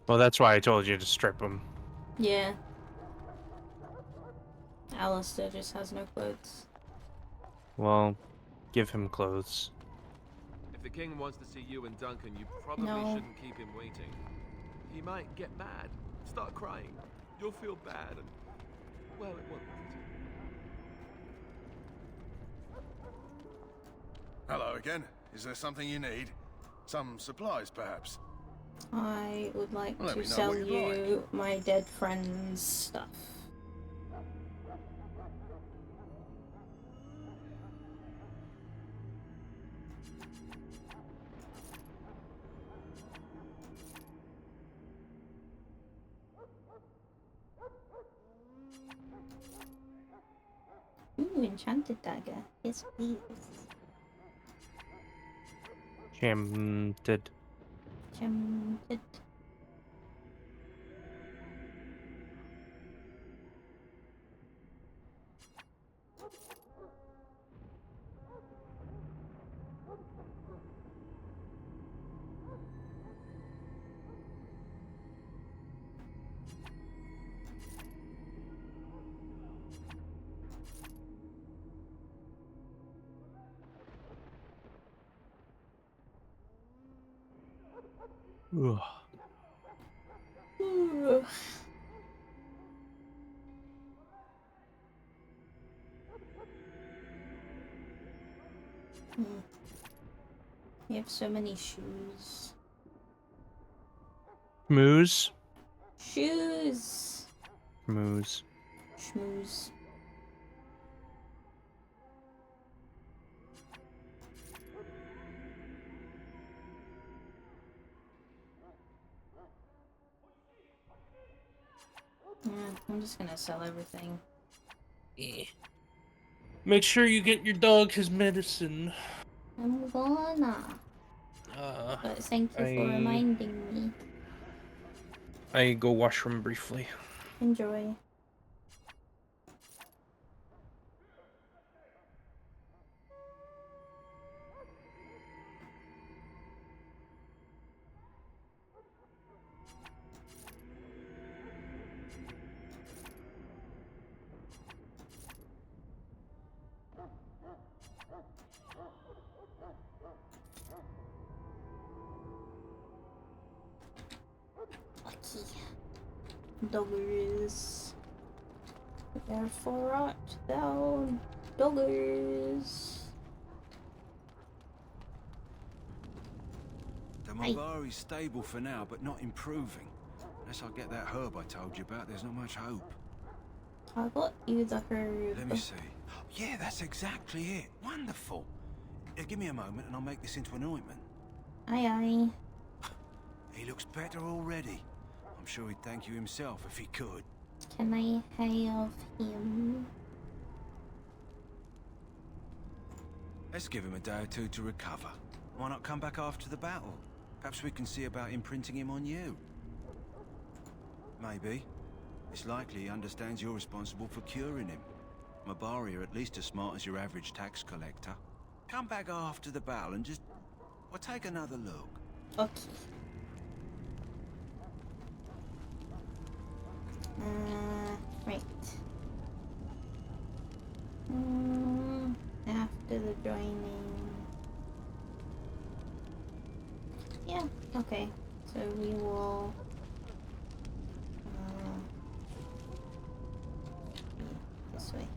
Well, that's why I told you to strip him. Yeah. Alistair just has no clothes. Well, give him clothes. If the king wants to see you and Duncan, you probably shouldn't keep him waiting. He might get mad, start crying. You'll feel bad, and well, it won't. Hello again. Is there something you need? Some supplies, perhaps? I would like Well, let to me know sell what you'd you my dead friend's stuff. Ooh, enchanted dagger. Yes, please. Enchanted. Enchanted. Ugh. Ooh. You have so many shoes. Schmooze. Shoes. Schmooze. Schmooze. Yeah, I'm just gonna sell everything. Yeah. Make sure you get your dog his medicine. I'm gonna. But thank you for reminding me. I go washroom briefly. Enjoy. Doggers. Therefore art thou doggers. The Mabari's stable for now, but not improving. Unless I get that herb I told you about, there's not much hope. I got you the herb. Let me see. Yeah, that's exactly it. Wonderful. Give me a moment and I'll make this into an ointment. Aye aye. He looks better already. I'm sure he'd thank you himself if he could. Can I have him? Let's give him a day or two to recover. Why not come back after the battle? Perhaps we can see about imprinting him on you. Maybe. It's likely he understands you're responsible for curing him. Mabari are at least as smart as your average tax collector. Come back after the battle and just... well, take another look. Okay. Right. After the joining. Yeah, okay. So we will... this way.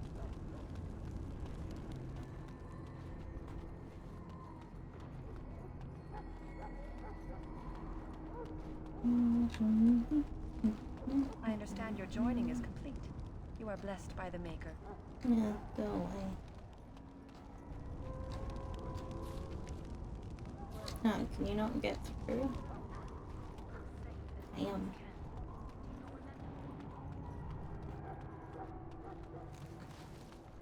I understand your joining is complete. You are blessed by the Maker. Yeah, go away. Oh, can you not get through? I am.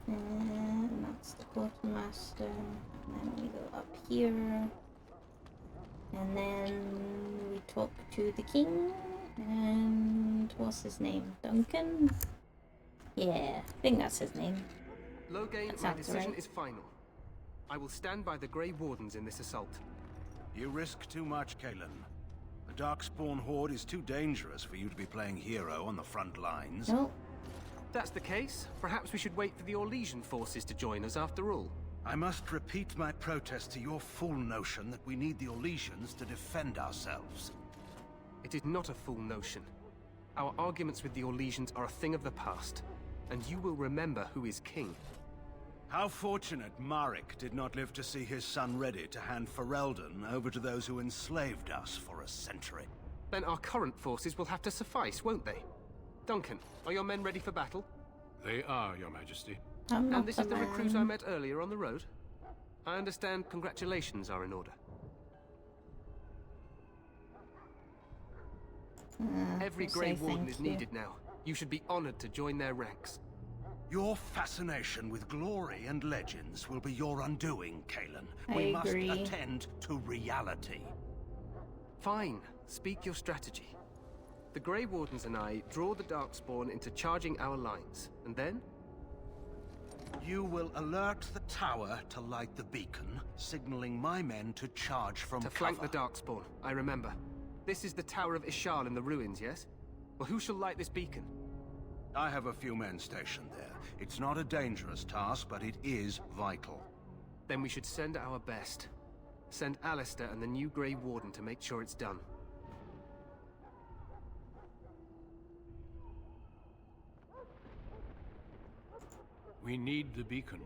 And that's the quartermaster. And then we go up here. And then we talk to the king. And what's his name? Duncan? Yeah, I think that's his name. Loghain, my sounds decision right. is final. I will stand by the Grey Wardens in this assault. You risk too much, Kalen. The Darkspawn Horde is too dangerous for you to be playing hero on the front lines. No. If that's the case, perhaps we should wait for the Orlesian forces to join us after all. I must repeat my protest to your fool notion that we need the Orlesians to defend ourselves. It is not a fool notion. Our arguments with the Orlesians are a thing of the past, and you will remember who is king. How fortunate Marek did not live to see his son ready to hand Ferelden over to those who enslaved us for a century. Then our current forces will have to suffice, won't they? Duncan, are your men ready for battle? They are, Your Majesty. And this is the recruit I met earlier on the road? I understand congratulations are in order. Every Grey Warden is needed now. You should be honored to join their ranks. Your fascination with glory and legends will be your undoing, Cailan. I We agree. must attend to reality. Fine. Speak your strategy. The Grey Wardens and I draw the Darkspawn into charging our lines, and then? You will alert the tower to light the beacon, signaling my men to charge from To flank the Darkspawn, I remember. This is the Tower of Ishal in the ruins, yes? Well, who shall light this beacon? I have a few men stationed there. It's not a dangerous task, but it is vital. Then we should send our best. Send Alistair and the new Grey Warden to make sure it's done. We need the beacon.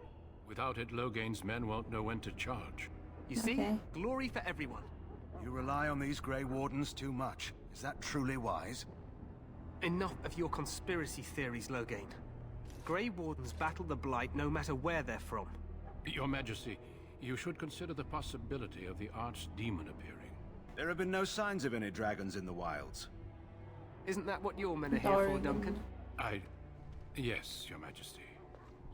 Without it, Loghain's men won't know when to charge. You see? Glory for everyone. You rely on these Grey Wardens too much. Is that truly wise? Enough of your conspiracy theories, Loghain. Grey Wardens battle the Blight no matter where they're from. Your Majesty, you should consider the possibility of the Archdemon appearing. There have been no signs of any dragons in the wilds. Isn't that what your men are here for, Duncan? Yes, Your Majesty.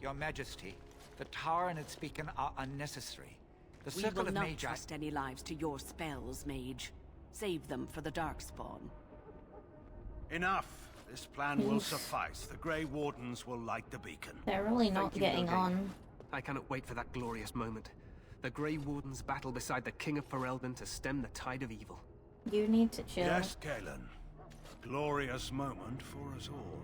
Your Majesty, the tower and its beacon are unnecessary. The We Circle will of not Magi... trust any lives to your spells, Mage. Save them for the Darkspawn. Enough. This plan will suffice. The Grey Wardens will light the beacon. They're really not Thank you, getting Loghain. on. I cannot wait for that glorious moment. The Grey Wardens battle beside the King of Ferelden to stem the tide of evil. You need to chill. Yes, Cailan. Glorious moment for us all.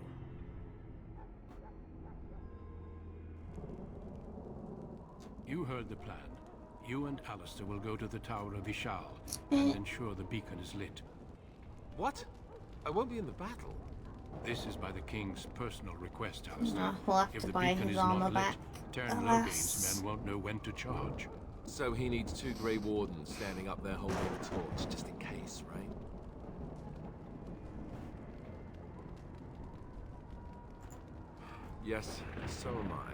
You heard the plan. You and Alistair will go to the Tower of Ishal and ensure the beacon is lit. What? I won't be in the battle. This is by the King's personal request, Alistair. We'll have if to the buy beacon his is not armor lit, back. Terran Alas. Loghain's men won't know when to charge. So he needs 2 Grey Wardens standing up there holding a torch, just in case, right? Yes, so am I.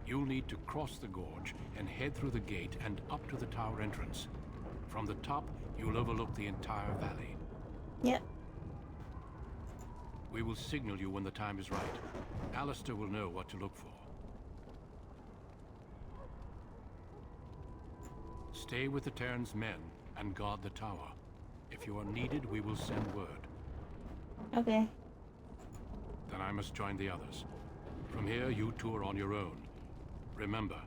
You'll need to cross the gorge and head through the gate and up to the tower entrance. From the top, you'll overlook the entire valley. Yep. We will signal you when the time is right. Alistair will know what to look for. Stay with the Terran's men and guard the tower. If you are needed, we will send word. Okay. Then I must join the others. From here, you two are on your own. Remember,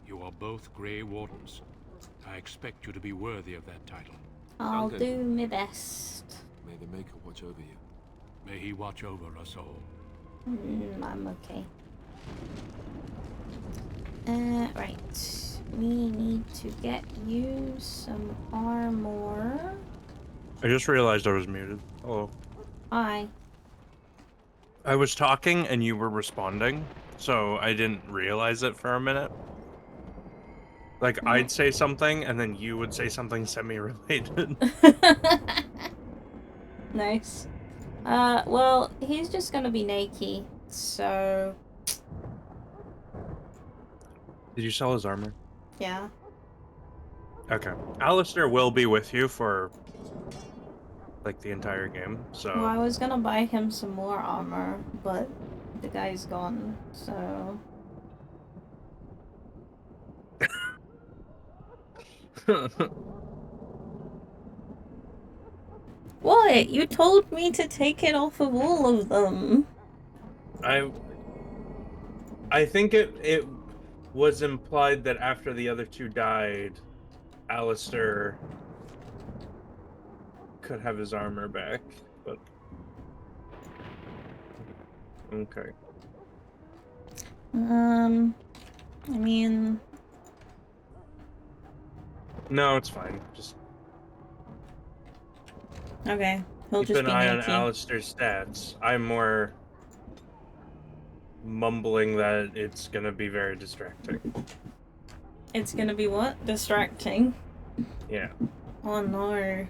you are both Grey Wardens. I expect you to be worthy of that title. I'll Duncan. do my best. May the Maker watch over you. May he watch over us all. I'm okay. Right. We need to get you some armor. I just realized I was muted. Hello. Hi. I was talking and you were responding, so I didn't realize it for a minute. Like, I'd say something and then you would say something semi-related. Nice. Well, he's just gonna be naked, so... Did you sell his armor? Yeah. Okay. Alistair will be with you for, like, the entire game, so... Well, I was gonna buy him some more armor, but the guy's gone, so... What? You told me to take it off of all of them. I think it was implied that after the other two died, Alistair could have his armor back, but... Okay. I mean... No, it's fine. Just Okay, he'll keep just an be eye on naked. Alistair's stats. I'm more mumbling that it's gonna be very distracting. It's gonna be what? Distracting? Yeah. Oh no. Okay.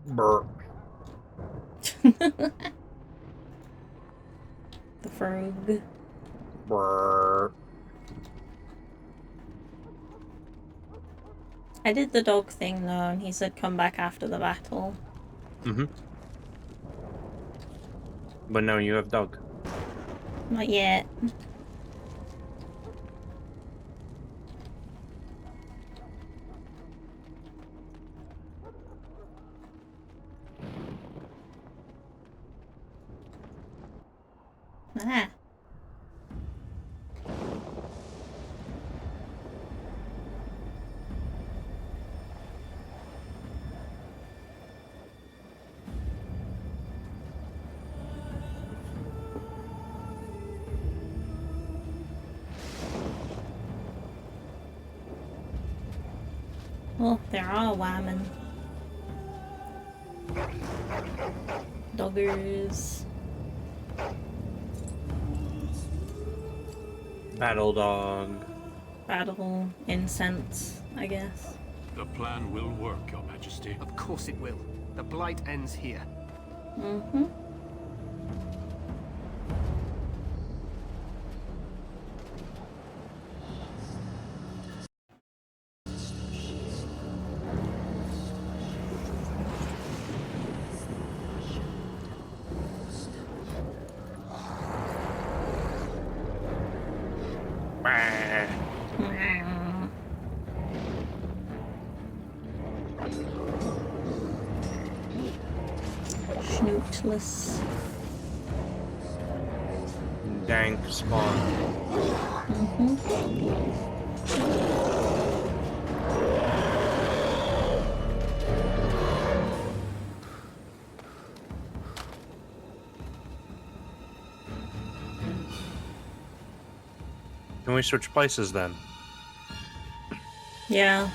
Burp. The frog. Burp. I did the dog thing though, and he said come back after the battle. Mm-hmm. But no, you have dog. Not yet. Ah. Oh, there are women. Doggers. Battle dog. Battle incense, I guess. The plan will work, Your Majesty. Of course it will. The blight ends here. Mm-hmm. Snootless. Dank spawn. Can we switch places then? Yeah.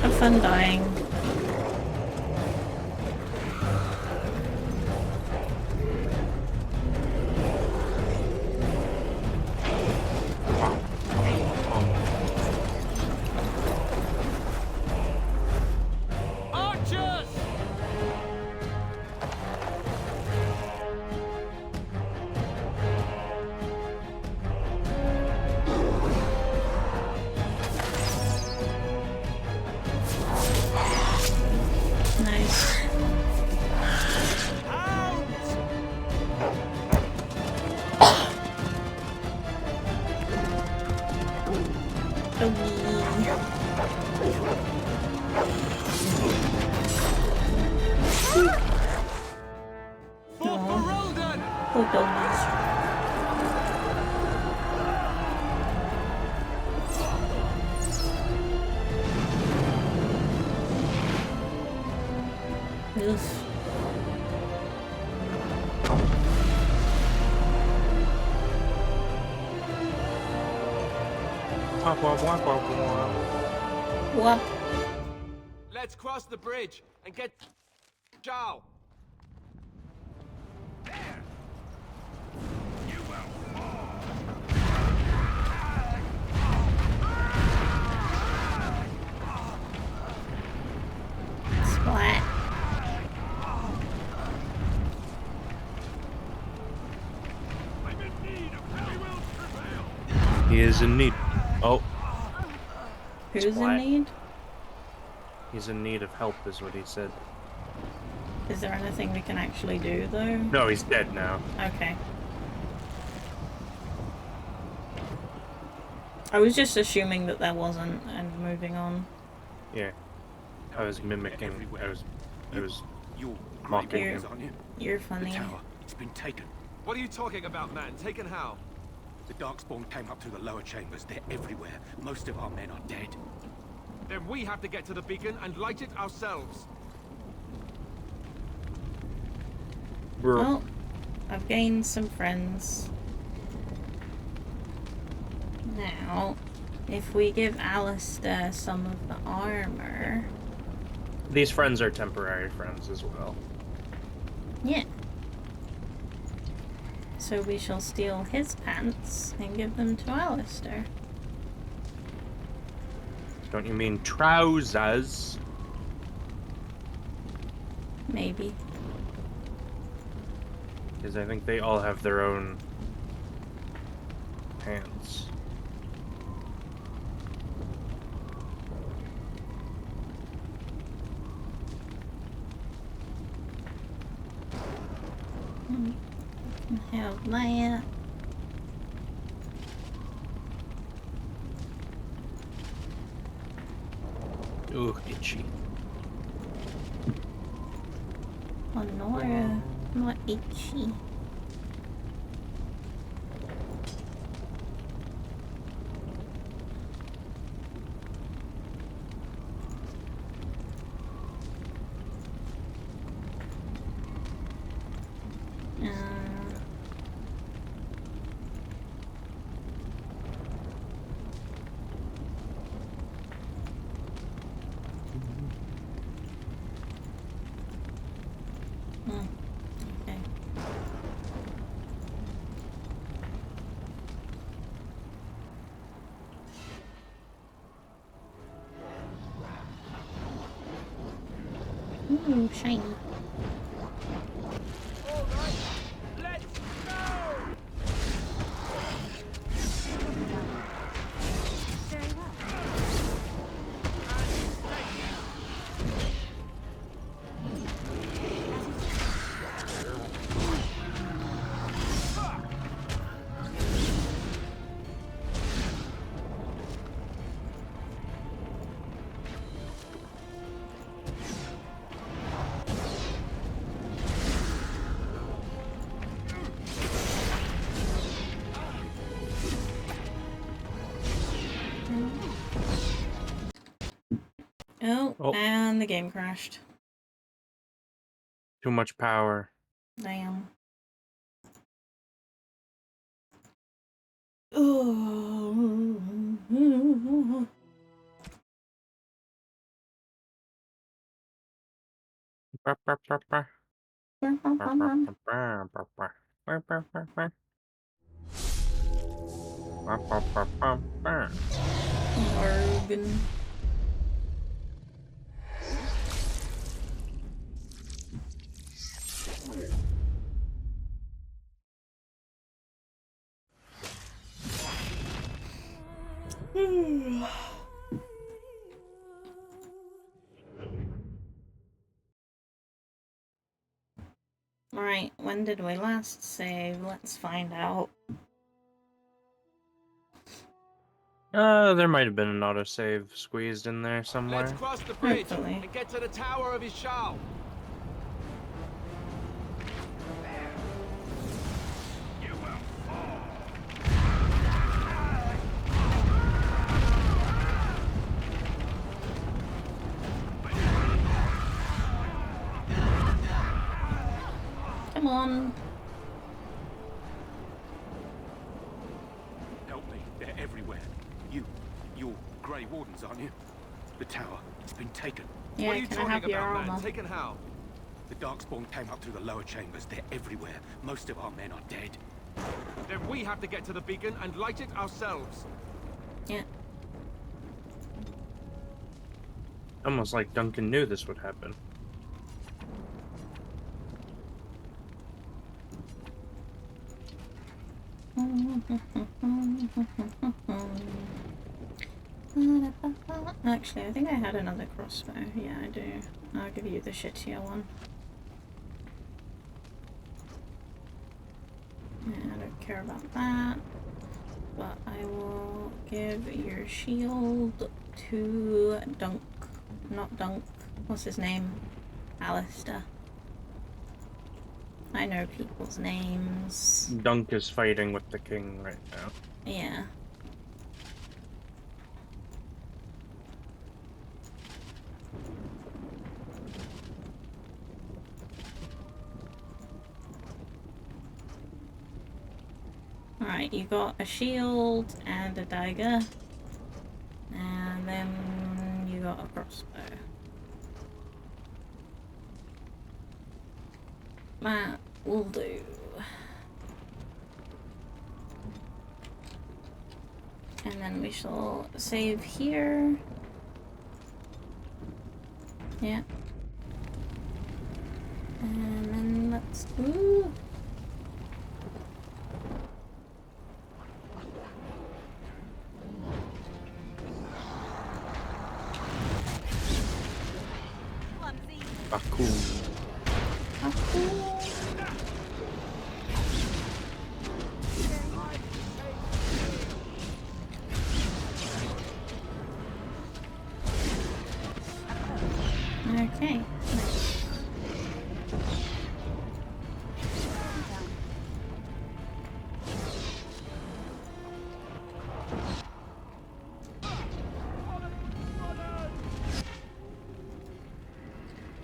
Have fun dying. Archers! Nice. Poor doggies. Oof. What? Let's cross the bridge and get Zhao. Splat. He is in need. Oh. Who's in Splat. need? He's in need of help, is what he said. Is there anything we can actually do, though? No, he's dead now. Okay. I was just assuming that there wasn't, and moving on. Yeah. I was mimicking. I was mocking him. You're funny. The tower, it's been taken. What are you talking about, man? Taken how? The Darkspawn came up through the lower chambers. They're everywhere. Most of our men are dead. Then we have to get to the beacon and light it ourselves. Well, I've gained some friends. Now, if we give Alistair some of the armor... These friends are temporary friends as well. Yeah. So we shall steal his pants and give them to Alistair. Don't you mean trousers? Maybe. Because I think they all have their own pants. Have that. Ooh, itchy. Honora, not itchy. Ooh, shiny. Oh, and the game crashed. Too much power. Damn. Oh. Morgan. Alright, when did we last save? Let's find out. There might have been an autosave squeezed in there somewhere. Let's cross the bridge Hopefully. and get to the Tower of Ishal. Come on. Help me, they're everywhere. You're Grey Wardens, aren't you? The tower, it's been taken. Yeah, what are you can I talking have your about, man? armor? Taken how? The Darkspawn came up through the lower chambers. They're everywhere. Most of our men are dead. Then we have to get to the beacon and light it ourselves. Yeah. Almost like Duncan knew this would happen. Actually, I think I had another crossbow. Yeah, I do. I'll give you the shittier one. I don't care about that. But I will give your shield to Dunk. Not Dunk. What's his name? Alistair. I know people's names. Dunk is fighting with the king right now. Yeah. Alright, you got a shield and a dagger. And then you got a crossbow. That will do. And then we shall save here. Yeah. And then let's... Ooh. Cool. Okay.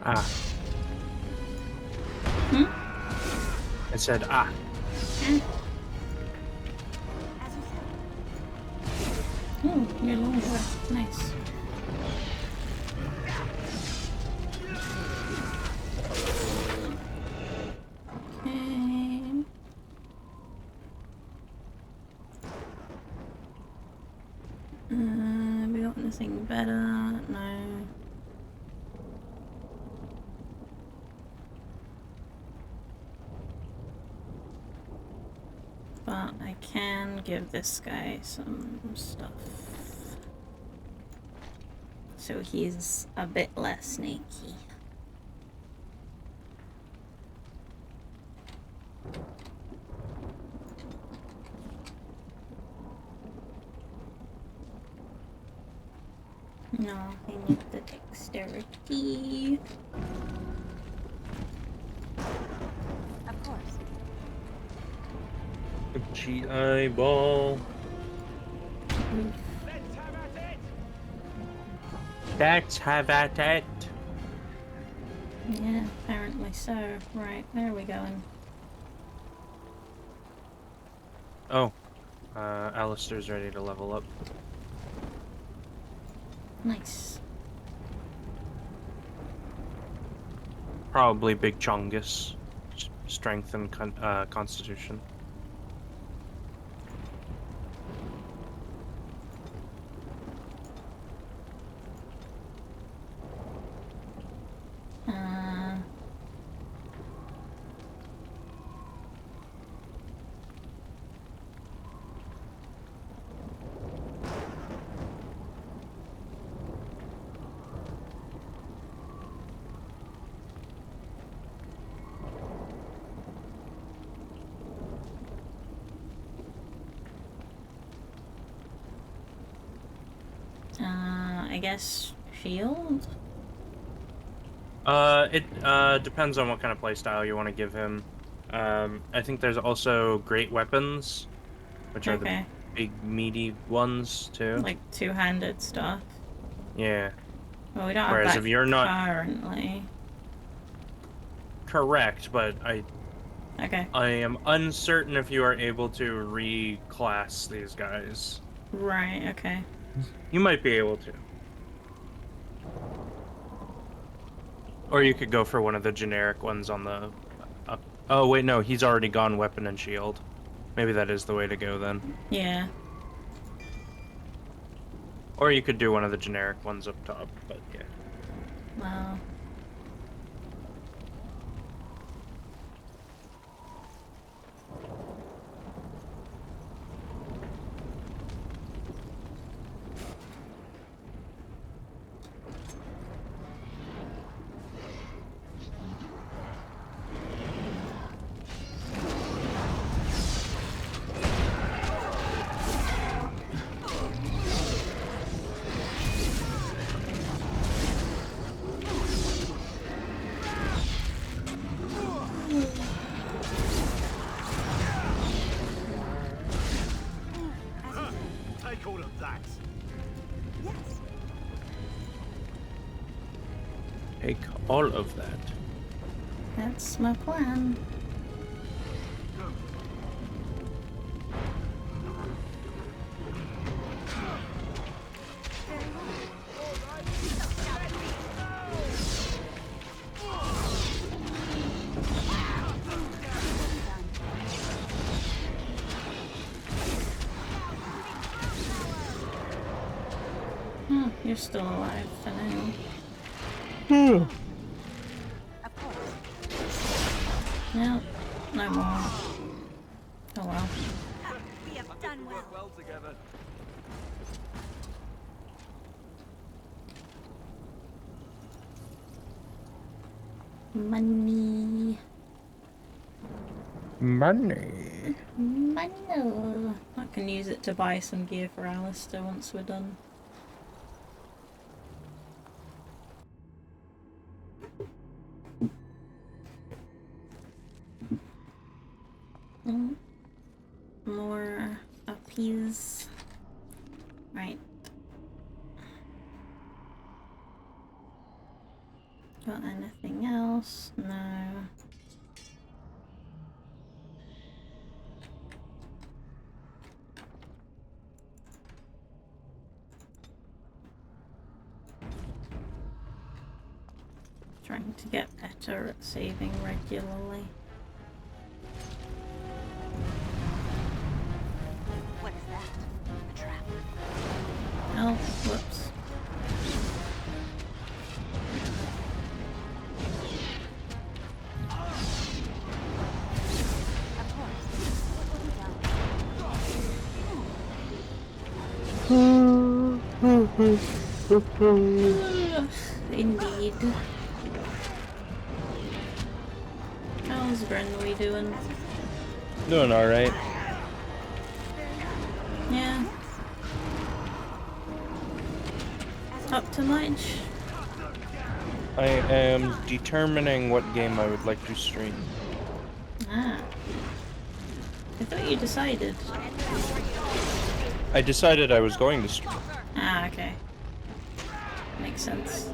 Ah. I said ah. Oh, you're longer. Nice. Okay. We got anything better? No. But I can give this guy some stuff. So he's a bit less snaky. No, I need the dexterity. Of course. GI ball. Let's have at it. Yeah, apparently so. Right, where are we going? Oh, Alistair's ready to level up. Nice. Probably Big Chongus. Strength and constitution. I guess shield? It depends on what kind of playstyle you want to give him. I think there's also great weapons, which are the big meaty ones too. Like two-handed stuff. Yeah. Well, we don't Whereas have that if you're not currently. Correct, but I am uncertain if you are able to reclass these guys. Right, okay. You might be able to. Or you could go for one of the generic ones on the... Oh, wait, no, he's already gone weapon and shield. Maybe that is the way to go then. Yeah. Or you could do one of the generic ones up top, but yeah. Wow. take all of that. That's my plan. You're still alive for now. No, no more. Oh well. We have done well together. Money. Money. Money. I can use it to buy some gear for Alistair once we're done. More uppies. Right. Got anything else? No. Trying to get better at saving regularly. What is that? A trap. Oh, whoops. Indeed. How's Brenwy doing? Doing alright. Yeah. Up to much? I am determining what game I would like to stream. Ah. I thought you decided. I decided I was going to stream. Ah, okay. Makes sense.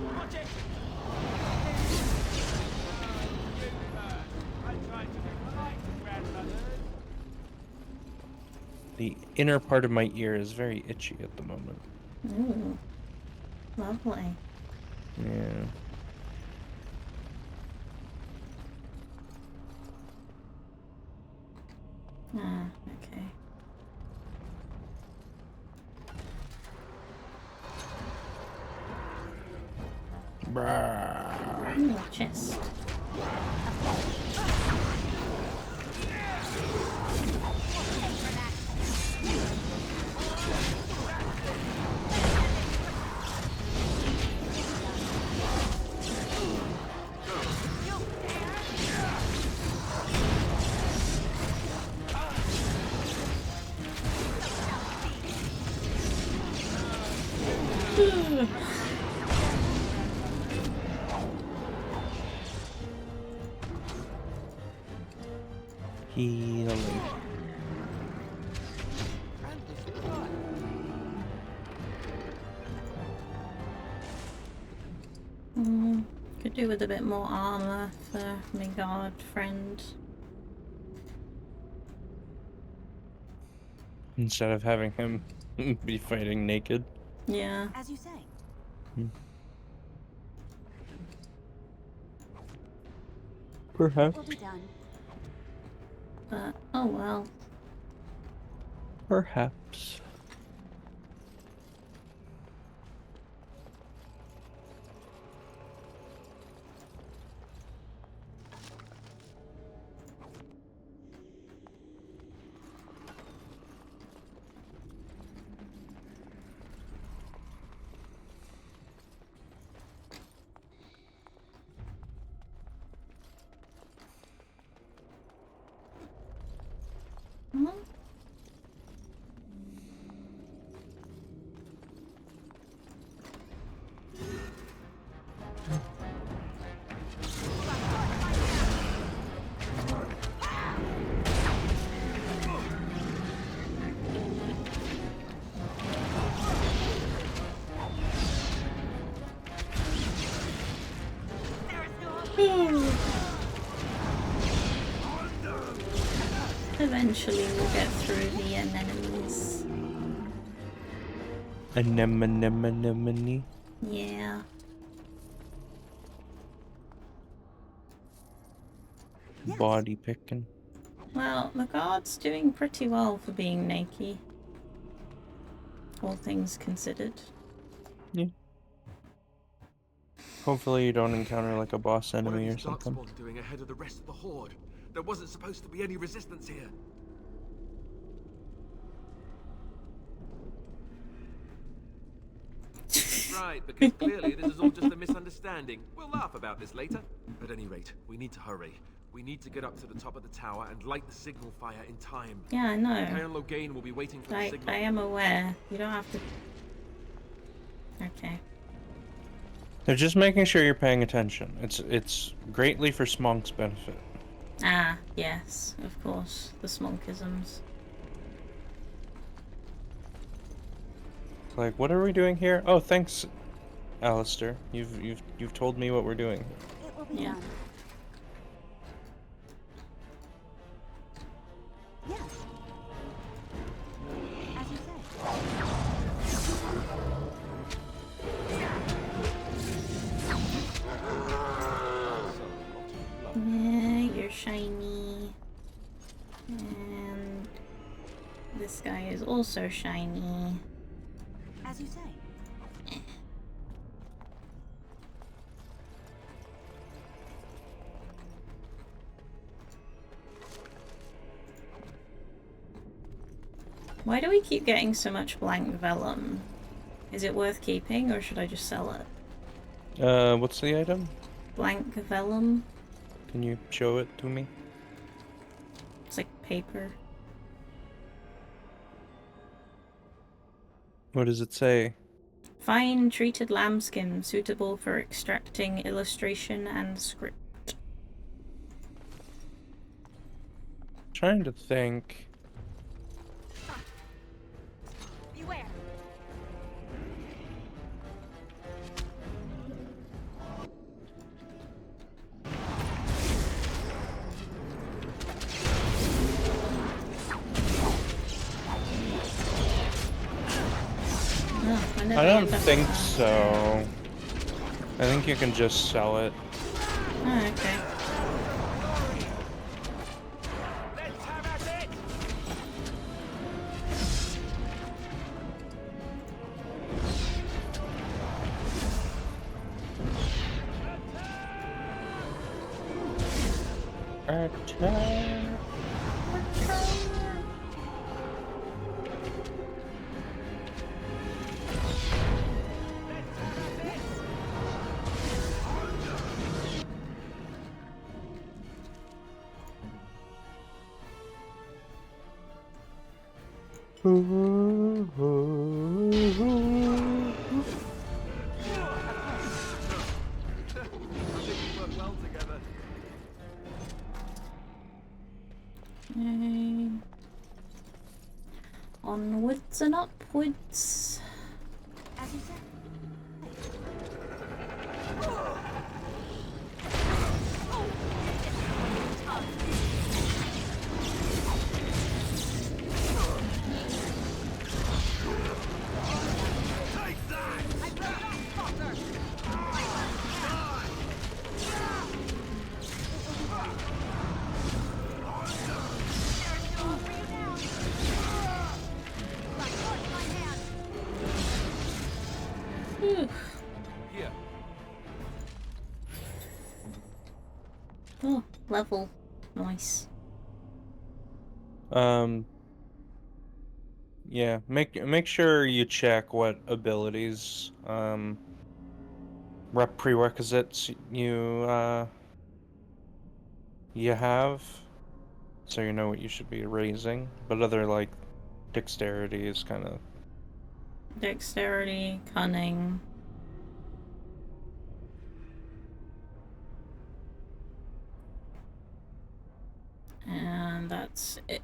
The inner part of my ear is very itchy at the moment. Ooh. Lovely. Yeah. Ah, okay. Ooh, chest. Healing. Could do with a bit more armor for my guard friend. Instead of having him be fighting naked. Yeah. As you say. Perhaps. We'll be done. But, oh well. Perhaps. Eventually we'll get through the enemies. Anemone. Yeah. Body picking. Well, the guard's doing pretty well for being naked. All things considered. Yeah. Hopefully you don't encounter like a boss enemy or something. What are these Darkspawn doing ahead of the rest of the Horde? There wasn't supposed to be any resistance here. Right, because clearly this is all just a misunderstanding. We'll laugh about this later. At any rate, we need to hurry. We need to get up to the top of the tower and light the signal fire in time. Yeah, I know. Cairn Loghain will be waiting for the signal. I am aware. You don't have to... Okay. They're just making sure you're paying attention. It's greatly for Smonk's benefit. Ah, yes, of course. The Smonkisms. Like, what are we doing here? Oh, thanks, Alistair. You've told me what we're doing. It will be done. Yes. As you say. Yeah, you're shiny. And this guy is also shiny. As you say. Why do we keep getting so much blank vellum? Is it worth keeping, or should I just sell it? What's the item? Blank vellum? Can you show it to me? It's like paper. What does it say? Fine treated lambskin suitable for extracting illustration and script. Trying to think. Beware. I don't think so. I think you can just sell it. Oh, okay. Attack. Onwards and upwards. As you say. Oh, level. Nice. Yeah, make sure you check what abilities prerequisites you have, so you know what you should be raising. But other like dexterity is kind of Dexterity, cunning. And that's it.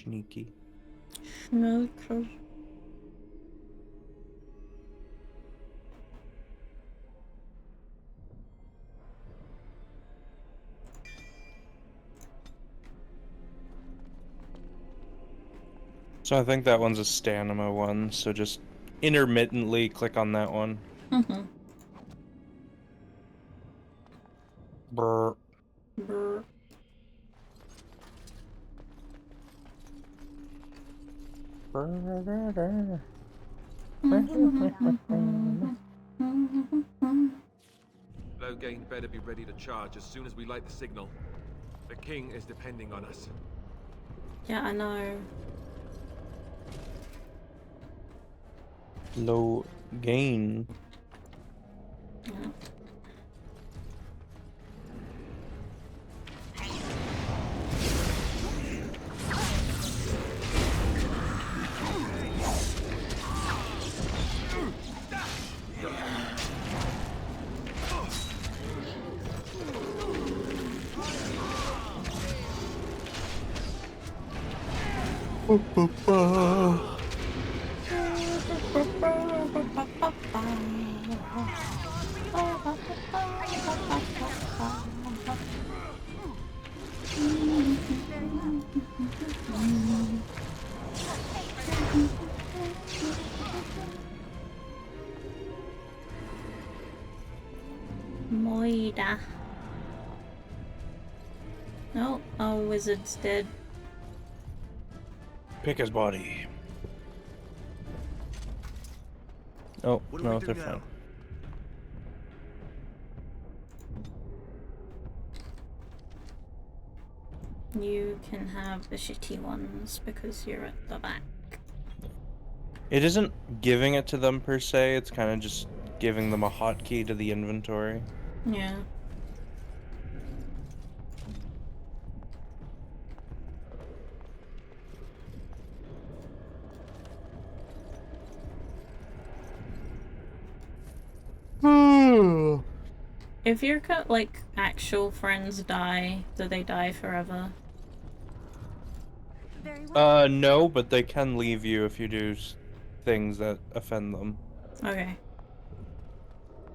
Sneaky. Sneaky. So I think that one's a stamina one, so just intermittently click on that one. Mm-hmm. Brr. Brr. Loghain better be ready to charge as soon as we light the signal. The king is depending on us. Yeah, I know. Low gain. Yeah. Moida. No, oh, wizard's dead. Pick his body. Oh, What do no, we do they're now? fine. You can have the shitty ones because you're at the back. It isn't giving it to them per se, it's kind of just giving them a hotkey to the inventory. Yeah. If your like actual friends die, do they die forever? No, but they can leave you if you do things that offend them. Okay.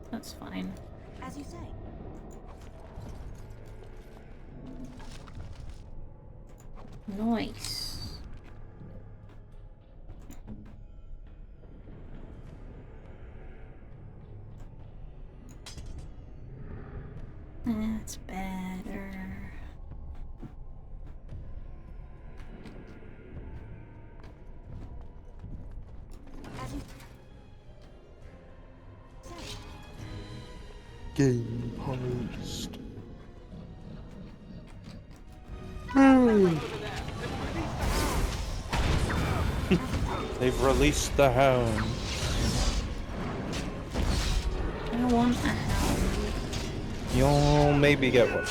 That's fine. As you say. Nice. That's better. As you Game post. They've released the hound. I want a hound. You'll maybe get one.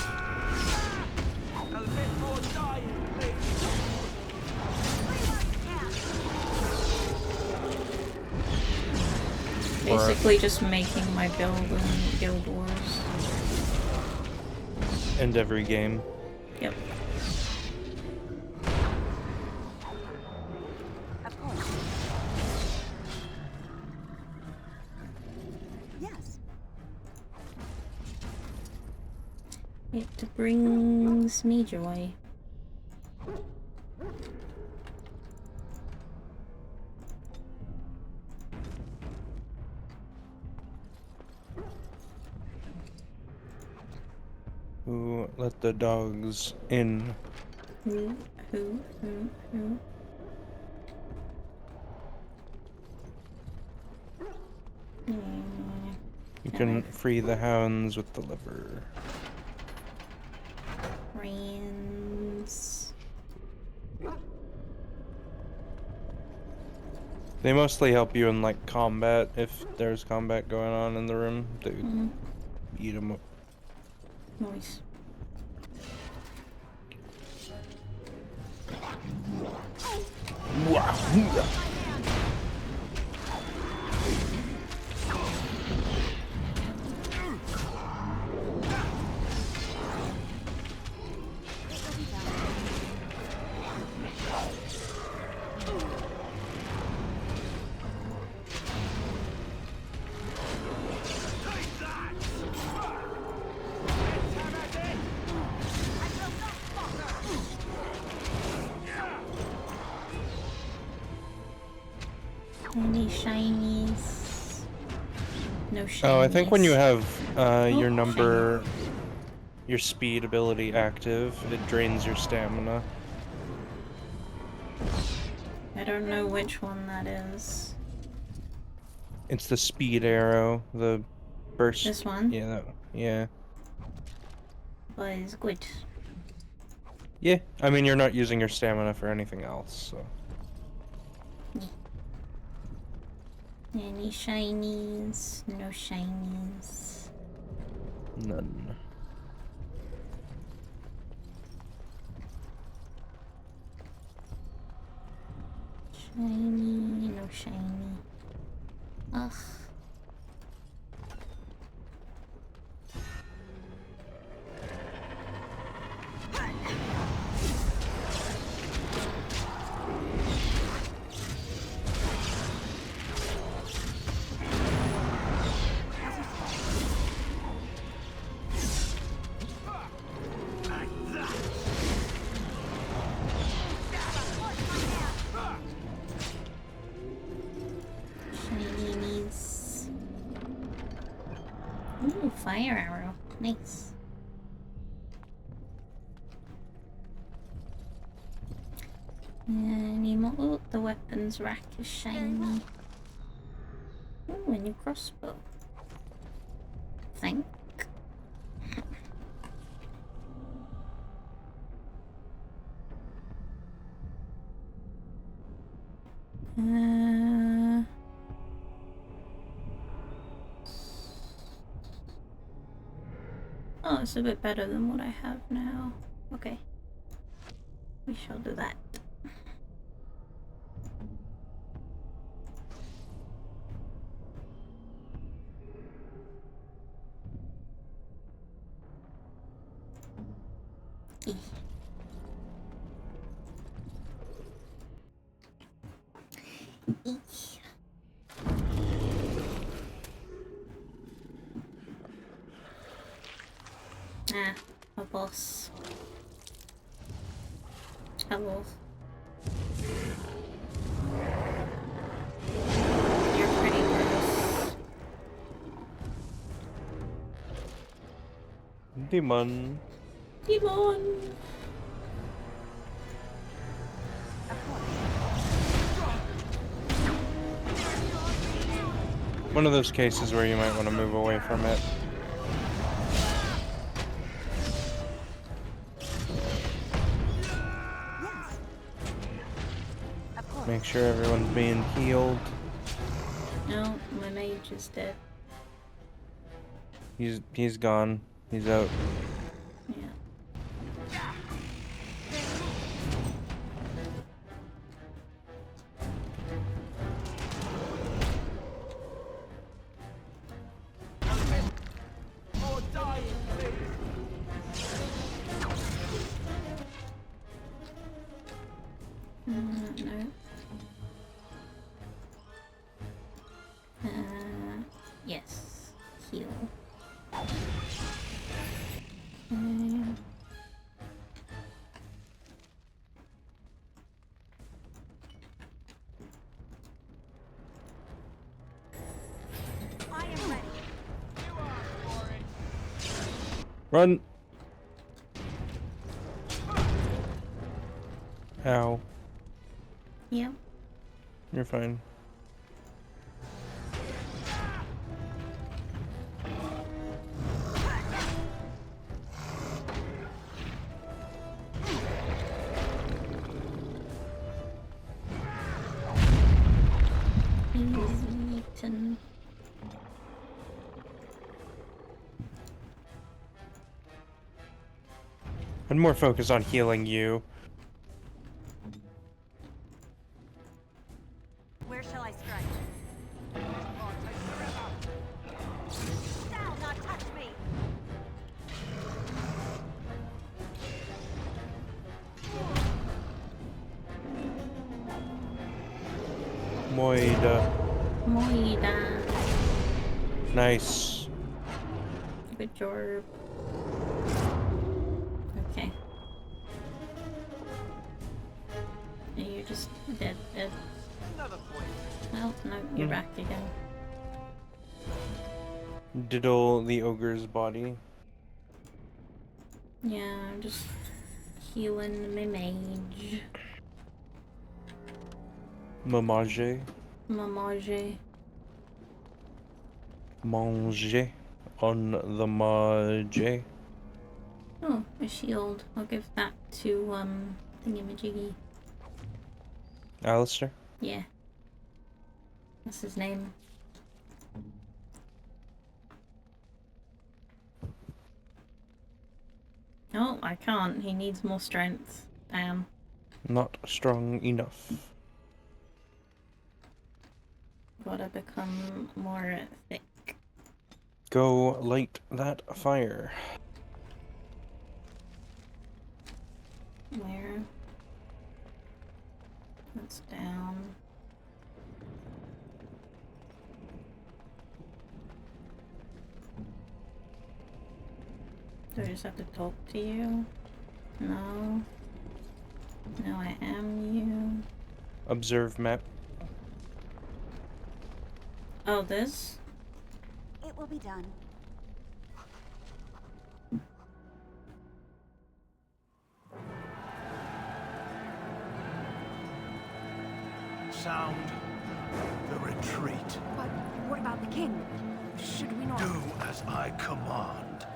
Basically just making my build in Guild Wars. And every game. Yep. Of course. Yes. It brings me joy. Who let the dogs in? Who? You can free the hounds with the liver. Friends. They mostly help you in like combat if there's combat going on in the room. They eat them up. Nice. Wow. shinies. No shinies. Oh, I think when you have your Oh, number, your speed ability active, it drains your stamina. I don't know which one that is. It's the speed arrow, the burst. This one? Yeah, yeah. But it's good. Yeah, I mean, you're not using your stamina for anything else, so. Any shinies? No shinies. None. Shiny, no shiny. Ugh. Shinies. Ooh, fire arrow. Nice. Any more? Oh, the weapons rack is shiny. Ooh, a new crossbow. Think. Oh, it's a bit better than what I have now. Okay. We shall do that. E. E. Ah, a boss. Hello. You're pretty gross. Demon. Demon! One of those cases where you might want to move away from it. Make sure everyone's being healed. No, my mage is dead. He's gone. He's out. No. Yes. Heal. Run! Ow. Yeah. You're fine. Eaten. I'm more focused on healing you. Where shall I strike? Thou not touch me! Moida. Moida. Nice. Good job. Okay. And you're just dead. Well, no, you're back again. Diddle the ogre's body. Yeah, I'm just healing my mage. Mamage. Mamage. Manger. On the mage. Oh, a shield. I'll give that to, thingamajiggy. Alistair? Yeah. That's his name. Oh, I can't. He needs more strength. Damn. Not strong enough. Gotta become more thick. Go light that fire. Where? That's down. Do I just have to talk to you? No. No, I am you. Observe map. Oh, this? It will be done. Sound the retreat. But what about the king? Should we not... Do as I command.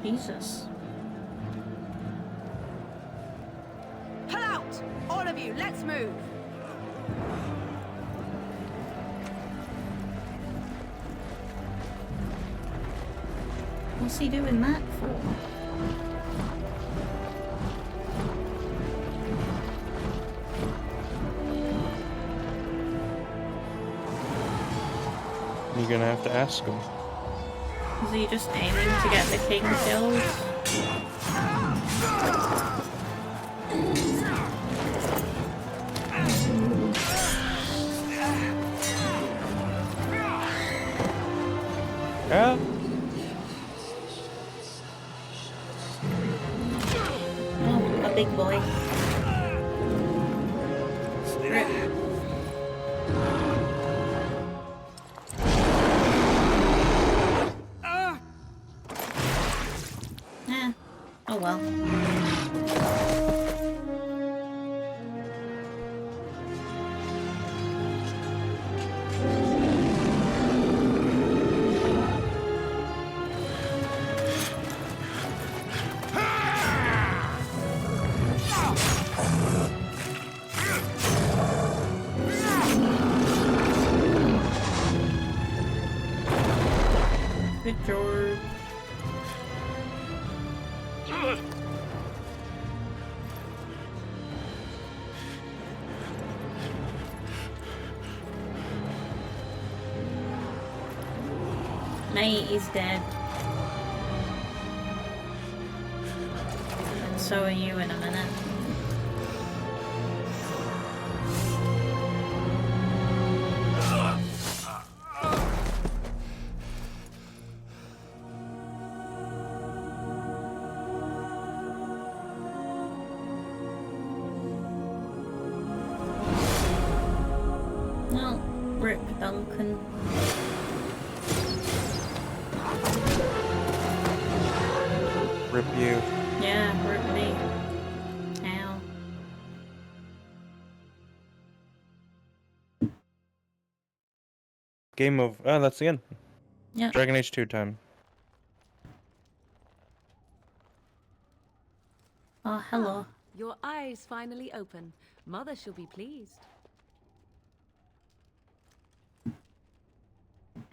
Jesus. Pull out! All of you, let's move! What's he doing that for? You're gonna have to ask him. Is he just aiming to get the king killed? Yeah. Oh, a big boy. Rip. Oh well. Good job. Mate is dead. And so are you in a minute. No, Rip Duncan. Rip you. Yeah, rip me. Ow. Game of... Oh, that's the end. Yeah. Dragon Age 2 time. Oh, hello. Your eyes finally open. Mother shall be pleased.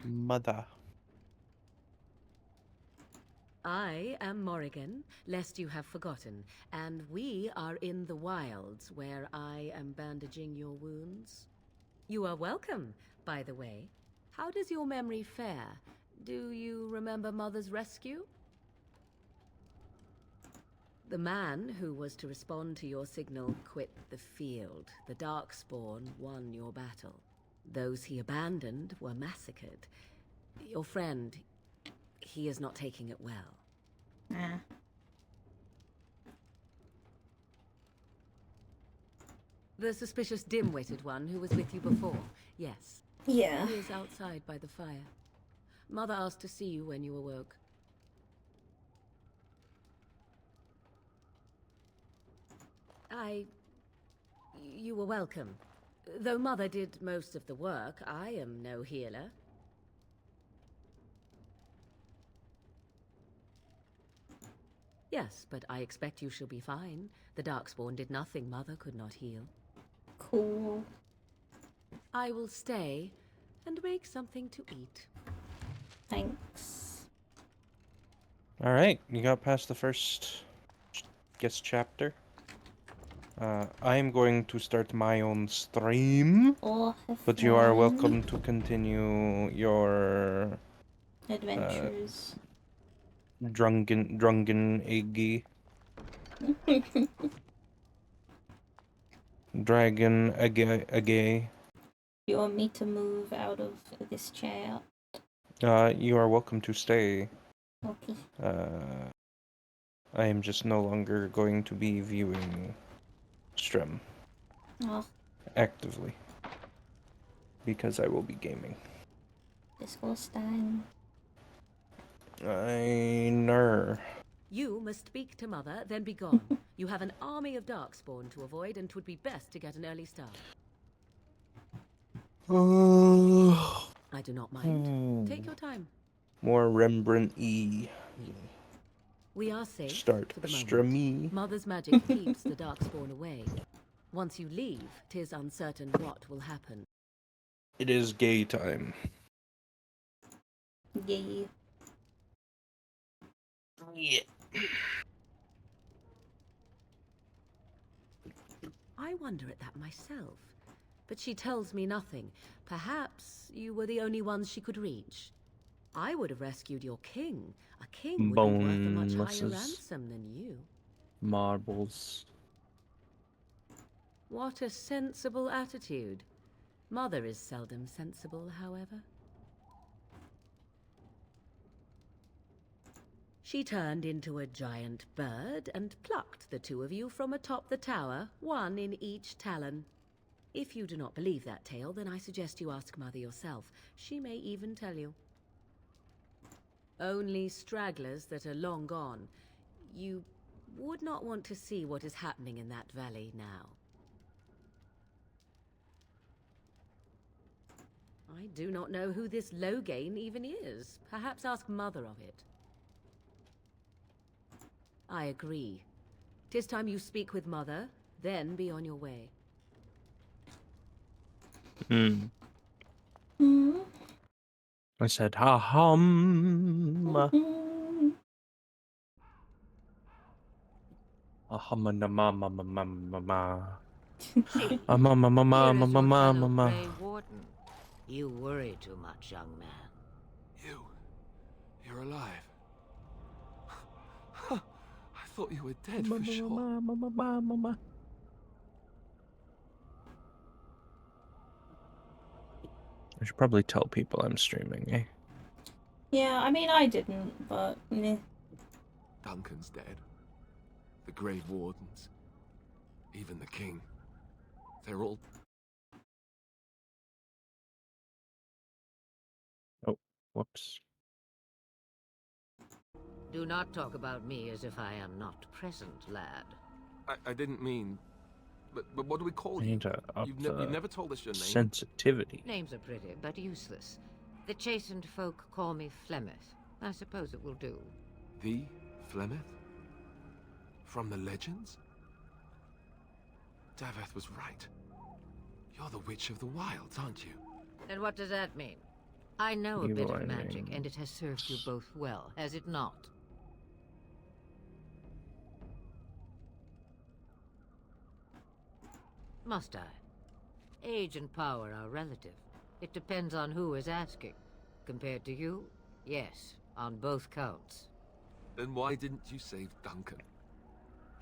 Mother. I am Morrigan, lest you have forgotten, and we are in the wilds where I am bandaging your wounds. You are welcome, by the way. How does your memory fare? Do you remember Mother's rescue? The man who was to respond to your signal quit the field. The Darkspawn won your battle. Those he abandoned were massacred. Your friend, he is not taking it well. The suspicious dim-witted one who was with you before. Yes. Yeah. He is outside by the fire. Mother asked to see you when you awoke. You were welcome. Though Mother did most of the work, I am no healer. Yes, but I expect you shall be fine. The Darkspawn did nothing Mother could not heal. Cool. I will stay and make something to eat. Thanks. Alright, you got past the first, chapter. I'm going to start my own stream. Oh, but you are welcome to continue your adventures. Drunken eggy. Dragon agay. You want me to move out of this chair? You are welcome to stay. Okay. I am just no longer going to be viewing stream actively because I will be gaming. Disgusting. I know. You must speak to Mother, then be gone. You have an army of Darkspawn to avoid, and 'twould be best to get an early start. I do not mind. Take your time. More Rembrandt E. We are safe Start for the streamy. moment. Mother's magic keeps the Darkspawn away. Once you leave, 'tis uncertain what will happen. It is gay time. Yay. Yeah. I wonder at that myself. But she tells me nothing. Perhaps you were the only ones she could reach. I would have rescued your king. A king would be worth a much higher ransom than you. Marbles. What a sensible attitude. Mother is seldom sensible, however. She turned into a giant bird and plucked the two of you from atop the tower, one in each talon. If you do not believe that tale, then I suggest you ask Mother yourself. She may even tell you. Only stragglers that are long gone. You would not want to see what is happening in that valley now. I do not know who this Loghain even is. Perhaps ask Mother of it. I agree. 'Tis time you speak with Mother, then be on your way. I said, ha hum. Ahamana mama mama mama. Mama mama mama mama mama. Grey Warden. You worry too much, young man. You're alive. I thought you were dead for sure. I should probably tell people I'm streaming, eh? Yeah, I mean, I didn't, but meh. Duncan's dead. The Grey Wardens. Even the king. They're all... Oh, whoops. Do not talk about me as if I am not present, lad. I didn't mean... But what do we call I you? need to up You've never told us your name. sensitivity. Names are pretty, but useless. The chastened folk call me Flemeth. I suppose it will do. The Flemeth? From the legends? Daveth was right. You're the Witch of the Wilds, aren't you? And what does that mean? I know a Evil bit of I magic, mean. and it has served you both well, has it not? Must I? Age and power are relative. It depends on who is asking. Compared to you, yes, on both counts. Then why didn't you save Duncan?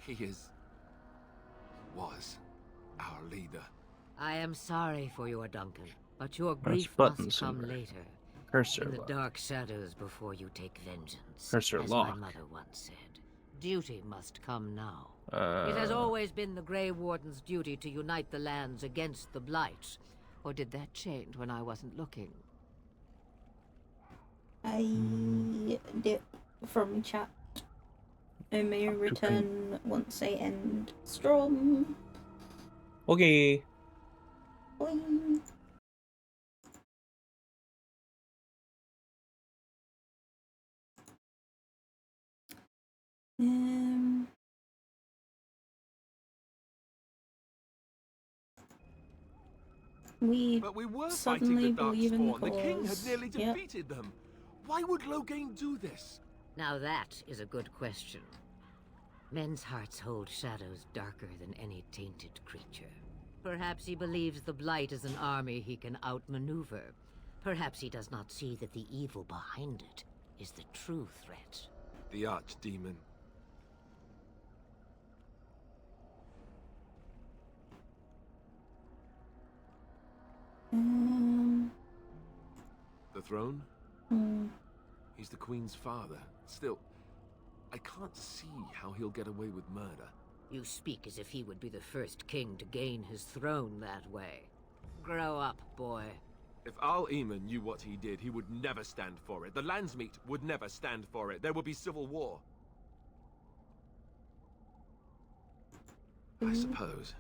He was our leader. I am sorry for your Duncan, but your Press grief button must come somewhere. later. Cursor In the lock. dark shadows before you take vengeance. Cursor as lock. my mother once said. Duty must come now. It has always been the Grey Warden's duty to unite the lands against the Blight. Or did that change when I wasn't looking? I did from chat. I may return once I end Storm. Okay. Bye. But we were suddenly fighting the believe in the Darkspawn. The king had cause. nearly Yep. defeated them. Why would Loghain do this? Now that is a good question. Men's hearts hold shadows darker than any tainted creature. Perhaps he believes the Blight is an army he can outmaneuver. Perhaps he does not see that the evil behind it is the true threat. The Archdemon. The throne? He's the Queen's father. Still, I can't see how he'll get away with murder. You speak as if he would be the first king to gain his throne that way. Grow up, boy. If Al-Eamon knew what he did, he would never stand for it. The Landsmeet would never stand for it. There would be civil war. I suppose.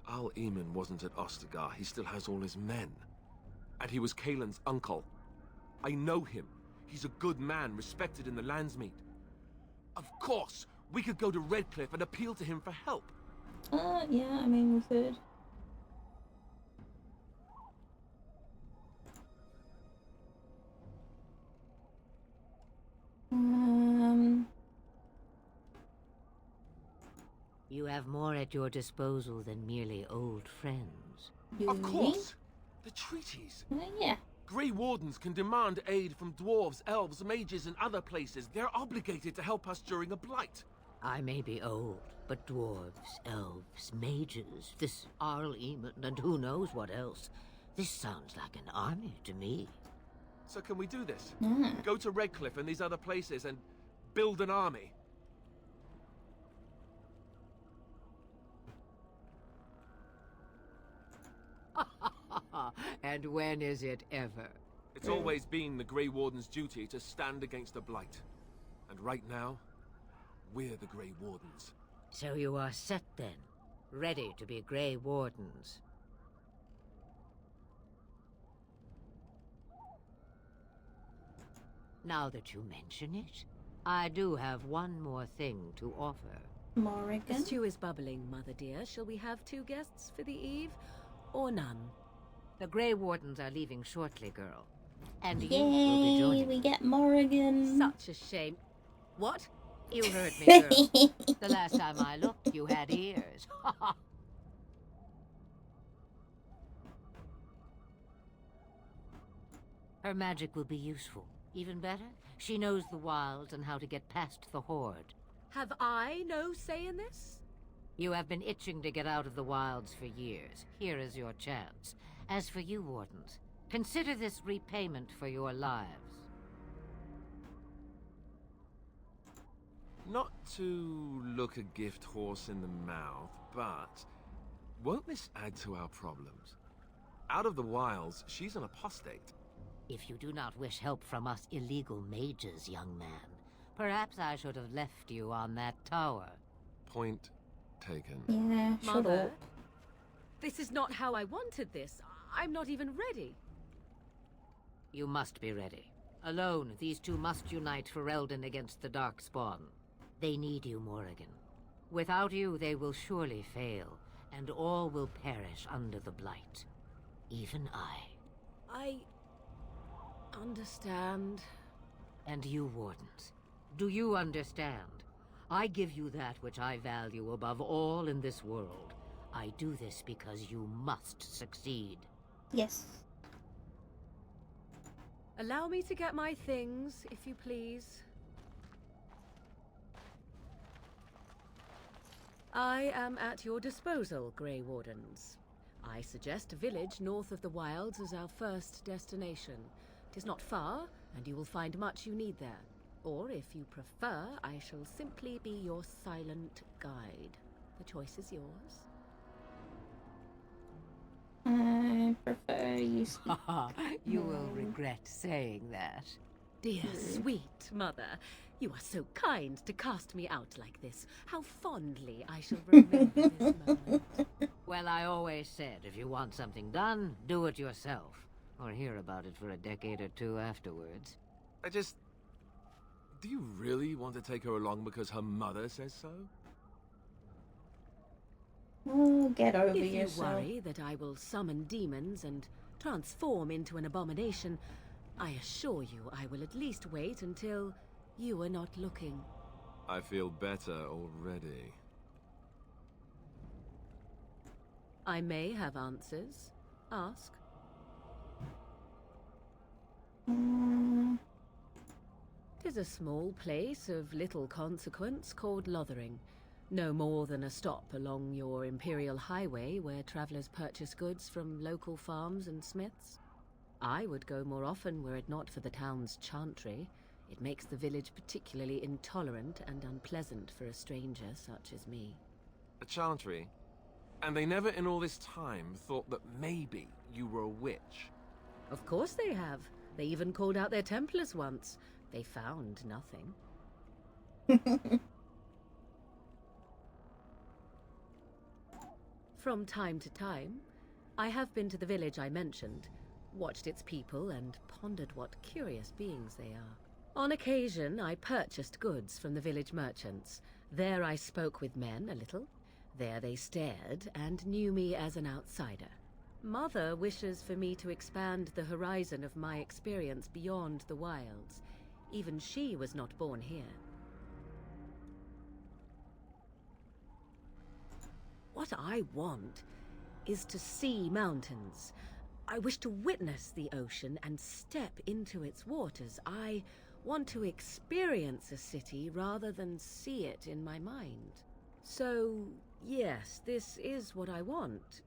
Al-Eamon wasn't at Ostagar. He still has all his men. And he was Kaelin's uncle. I know him. He's a good man, respected in the Landsmeet. Of course, we could go to Redcliffe and appeal to him for help. Yeah, I mean, we could. You have more at your disposal than merely old friends. Of course! The treaties! Yeah. Grey Wardens can demand aid from dwarves, elves, mages, and other places. They're obligated to help us during a blight. I may be old, but dwarves, elves, mages, this Al-Eamon, and who knows what else. This sounds like an army to me. So can we do this? Yeah. Go to Redcliffe and these other places and build an army? And when is it ever? It's always been the Grey Warden's duty to stand against the Blight. And right now, we're the Grey Wardens. So you are set then, ready to be Grey Wardens. Now that you mention it, I do have one more thing to offer. Morrigan? The stew is bubbling, Mother dear. Shall we have 2 guests for the eve, or none? The Grey Wardens are leaving shortly, girl. And Yay, you will be joining. we get Morrigan. Such a shame. What? You heard me, girl. The last time I looked, you had ears. Her magic will be useful. Even better, she knows the wilds and how to get past the Horde. Have I no say in this? You have been itching to get out of the wilds for years. Here is your chance. As for you, Wardens, consider this repayment for your lives. Not to look a gift horse in the mouth, but won't this add to our problems? Out of the wilds, she's an apostate. If you do not wish help from us illegal mages, young man, perhaps I should have left you on that tower. Point taken. Yeah, shut Mother, up. this is not how I wanted this. I'm not even ready. You must be ready. Alone, these two must unite Ferelden against the Darkspawn. They need you, Morrigan. Without you, they will surely fail, and all will perish under the Blight. Even I understand. And you, Wardens, do you understand? I give you that which I value above all in this world. I do this because you must succeed. Yes. Allow me to get my things, if you please. I am at your disposal, Grey Wardens. I suggest a village north of the wilds as our first destination. It is not far, and you will find much you need there. Or, if you prefer, I shall simply be your silent guide. The choice is yours. I prefer you speak. You will regret saying that. Dear sweet mother, you are so kind to cast me out like this. How fondly I shall remember this moment. Well, I always said, if you want something done, do it yourself. Or hear about it for a decade or two afterwards. Do you really want to take her along because her mother says so? Oh, get over If you yourself. worry that I will summon demons and transform into an abomination, I assure you I will at least wait until you are not looking. I feel better already. I may have answers. Ask. Tis a small place of little consequence called Lothering. No more than a stop along your Imperial Highway where travelers purchase goods from local farms and smiths. I would go more often were it not for the town's chantry. It makes the village particularly intolerant and unpleasant for a stranger such as me. A chantry? And they never in all this time thought that maybe you were a witch? Of course they have. They even called out their Templars once. They found nothing. From time to time, I have been to the village I mentioned, watched its people, and pondered what curious beings they are. On occasion, I purchased goods from the village merchants. There I spoke with men a little. There they stared and knew me as an outsider. Mother wishes for me to expand the horizon of my experience beyond the wilds. Even she was not born here. What I want is to see mountains. I wish to witness the ocean and step into its waters. I want to experience a city rather than see it in my mind. So, yes, this is what I want.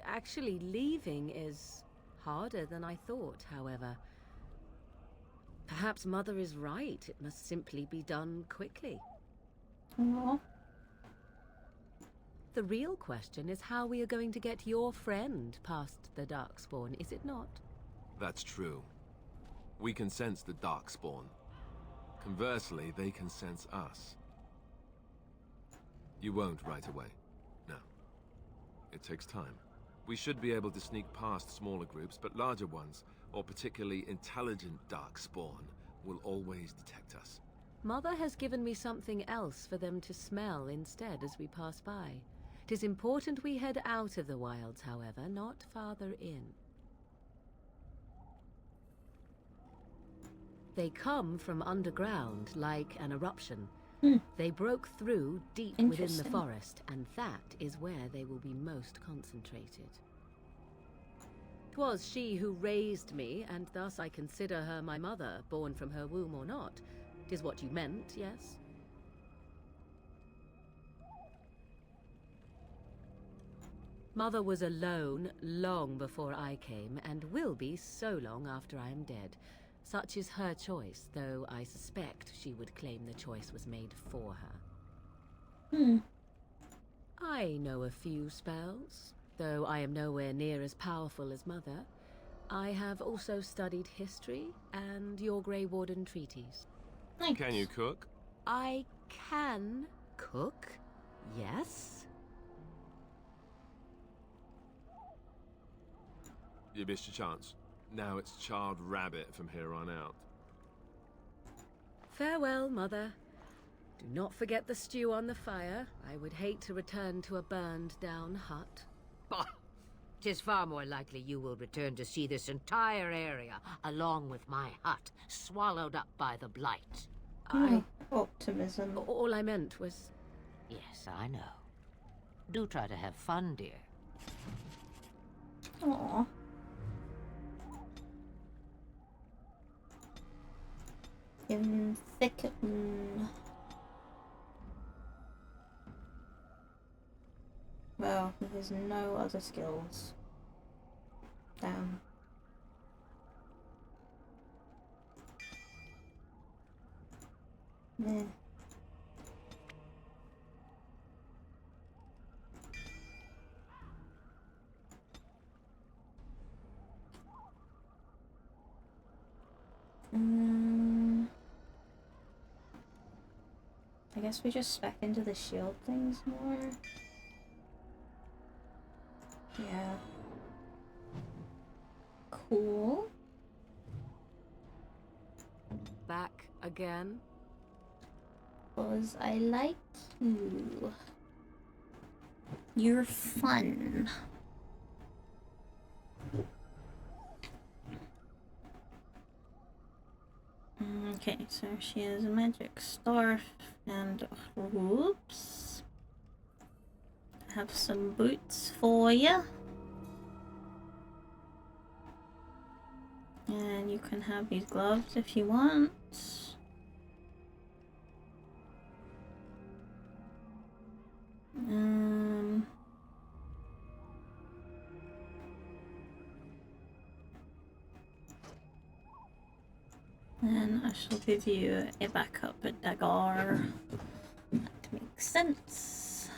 Actually, leaving is harder than I thought, however. Perhaps Mother is right. It must simply be done quickly. Aww. The real question is how we are going to get your friend past the Darkspawn, is it not? That's true. We can sense the Darkspawn. Conversely, they can sense us. You won't right away. No. It takes time. We should be able to sneak past smaller groups, but larger ones, or particularly intelligent Darkspawn, will always detect us. Mother has given me something else for them to smell instead as we pass by. 'Tis important we head out of the wilds, however, not farther in. They come from underground, like an eruption. They broke through deep within the Interesting. forest, and that is where they will be most concentrated. 'Twas she who raised me, and thus I consider her my mother, born from her womb or not. 'Tis what you meant, yes? Mother was alone long before I came, and will be so long after I am dead. Such is her choice, though I suspect she would claim the choice was made for her. I know a few spells, though I am nowhere near as powerful as Mother. I have also studied history and your Grey Warden treaties. Can you cook? I can cook, yes. You missed your chance. Now it's charred rabbit from here on out. Farewell, Mother. Do not forget the stew on the fire. I would hate to return to a burned-down hut. Bah! 'Tis far more likely you will return to see this entire area, along with my hut, swallowed up by the blight. Optimism. All I meant was... Yes, I know. Do try to have fun, dear. Aww. In thicken. Well, there's no other skills. Damn. Yeah. I guess we just spec into the shield things more. Yeah. Cool. Back again? 'Cause I like you. You're fun. Okay, so she has a magic staff and whoops. Have some boots for you. And you can have these gloves if you want. And I shall give you a backup dagger. That makes sense.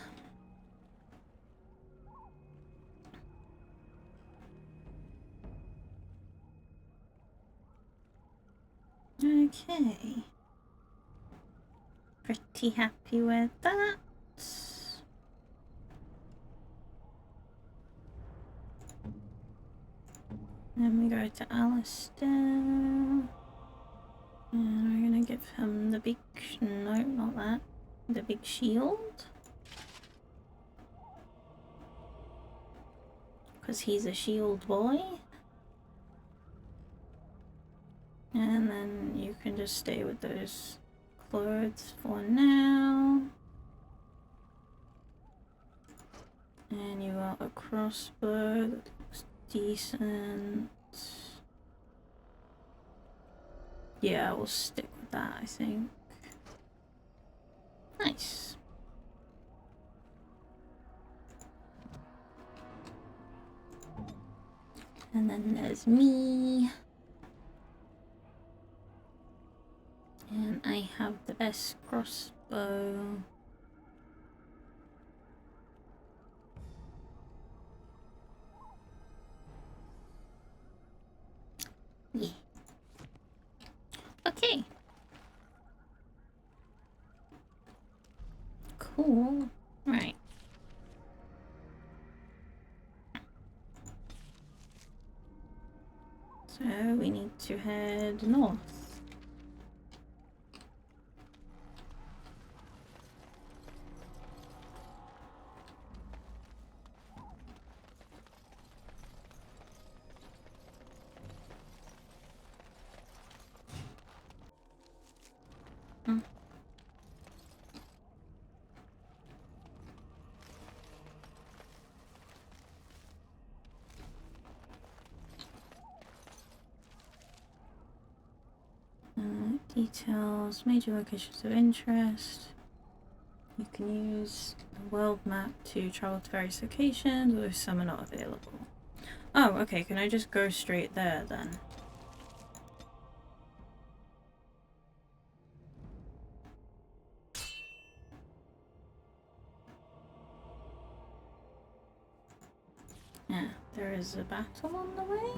Okay. Pretty happy with that. Then we go to Alistair. And we're gonna give him the big... no, not that. The big shield. Because he's a shield boy. And then you can just stay with those clothes for now. And you got a crossbow that looks decent. Yeah, we'll stick with that, I think. Nice. And then there's me. And I have the best crossbow. Yeah. Okay. Cool. Right. So we need to head north. Details, major locations of interest. You can use the world map to travel to various locations, although some are not available. Oh, okay, can I just go straight there then? Yeah, there is a battle on the way?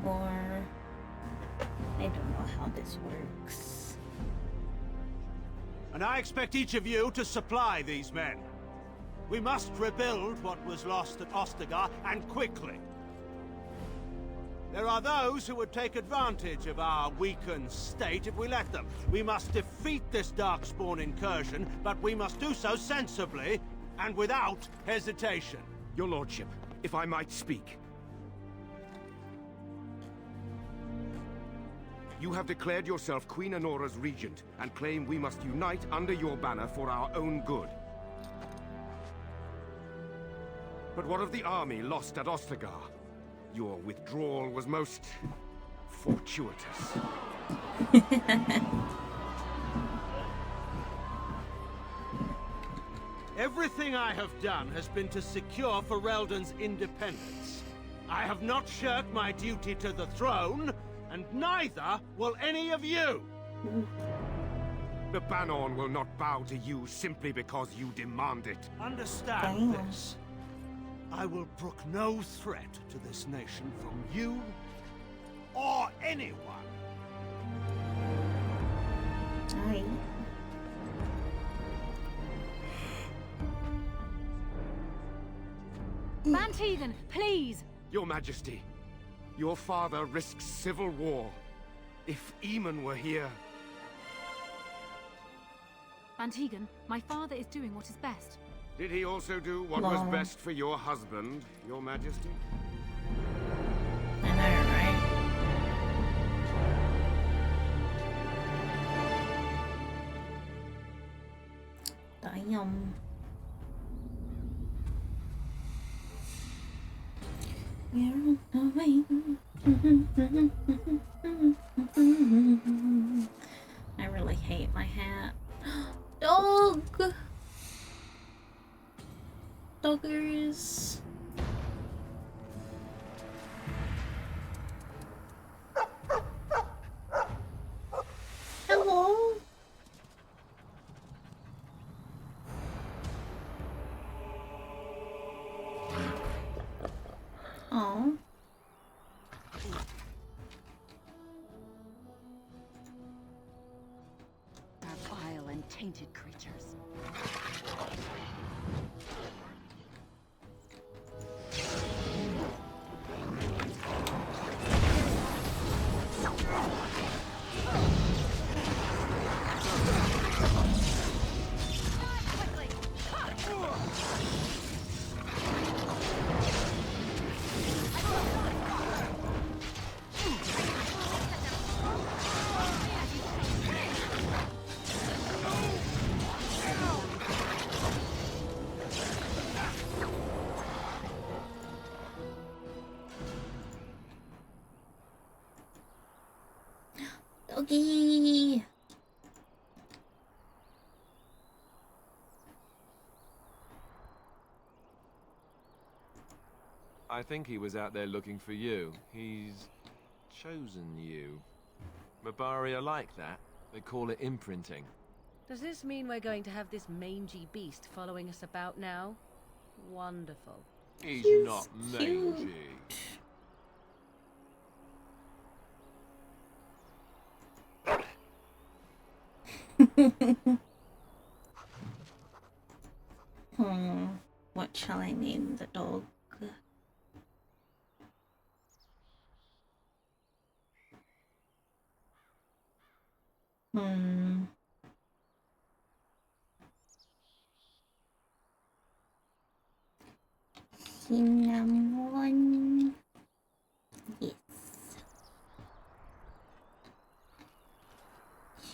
Or... I don't know how this works. And I expect each of you to supply these men. We must rebuild what was lost at Ostagar, and quickly. There are those who would take advantage of our weakened state if we let them. We must defeat this Darkspawn incursion, but we must do so sensibly and without hesitation. Your lordship, if I might speak. You have declared yourself Queen Anora's regent, and claim we must unite under your banner for our own good. But what of the army lost at Ostagar? Your withdrawal was most... fortuitous. Everything I have done has been to secure Ferelden's independence. I have not shirked my duty to the throne, and neither will any of you! The Banon will not bow to you simply because you demand it. Understand this. I will brook no threat to this nation from you or anyone. Aye. Van Tegan, please! Your Majesty, your father risks civil war. If Eamon were here... Van Tegan, my father is doing what is best. Did he also do what was best for your husband, Your Majesty? I know, right? Damn. We're on the way. I really hate my hat. Dog! Doggers. Hello? Oh. Are vile and tainted creatures. Doggy. I think he was out there looking for you. He's chosen you. Mabari are like that. They call it imprinting. Does this mean we're going to have this mangy beast following us about now? Wonderful. He's not mangy. What shall I name the dog? Cinnamon. Yes.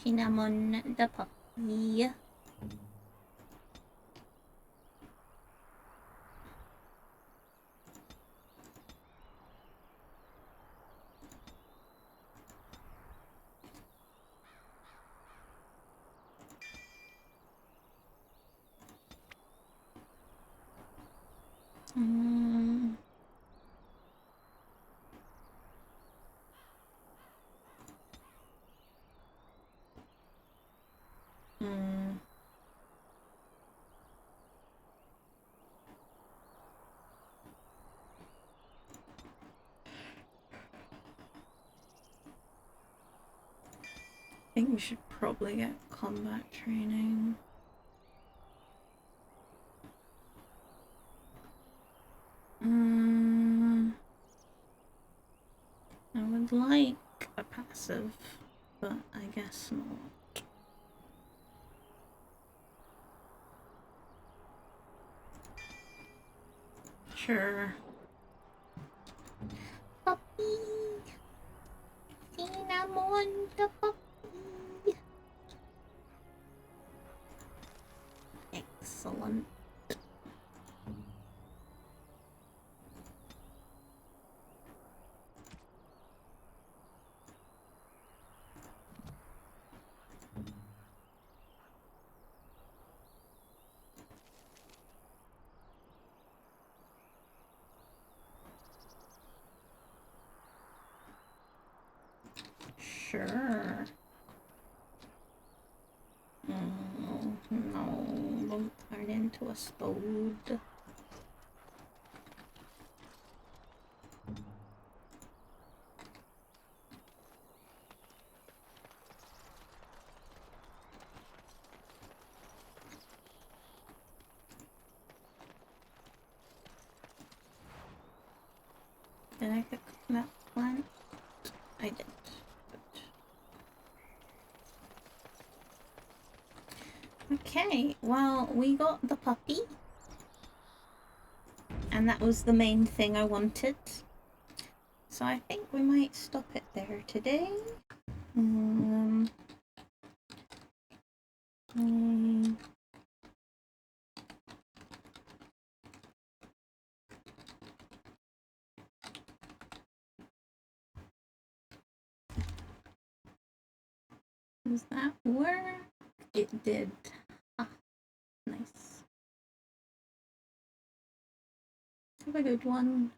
Cinnamon the puppy. I think we should probably get combat training. I would like a passive, but I guess not. Sure. Puppy! Cinnamon the puppy! Excellent. Sure. crossbowed. Did I pick that plant? I did. Okay, well, we got the puppy. And that was the main thing I wanted. So I think we might stop it there today. Does that work? It did. Ah, nice. Have a good one.